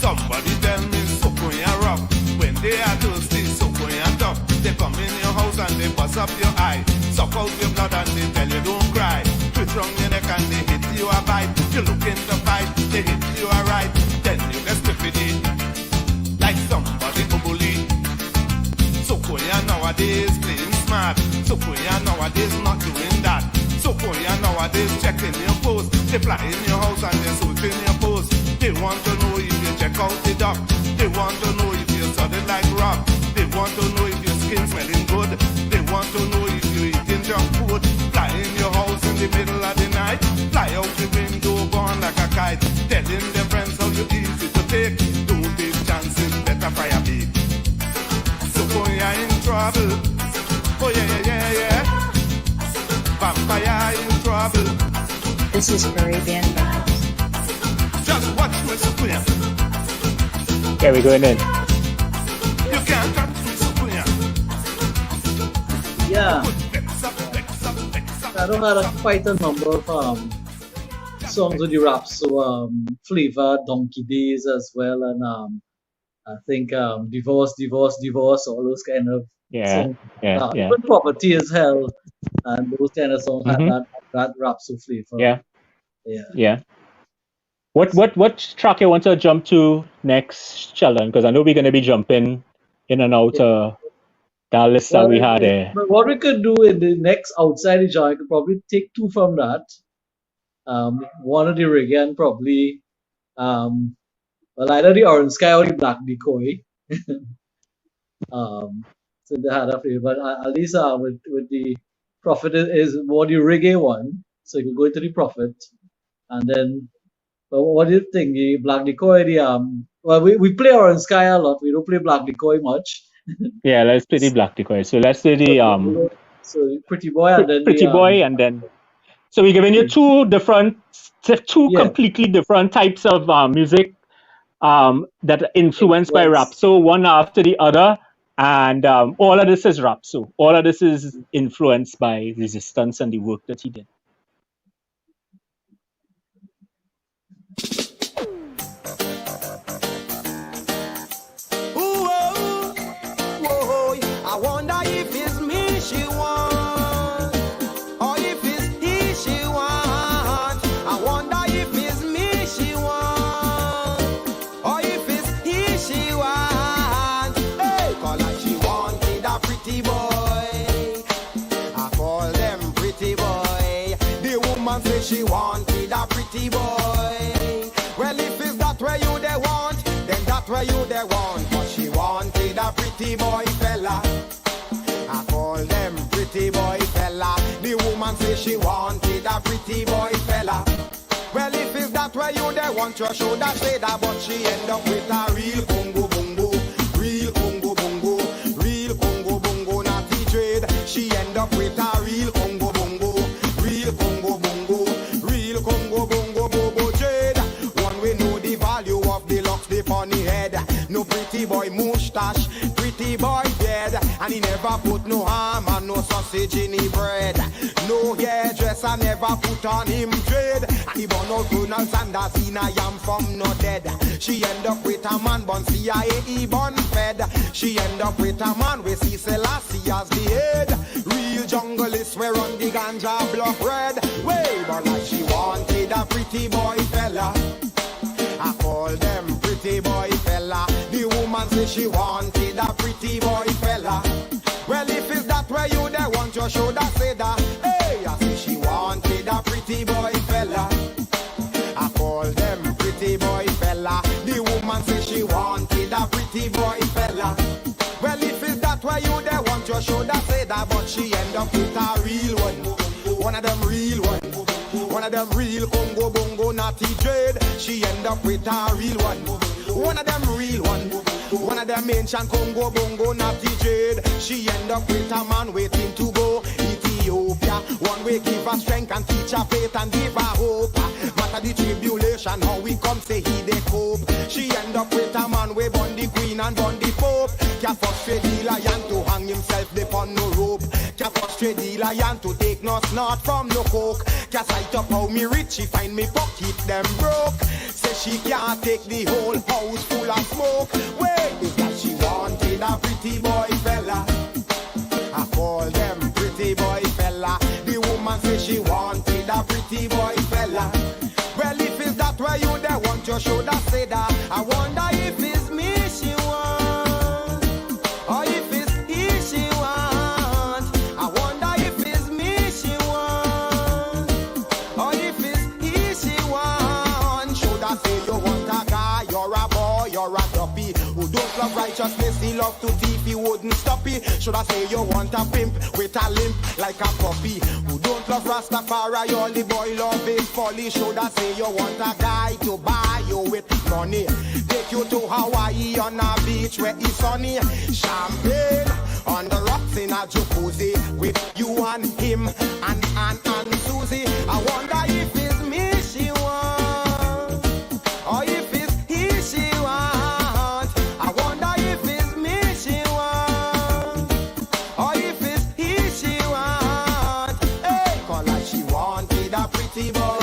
Somebody tell me Sukuya rough. When they are thirsty, Sukuya tough. They come in your house and they bust up your eye. Suck out your blood and they tell you don't cry. Twist round your neck and they hit you a bite. You look in the fight, they hit you a right. Then you get slip it in like somebody who bully. Sukuya nowadays playing smart. Sukuya nowadays not doing that. Sukuya nowadays checking your post. They fly in your house and they searching your post. They want to know if you check out the duck. They want to know if you're solid like rock. They want to know if your skin smelling good. They want to know if you're eating junk food. Fly in your house in the middle of the night. Fly out the window, gone like a kite. Telling their friends how you easy to take. Don't take chances, better fire big. Sukuya in trouble. Oh yeah, yeah, yeah, yeah. Vampire in trouble. This is Caribbean Vibes. Just watch me, Sukuya. Yeah, we're going in. You can't touch me, Sukuya. Yeah. I don't have quite a number of songs with the rap, so Flavor, Donkey Days as well, and I think Divorce, Divorce, Divorce, all those kind of songs. Yeah. Even Property as Hell, and those kind of songs had that rap so flavor. Yeah. What track you want to jump to next, Sheldon? Because I know we're going to be jumping in and out that list that we had there. But what we could do in the next outside the genre, I could probably take two from that. One of the reggae and probably well, either the Orange Sky or the Black Decoy. So they had a flavor, but at least with the Prophet is more the reggae one. So you can go into the Prophet, and then. But what do you think? The Black Decoy, well, we play Orange Sky a lot. We don't play Black Decoy much. Yeah, let's play the Black Decoy. So let's do the So Pretty Boy and then Pretty Boy, and then. So we're giving you two completely different types of music that are influenced by rap. So one after the other, and all of this is rap. So all of this is influenced by Resistance and the work that he did. I wonder if it's me she want, or if it's he she want. I wonder if it's me she want, or if it's he she want. Hey, call her she wanted a pretty boy. I call them pretty boy. The woman say she wanted a pretty boy. Well, if it's that way you they want, then that way you they want. But she wanted a pretty boy fella. I call them pretty boy fella. The woman say she wanted a pretty boy fella. Well, if it's that way you they want, you should have said that. But she end up with a real Congo bongo, real Congo bongo, real Congo bongo, naughty trade. She end up with a real Congo bongo, real Congo bongo, real Congo bongo bobo trade. One we know the value of the locks, the funny head. No pretty boy mustache, pretty boy dead, and he never put no ham and no sausage in his bread. No hairdresser never put on him dread, and he born out Colonel Sanders in a yam from no dead. She end up with a man born CIA, he born fed. She end up with a man with C. Selassie as the head. Real jungleists where on the ganja block red. Way, but like she wanted a pretty boy fella. I call them pretty boy fella. The woman say she wanted a pretty boy fella. Well, if it's that way you they want, you should have said that. Hey, I say she wanted a pretty boy fella. I call them pretty boy fella. The woman say she wanted a pretty boy fella. Well, if it's that way you they want, you should have said that. But she end up with a real one of them real one. One of them real Congo bongo naughty dread. She end up with a real one of them real one of them ancient Congo bongo naughty dread. She end up with a man waiting to go Ethiopia. One way give her strength and teach her faith and give her hope. Matter the tribulation, how we come say he they cope. She end up with a man way born the queen and born the pope. Can frustrate the lion to hang himself upon no rope. Can frustrate the lion to take no snort from no coke. Can sight up how me rich, she find me pocket them broke. Say she can't take the whole house full of smoke. Wait, is that she wanted a pretty boy fella? I call them pretty boy fella. The woman say she wanted a pretty boy fella. Well, if it's that way you they want, you should have said that. I wonder if it's me she want, or if it's he she want. I wonder if it's me she want, or if it's he she want. Should I say you want a guy, you're a boy, you're a duppy, who don't love righteousness, he love to thief, he wouldn't stop it. Should I say you want a pimp with a limp like a puppy, who don't love Rastafari, all the boy love is folly. Should I say you want a guy to buy you with money, take you to Hawaii on a beach where it's sunny, champagne on the rocks in a jacuzzi with you and him and Susie. I wonder if it's me she want, or if it's he she want. I wonder if it's me she want, or if it's he she want. Hey, call her she wanted a pretty boy.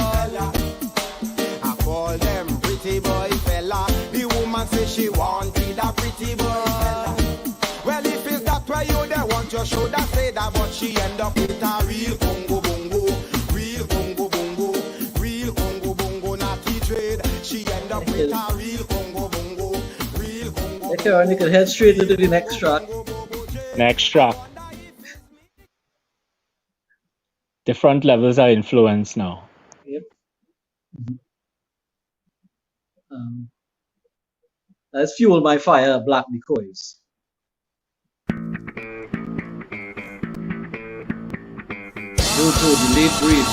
I call them pretty boy fella. The woman say she wanted a pretty boy. Well, if it's that way you they want, you should have said that. But she end up with a real Congo bongo, real Congo bongo, real Congo bongo naughty trade. She end up with a real Congo bongo, real Congo. Okay, and you can head straight into the next track. Next track. Different levels of influence now. Yep. Um, that's Fuel My Fire, Black Decoys. Jojo, the late breed.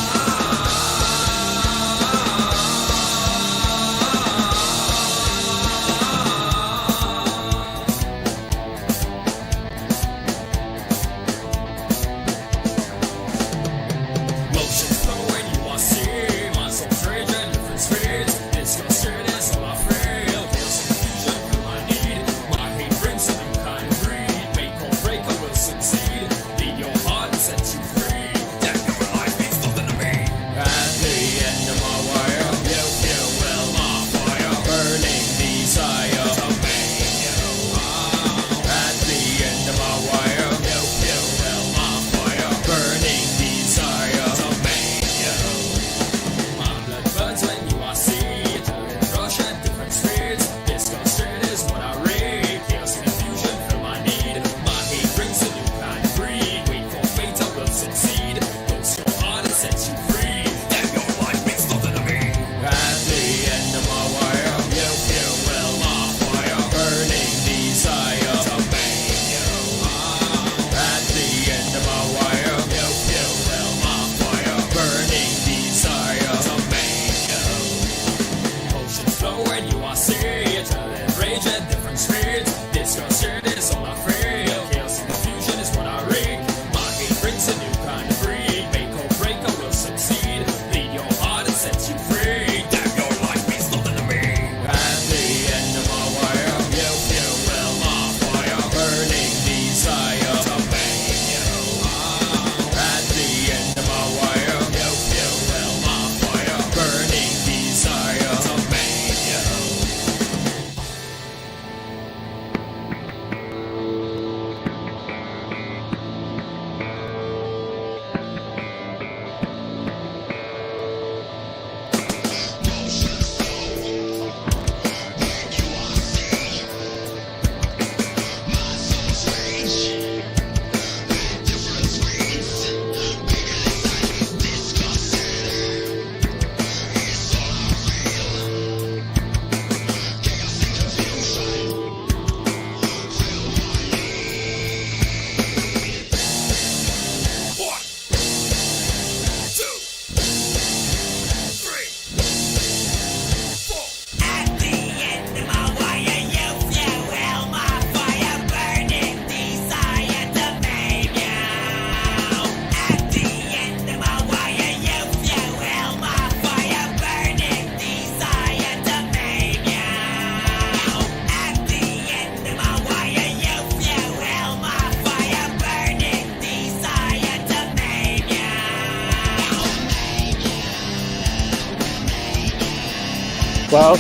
Well,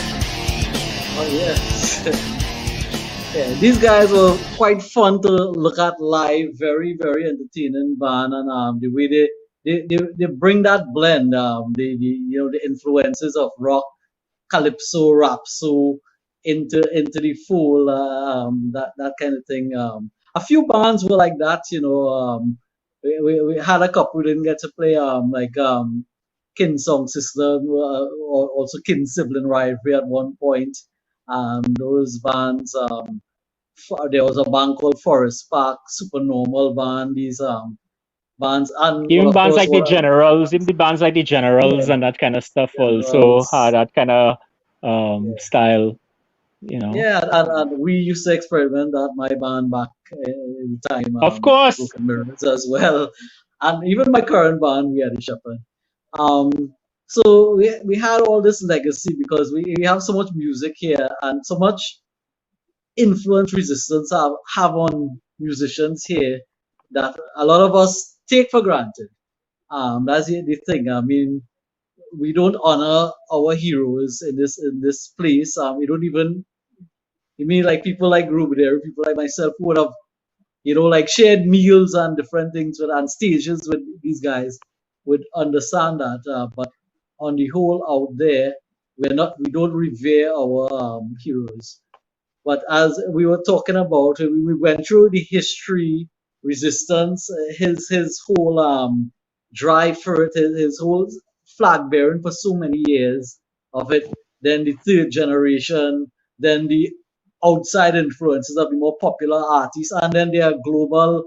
Oh yes. Yeah, these guys were quite fun to look at live. Very, very entertaining band, and the way they bring that blend, the influences of rock, calypso, rapso into the full that kind of thing. A few bands were like that, we had a couple we didn't get to play, like Kin Song System, or also Kin Sibling Rivalry at one point. Those bands. There was a band called Forest Park, super normal band. These bands, and well, even of bands course, like the Generals, even the bands like the Generals yeah, and that kind of stuff also had Generals. that kind of style, Yeah, and we used to experiment at my band back in time, Of course. Broken Mirrors as well, and even my current band, we had a shepherd. Um, so we had all this legacy because we have so much music here and so much influence resistance have on musicians here that a lot of us take for granted. That's the thing. I mean, we don't honor our heroes in this place. We don't even. I mean, like people like Rubider, people like myself who would have, like shared meals and different things and stages with these guys would understand that. But on the whole, out there, we don't revere our heroes. But as we were talking about, we went through the history, resistance, his whole drive for it, his whole flag bearing for so many years of it. Then the third generation, then the outside influences of the more popular artists, and then there are global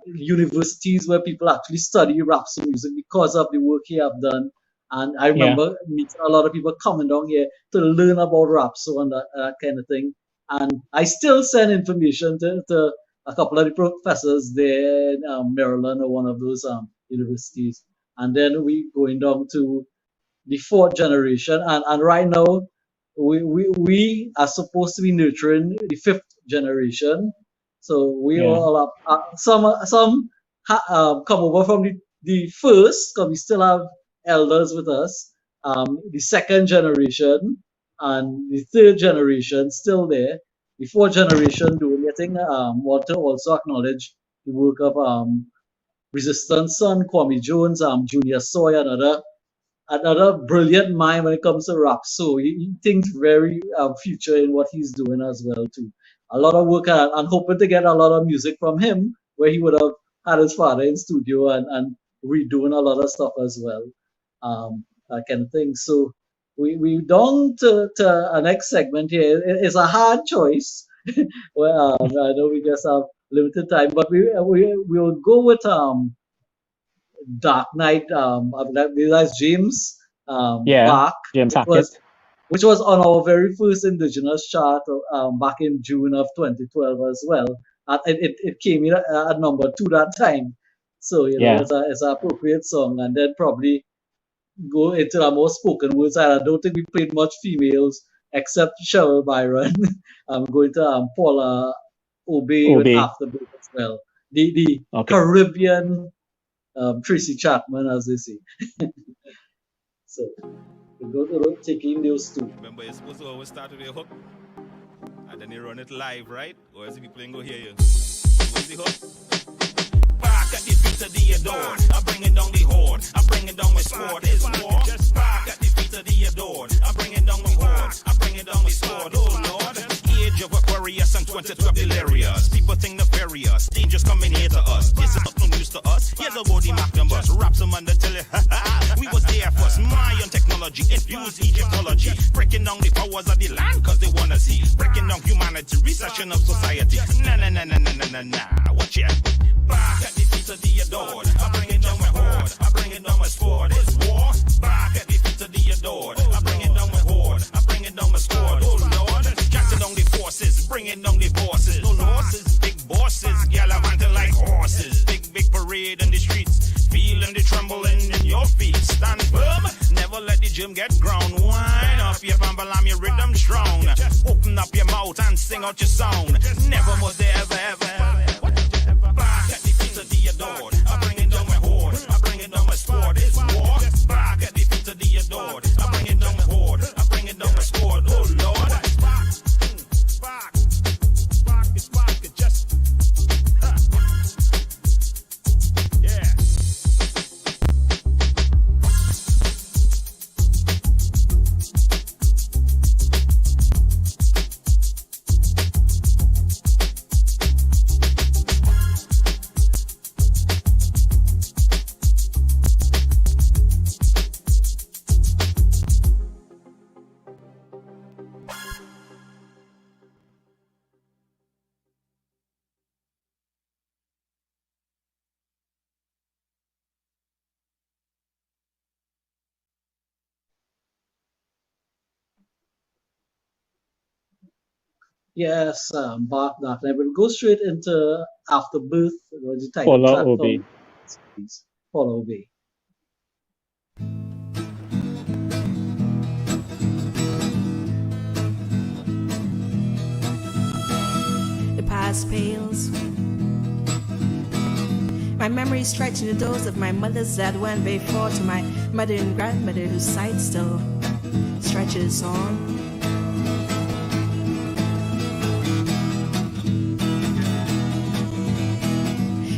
universities where people actually study rap music because of the work he have done. And I Yeah. remember meeting a lot of people coming down here to learn about rap and that kind of thing. And I still send information to a couple of the professors there in Maryland or one of those universities. And then we going down to the fourth generation. And right now, we are supposed to be nurturing the fifth generation. So we Yeah. all up. Some come over from the first, because we still have elders with us. The second generation and the third generation still there. The fourth generation doing I think want to also acknowledge the work of Resistance Son, Kwame Jones, Junior Soy, another brilliant mind when it comes to rap. So he thinks very future in what he's doing as well too. A lot of work and hoping to get a lot of music from him, where he would have had his father in studio and redoing a lot of stuff as well. That kind of thing. So we down to our next segment here. It's a hard choice. Well, I know we just have limited time, but we'll go with Dark Knight. I realized James Yeah. Bach, James which was on our very first Indigenous chart back in June of 2012 as well. And it came in at number 2 that time. So Yeah. it's an appropriate song. And then probably go into a more spoken words. And I don't think we played much females except Cheryl Byron. I'm going to Paula Obey with Afterbirth as well. The Caribbean Tracy Chapman, as they say. So we go to taking those two. Remember, you're supposed to always start with your hook, and then you run it live, right? Or else the people ain't go hear you. What's the hook? Back at the feet of the adored, I'm bringing down the horde. I'm bringing down my sword. It's war. Just back at the feet of the adored, I'm bringing down my horde. I'm bringing down my sword. Oh Lord, age of Aquarius and 22 delirious. People think nefarious, dangers coming here to us. This is no news to us. Here's a body Magnum bus, rap some under tell it. We was there first. Mayan technology infused Egyptology, breaking down the powers of the land cause they wanna see, breaking down humanity, recession of society. Nah. Watch it. Back at the feet of the adored, I'm bringing down my horde. I'm bringing down my sword. It's war. Back at the feet of the adored, I'm bringing down my horde. I'm bringing down my sword. Oh Lord, counting down the forces, bringing down the bosses. No losses, big bosses, gallivanting like horses. Big parade in the streets, feeling the trembling in your feet. Stand firm, never let the gym get ground. Wind up your bambalam, your rhythm strong. Open up your mouth and sing out your song. Never was there ever. Back at the feet of the adored, I'm bringing down my horde. I'm bringing down my sword. It's war. Back at the feet of the adored, I'm bringing down my horde. I'm bringing down my sword. Oh Lord. Back, just. Yeah. Yes, Bach Dark Knight. We'll go straight into Afterbirth. What the title Paula track Obey. from Paula Obey. The past pales. My memory stretching the doors of my mothers that went before to my mother and grandmother whose sight still stretches on.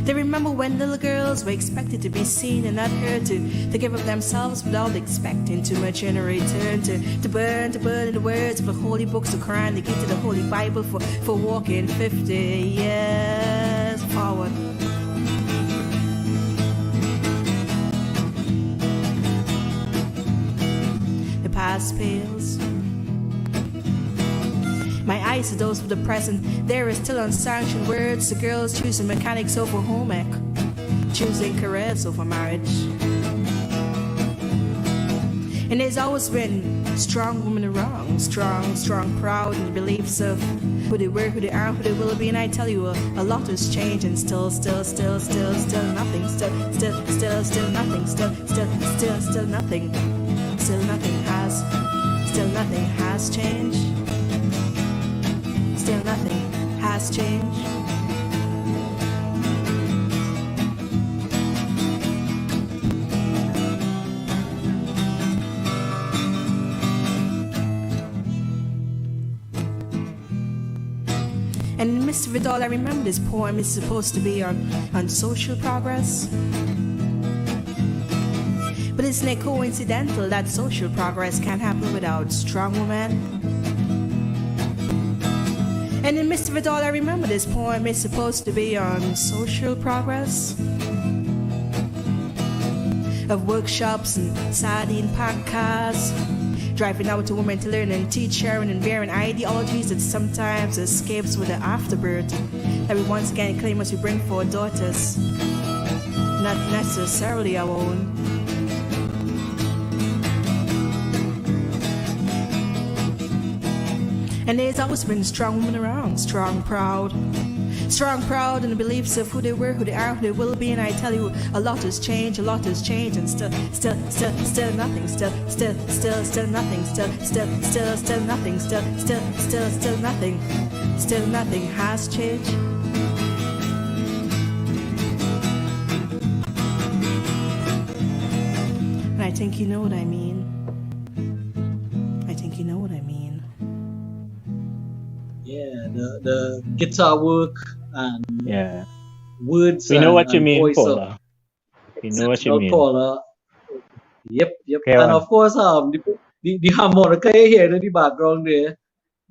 They remember when little girls were expected to be seen and not heard, to give of themselves without expecting too much in a return, to burn in the words of the holy books of Quran, to get to the Holy Bible for walking 50 years forward. ice dose for the present. There is still unsanctioned words. The girls choosing mechanics over home ec, choosing careers over marriage. And there's always been strong women around, strong, proud in the beliefs of who they were, who they are, who they will be. And I tell you, a lot has changed, and still nothing, still nothing, still nothing, still nothing has changed, still nothing has changed. And in the midst of it all, I remember this poem is supposed to be on social progress. But isn't it coincidental that social progress can't happen without strong women? And in the midst of it all, I remember this poem is supposed to be on social progress. Of workshops and sardine-packed cars, driving out to women to learn and teach, sharing and bearing ideologies that sometimes escapes with the afterbirth that we once again claim as we bring forth daughters, not necessarily our own. And there's always been strong women around, strong, proud in the beliefs of who they were, who they are, who they will be. And I tell you, a lot has changed, and still nothing, still nothing, still nothing has changed. And I think you know what I mean. Yeah, the guitar work and words. We know what you mean, voice Paula. We know what you mean. Paula. Yep. Okay, And of course, the harmonica here in the background there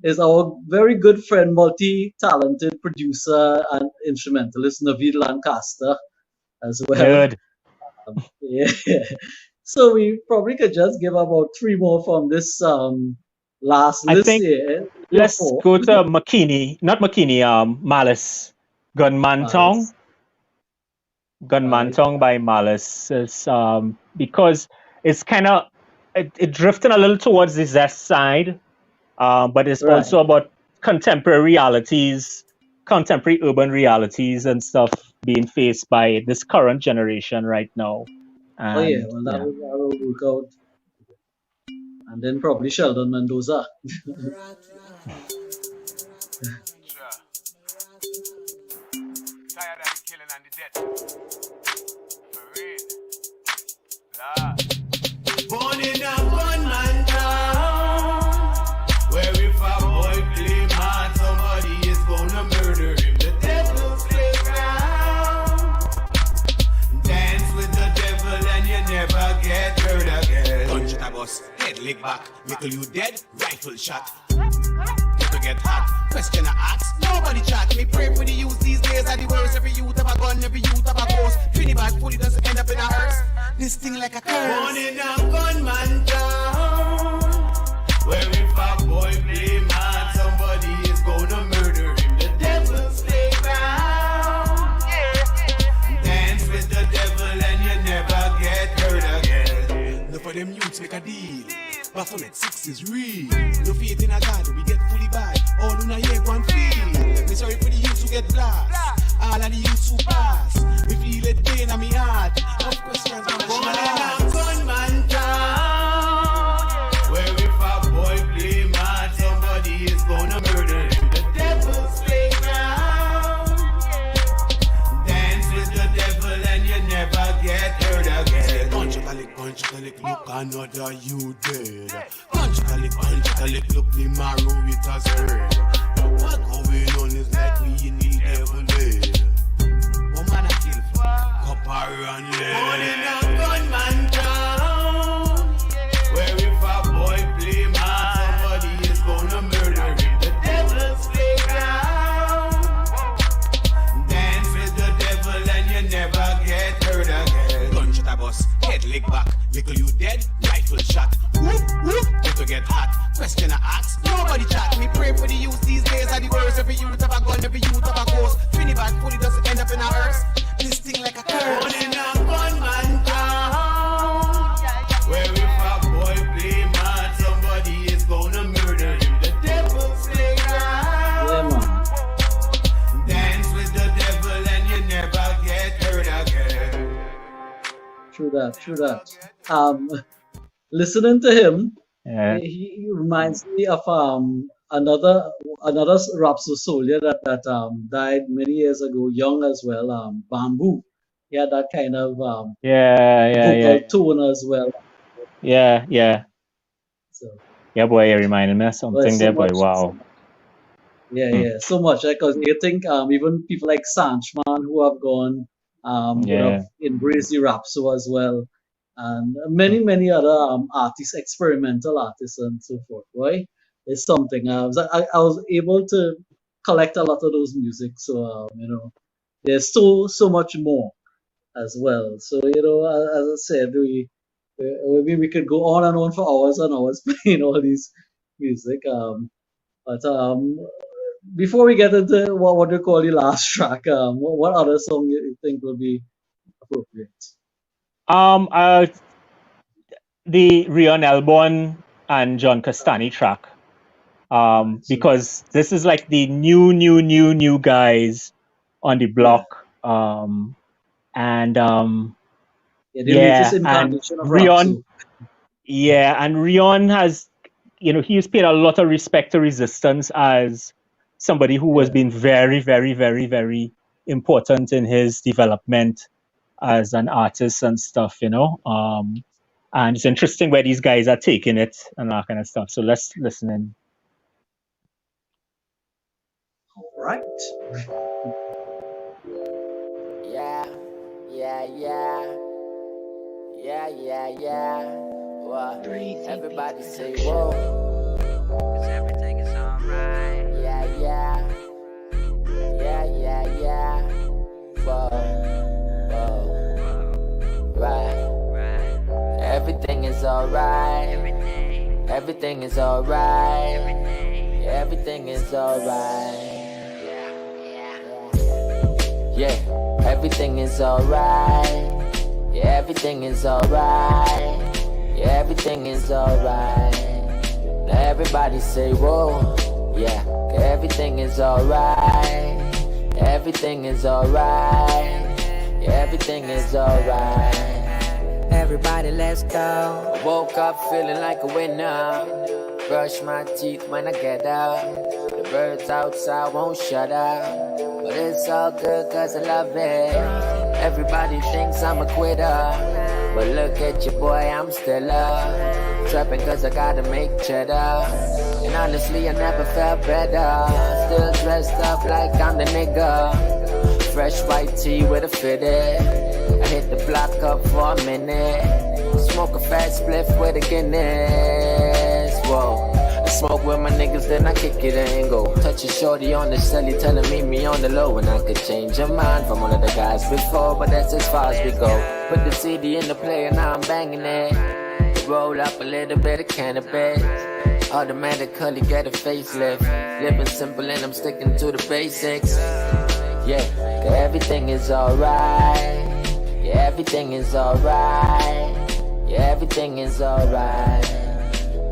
is our very good friend, multi-talented producer and instrumentalist Naveed Lancaster as well. Good. Yeah. So we probably could just give about 3 more from this last I list think here. let's go to Malice. Gunman Tong. Gunman Tong by Malice. Is, because it's kind of, it drifting a little towards the zest side, but it's also about contemporary realities, contemporary urban realities and stuff being faced by this current generation right now. And, that will work out. And then probably Sheldon Mendoza. Born in a gunman town, where if a boy play mad, somebody is gonna murder him. The devil's playground. Dance with the devil and you never get hurt again. Gunshot bus, head lick back, mickle you dead, rifle shot. To get hot, question I ask, nobody chat. Me pray for the youth these days are the worst. Every youth have a gun, every youth have a course. Trinidad fully doesn't end up in a hearse. This thing like a curse. Born in a gunman town, where if a boy play mad, somebody is gonna murder him. The devil's playground. Dance with the devil and you never get hurt again. Look for them youths make a deal. Baphomet 6 is real. No faith in a God, we get fully bad. All in a year, one feel. Me sorry for the youths who get blast. All of the youths who pass. We feel it pain on me heart. Of questions, I'm born in a gunman town, where if a boy play mad, somebody is gonna murder him. The devil's playground. Dance with the devil and you never get hurt again. Punch look another you dead. Punch look the marrow it has heard. What going on is like we in the devil bed. One man I kill copper and lead. Born in a gunman town, where if a boy play mad, somebody is gonna murder him. The devil's playground. Dance with the devil and you never get hurt again. Gunshot a bus, head leg back, mickle you dead, rifle shot. Whoop, whoop, to get hot. Question I ask, nobody chat. Me pray for the youth these days True that. Listening to him, Yeah. he reminds me of another rap soldier that died many years ago, young as well. Bamboo. He had that kind of vocal tone as well. Yeah. So, Yeah, boy, you reminded me of but something so there, boy. much. Wow. So much. Because you think even people like Sanchman who have gone would have Yeah. embraced the rap so as well, and many other artists, experimental artists, and so forth. Right? It's something. I was able to collect a lot of those music. So there's so much more as well. So as I said, we could go on and on for hours and hours playing all these music. But before we get into what do you call the last track, what other song you think will be appropriate? The Rion Elbon and John Castani track. Because this is like the new guys on the block. The And latest incarnation of rap. Rion, and Rion has, he's paid a lot of respect to Resistance as somebody who has been very, very, very, very important in his development as an artist and stuff, and it's interesting where these guys are taking it and that kind of stuff. So let's listen in. All right. Yeah. What? Everybody say whoa. 'Cause everything is alright. Yeah. Whoa. Right. Everything is alright. Everything is alright. Everything is alright. Yeah, everything is alright. Yeah, everything is alright. Yeah, everything is alright. Now everybody say whoa. Yeah, everything is alright. Everything is alright. Yeah, everything is alright. Everybody, let's go. I woke up feeling like a winner. Brush my teeth when I get up. The birds outside won't shut up. But it's all good cause I love it. Everybody thinks I'm a quitter. But look at you boy, I'm still up. Trapping cause I gotta make cheddar. And honestly I never felt better. Still dressed up like I'm the nigga. Fresh white tee with a fitted. I hit the block up for a minute. Smoke a fat spliff with a Guinness. Whoa. I smoke with my niggas, then I kick it and go. Touch a shorty on the celly, tell her meet me on the low. And I could change your mind from one of the guys before, but that's as far as we go. Put the CD in the player, now I'm banging it. Roll up a little bit of cannabis. Automatically get a facelift. Living simple and I'm sticking to the basics. Yeah, everything is alright. Yeah, everything is alright. Yeah, everything is alright.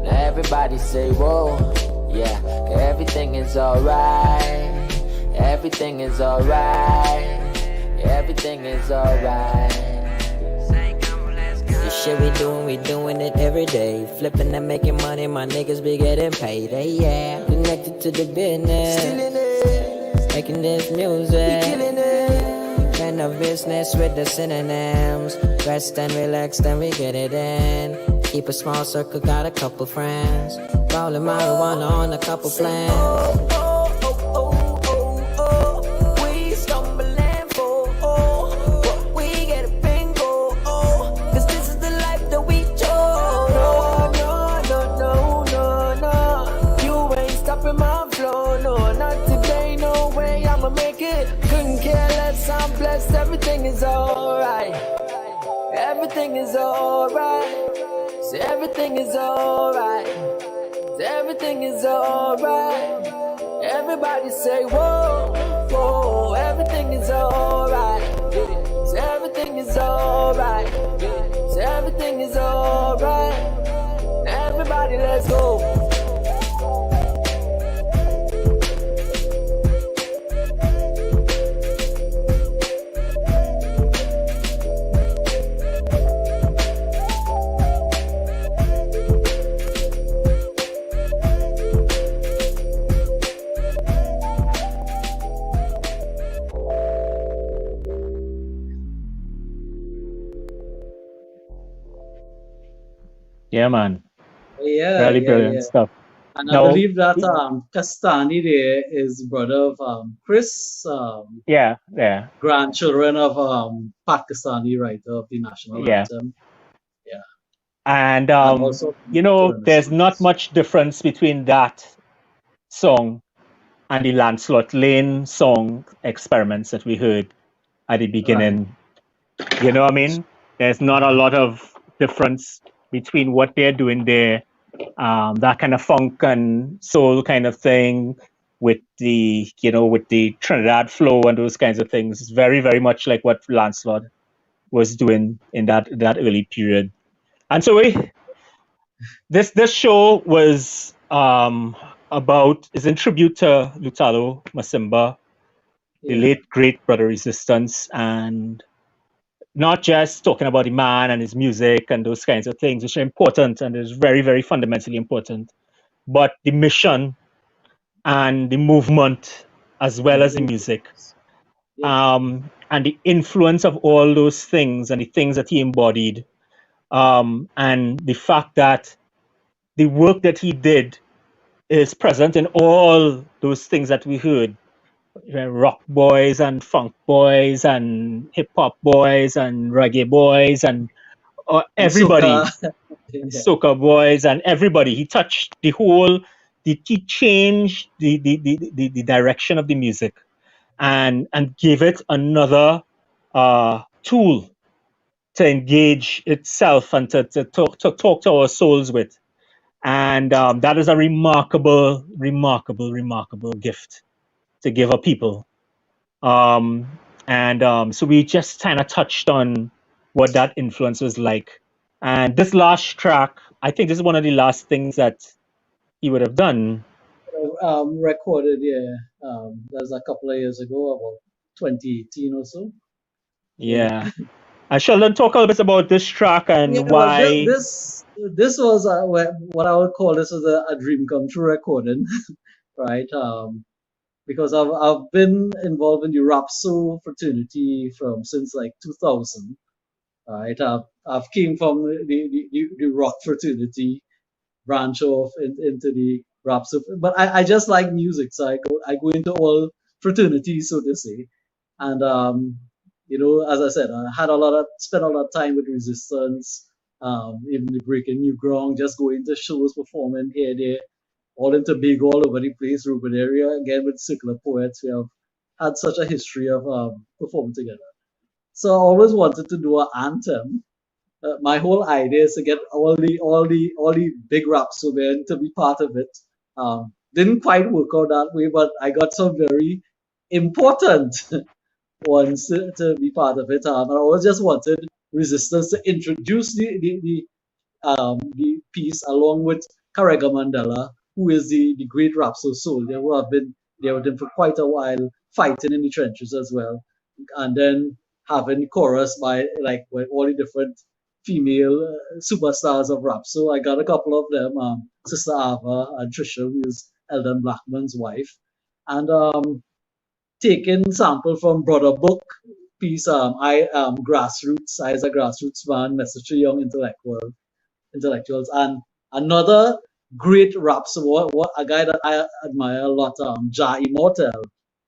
Now everybody say whoa. Yeah, everything is alright. Everything is alright. Everything is alright. The shit we doing it every day. Flipping and making money, my niggas be getting paid. Hey, yeah, connected to the business. Making this music. Kind of business with the synonyms. Rest and relax, then we get it in. Keep a small circle, got a couple friends. Rolling marijuana on a couple plans. We stumble and fall, but we get a bingo. Cause this is the life that we chose. No. You ain't stopping my flow, no, not today, no way I'ma make it. Couldn't care less, I'm blessed, everything is alright. Everything is alright. Say everything is alright. Say everything is alright. Everybody say whoa, whoa. Everything is alright. Say everything is alright. Say everything is alright. Everybody let's go. Yeah, man. Yeah, Really yeah, brilliant yeah. stuff. And I Now, believe that Castani there is brother of Chris, yeah. grandchildren of Pakistani writer of the national Yeah. anthem. Yeah. And And also there's not much difference between that song and the Lancelot Lane song experiments that we heard at the beginning. You know what I mean? There's not a lot of difference between what they're doing there, that kind of funk and soul kind of thing with the, with the Trinidad flow and those kinds of things. It's very, very much like what Lancelot was doing in that early period. And so this show was is in tribute to Lutalo Masimba, the late great brother Resistance, and not just talking about the man and his music and those kinds of things, which are important and is very, very fundamentally important, but the mission and the movement as well as the music, and the influence of all those things and the things that he embodied, and the fact that the work that he did is present in all those things that we heard. Rock boys and funk boys and hip hop boys and reggae boys and everybody, and soca boys and everybody. He touched the whole. He changed the direction of the music, and gave it another tool to engage itself and to talk to our souls with. And that is a remarkable, remarkable, remarkable gift to give a people. So we just kind of touched on what that influence was like. And this last track, I think this is one of the last things that he would have done. Recorded, that was a couple of years ago, about 2018 or so. Yeah. And Sheldon, talk a little bit about this track and Well, why. this was what I would call this was a dream come true recording, right? Because I've been involved in the Rapso fraternity since like 2000, right? I've came from the rock fraternity, branch off into the Rapso, but I just like music, so I go into all fraternities, so to say, and as I said, I had spent a lot of time with Resistance, even the Breaking New Ground, just going to shows, performing here, there, all into big, all over the place, Ruben area, again with Circular Poets. We have had such a history of performing together. So I always wanted to do an anthem. My whole idea is to get all the big raps men to be part of it. Didn't quite work out that way, but I got some very important ones to be part of it. And I always just wanted Resistance to introduce the piece along with Karega Mandela, who is the great Rapso soldier who have been there with him for quite a while, fighting in the trenches as well. And then having chorus by with all the different female superstars of rap. So I got a couple of them, Sister Ava and Trisha, who is Eldon Blackman's wife. And taking sample from Brother Book piece, I am grassroots. I as a grassroots man, message to young intellectuals, and another great rap what a guy that I admire a lot, Ja Immortal,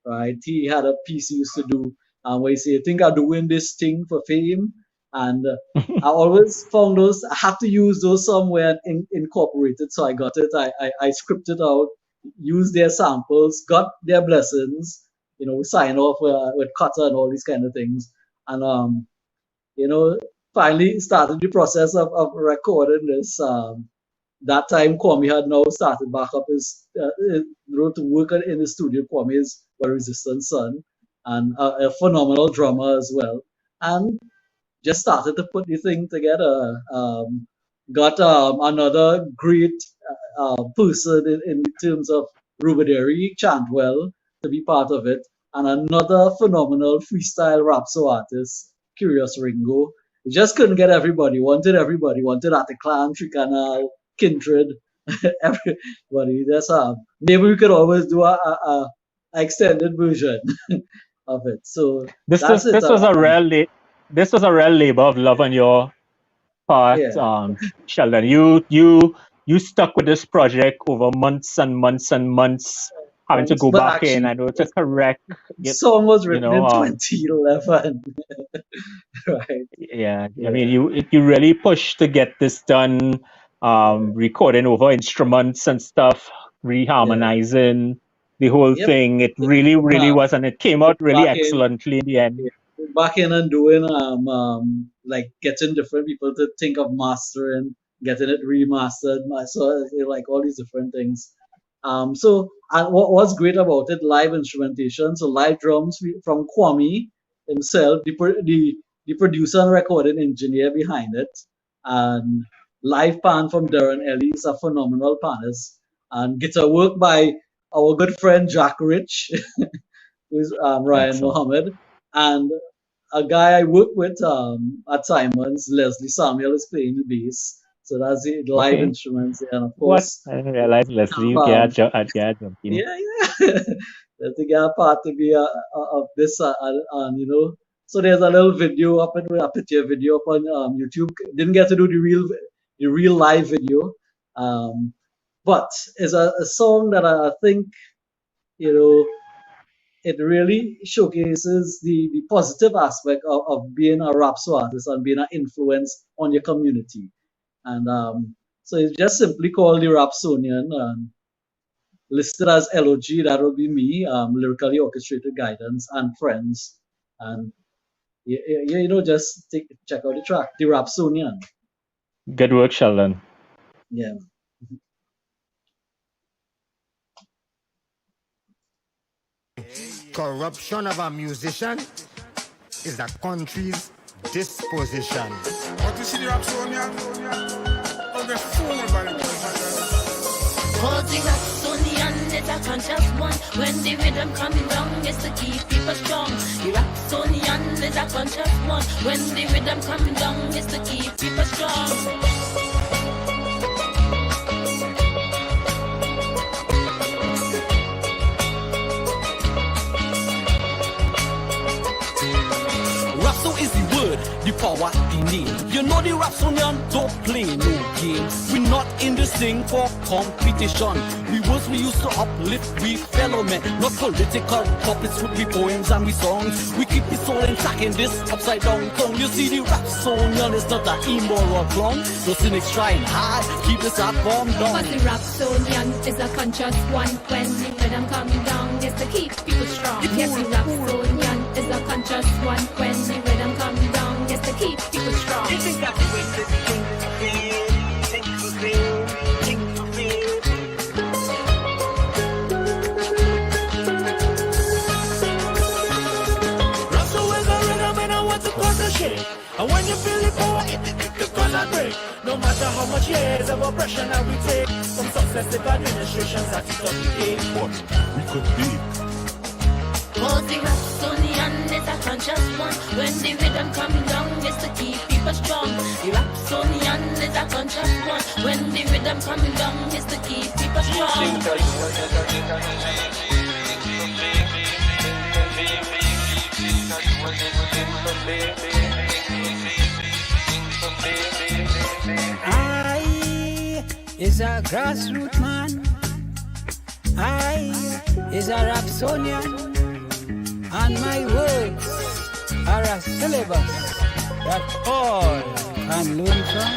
right? He had a piece he used to do where he say, I think I'm doing this thing for fame, and I always found those, I have to use those somewhere and incorporate it, so I got it, I scripted out, used their samples, got their blessings, sign off with Cutter and all these kind of things, and finally started the process of recording this. That time Kwame had now started back up his to work in the studio. Kwame is a Resistance son and a phenomenal drummer as well, and just started to put the thing together. Got another great person in terms of Rubaderi Chantwell to be part of it, and another phenomenal freestyle rapso artist, Curious Ringo. We just couldn't get everybody. Wanted Ataclan, Tricanal, Kindred, everybody. That's maybe we could always do a extended version of it. So This was a real labor of love on your part, Sheldon. You stuck with this project over months and months and months, having to go But back in. actually, I know to correct. the song was You written know, in 2011. Right. yeah. I mean, you really pushed to get this done. Recording over instruments and stuff, reharmonizing the whole Yep. thing. It really was, and it came out really Back in, excellently in the end. back in and doing like getting different people to think of mastering, getting it remastered. So like all these different things. So and what's great about it, live instrumentation. So live drums from Kwame himself, the producer and recording engineer behind it, and live pan from Darren Ellie is a phenomenal panist, and guitar work by our good friend Jack Rich, who's Ryan Excellent. Mohammed, and a guy I work with at Simon's, Leslie Samuel, is playing the bass. So that's the live Okay. instruments, and of What? course, I didn't realize Leslie, you get jumping. yeah, that's the guy part to be of this, and you know. So there's a little video up at your video up on YouTube. Didn't get to do the real live video, but it's a song that I think, you know, it really showcases the positive aspect of being a rap artist and being an influence on your community. And so it's just simply called the Rapsonian, listed as LOG. That will be me, lyrically orchestrated guidance and friends. And you know, just check out the track, the Rapsonian. Good work, Sheldon. Yeah. Corruption of a musician is a country's disposition. What you see the Rapsonian? Don't get fooled by the Cause the Rapsonian is a conscious one. When the rhythm coming down, it's to keep people strong. The Rapsonian is a conscious one. When the rhythm coming down, it's to keep people strong. Rapso is the word, the power, the name. You know the Rapsonian don't play no game. We not in this thing for competition. We used to uplift we fellow men, not political puppets with we poems and we songs. We keep the soul intact in this upside down tongue. You see the Rapsonian is not an immoral clown. No cynics trying hard, keep this art form down. Cause the Rapsonian is a conscious one. When the rhythm coming down, it's to keep people strong. Yes, the Rapsonian is a conscious one. When the rhythm coming down, it's to keep people strong. You think that's the way to think to feel. And when you feel the power, it's gonna break. No matter how much years of oppression that we take from successive administrations that it doesn't take. What we could be. Cause the Rapsonian is a conscious one. When the rhythm coming down, it's to keep people strong. The Rapsonian is a conscious one. When the rhythm coming down, it's to keep people strong. I is a grassroots man. I is a Rapsonian. And my words are a syllabus that all can learn from.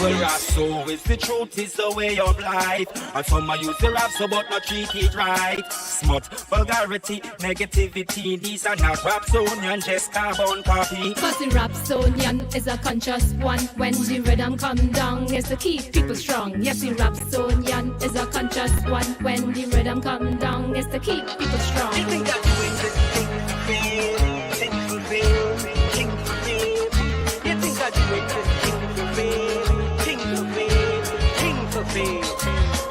Well, rap so is the truth, is the way of life. And some might use the rap so but not treat it right. Smut, vulgarity, negativity, these are not Rapsonian, just carbon copy. Cause the Rapsonian is a conscious one. When the rhythm come down, it's to keep people strong. Yes, the Rapsonian is a conscious one. When the rhythm come down, it's to keep people strong. You think that you ain't this thing for real, thing for real, thing for real. You think that you ain't this thing for real, thing for real, thing for real.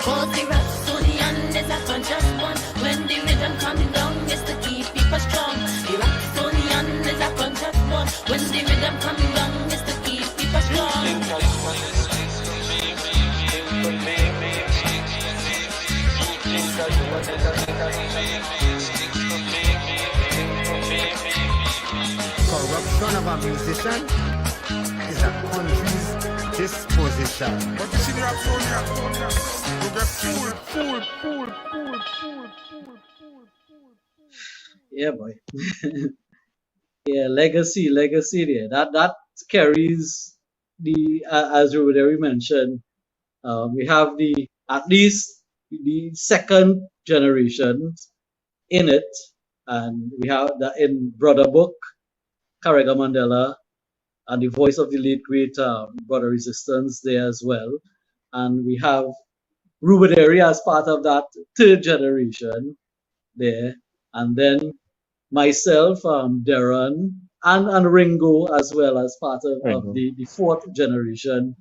Cause the Rapsonian is a conscious one. When the rhythm come down, it's to keep people strong. The Rapsonian is a conscious one. When the rhythm come down, it's to keep people strong. Corruption of a musician is a country's disposition. But you see the Rapsonian, you get fooled. Yeah, boy. Yeah, legacy there. That carries the as Ruben mentioned. We have the at least the second generation in it, and we have that in Brother Book, Carrega Mandela, and the voice of the late great Brother Resistance there as well, and we have Ruben as part of that third generation there, and then myself, Darren, and Ringo as well as part of the fourth generation.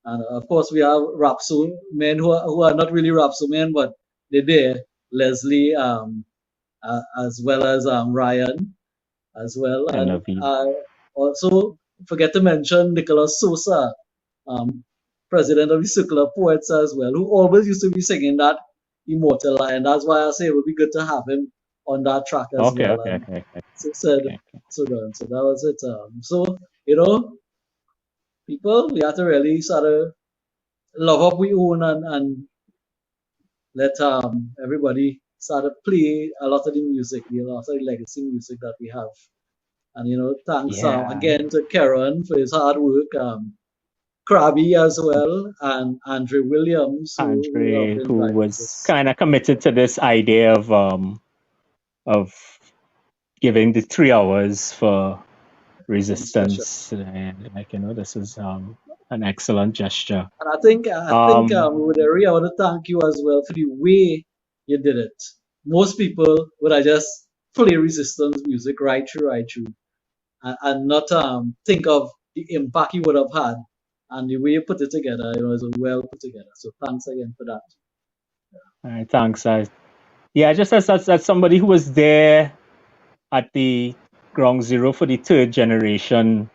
And of course, we have Rapso men who are not really Rapso men, but they're there. Leslie, as well as Ryan, as well. And also forget to mention Nicholas Sosa, president of the Circle of Poets as well, who always used to be singing that Immortal Lion. That's why I say it would be good to have him on that track as well. Okay. So that was it. So people, we have to really sort of love up we own and let everybody start to play a lot of the music, a lot of the legacy music that we have. And thanks again to Karen for his hard work, Krabby as well, and Andre Williams, Andre, who was kind of committed to this idea of giving the 3 hours for resistance. This is an excellent gesture. And I think Woodary, I want to thank you as well for the way you did it. Most people would have just play resistance music right through, and not think of the impact you would have had. And the way you put it together, it was well put together. So thanks again for that. All right, thanks. Just as somebody who was there at the ground zero for the third generation,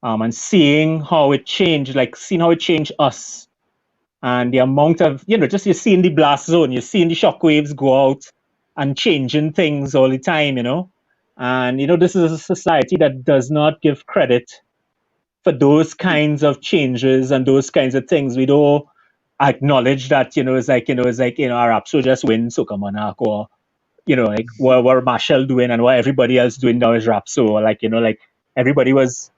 and seeing how it changed, seeing how it changed us, and the amount of, just you're seeing the blast zone, you're seeing the shockwaves go out and changing things all the time, and this is a society that does not give credit for those kinds of changes and those kinds of things. We don't acknowledge that, it's like our Rapso just win Soca Monarch, or what Marshall doing and what everybody else doing now is Rapso, everybody was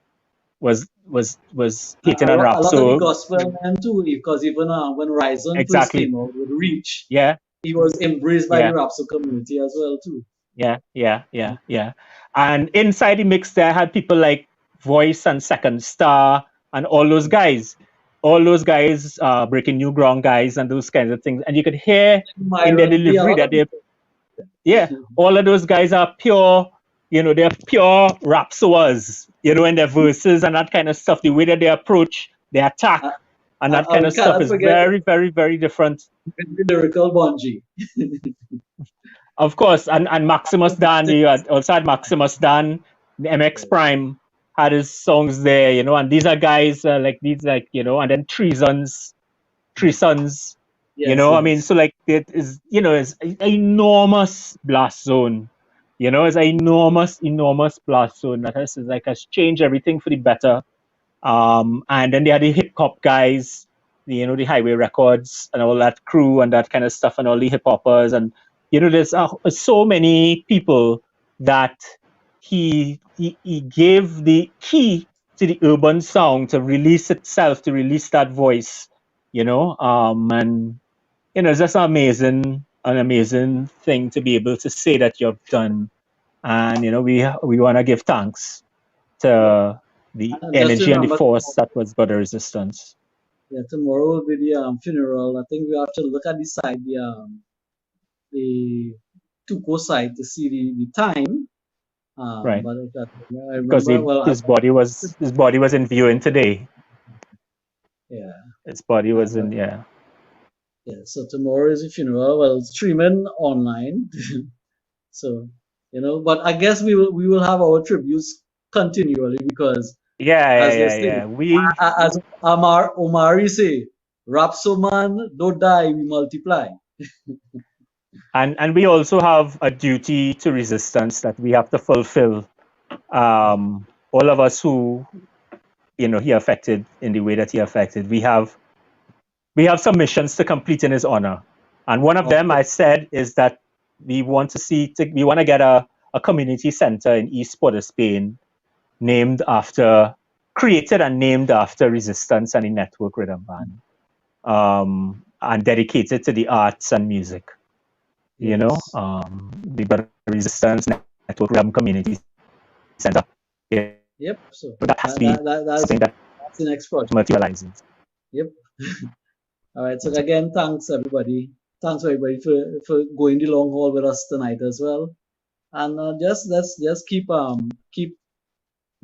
hitting on Rapso. A lot of the gospel men too, because even when Ryzen first came out with Reach, he was embraced by the Rapso community as well too. Yeah. And inside the mix there, I had people like Voice and Second Star and all those guys, breaking new ground guys and those kinds of things. And you could hear in their delivery that all of those guys are pure, they're pure Rapsoers, in their verses and that kind of stuff. The way that they approach, they attack, and that kind of stuff is very, very, very different. Lyrical Bungie. Of course, and Maximus Dan, you also had Maximus Dan, the MX Prime had his songs there, and these are guys and then Three Sons, I mean, so it is, it's an enormous blast zone, it's an enormous blast zone that has changed everything for the better. And then they had the hip hop guys, the Highway Records and all that crew and that kind of stuff, and all the hip hoppers, and there's so many people that he gave the key to the urban sound to release itself, to release that voice, and it's just an amazing thing to be able to say that you've done. And we want to give thanks to the And just energy and the remember, force that was Brother Resistance. yeah, tomorrow will be the funeral. I think we have to look at the side, the Tuco side to see the time. Right. But I Because remember, his body was in viewing today. Yeah. His body was in, yeah. Yeah, so tomorrow is the funeral. Well, streaming online. So, but I guess we will have our tributes continually because as they say, as Omari say, Rapsoman don't die, we multiply. And we also have a duty to resistance that we have to fulfill. All of us who he affected in the way that he affected, we have some missions to complete in his honor. And one of them, I said, is that we want to get a community center in East Port of Spain created and named after Resistance and the Network Rhythm Band, and dedicated to the arts and music. The Resistance Network Rhythm Community Center. Yep. So that has to be something that's the next project. Materializes. Yep. All right. So again, thanks everybody. Thanks everybody for going the long haul with us tonight as well. And let's just keep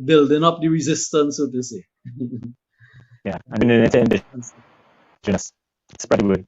building up the resistance, so to say. Yeah, and in Indigenous, spread the word.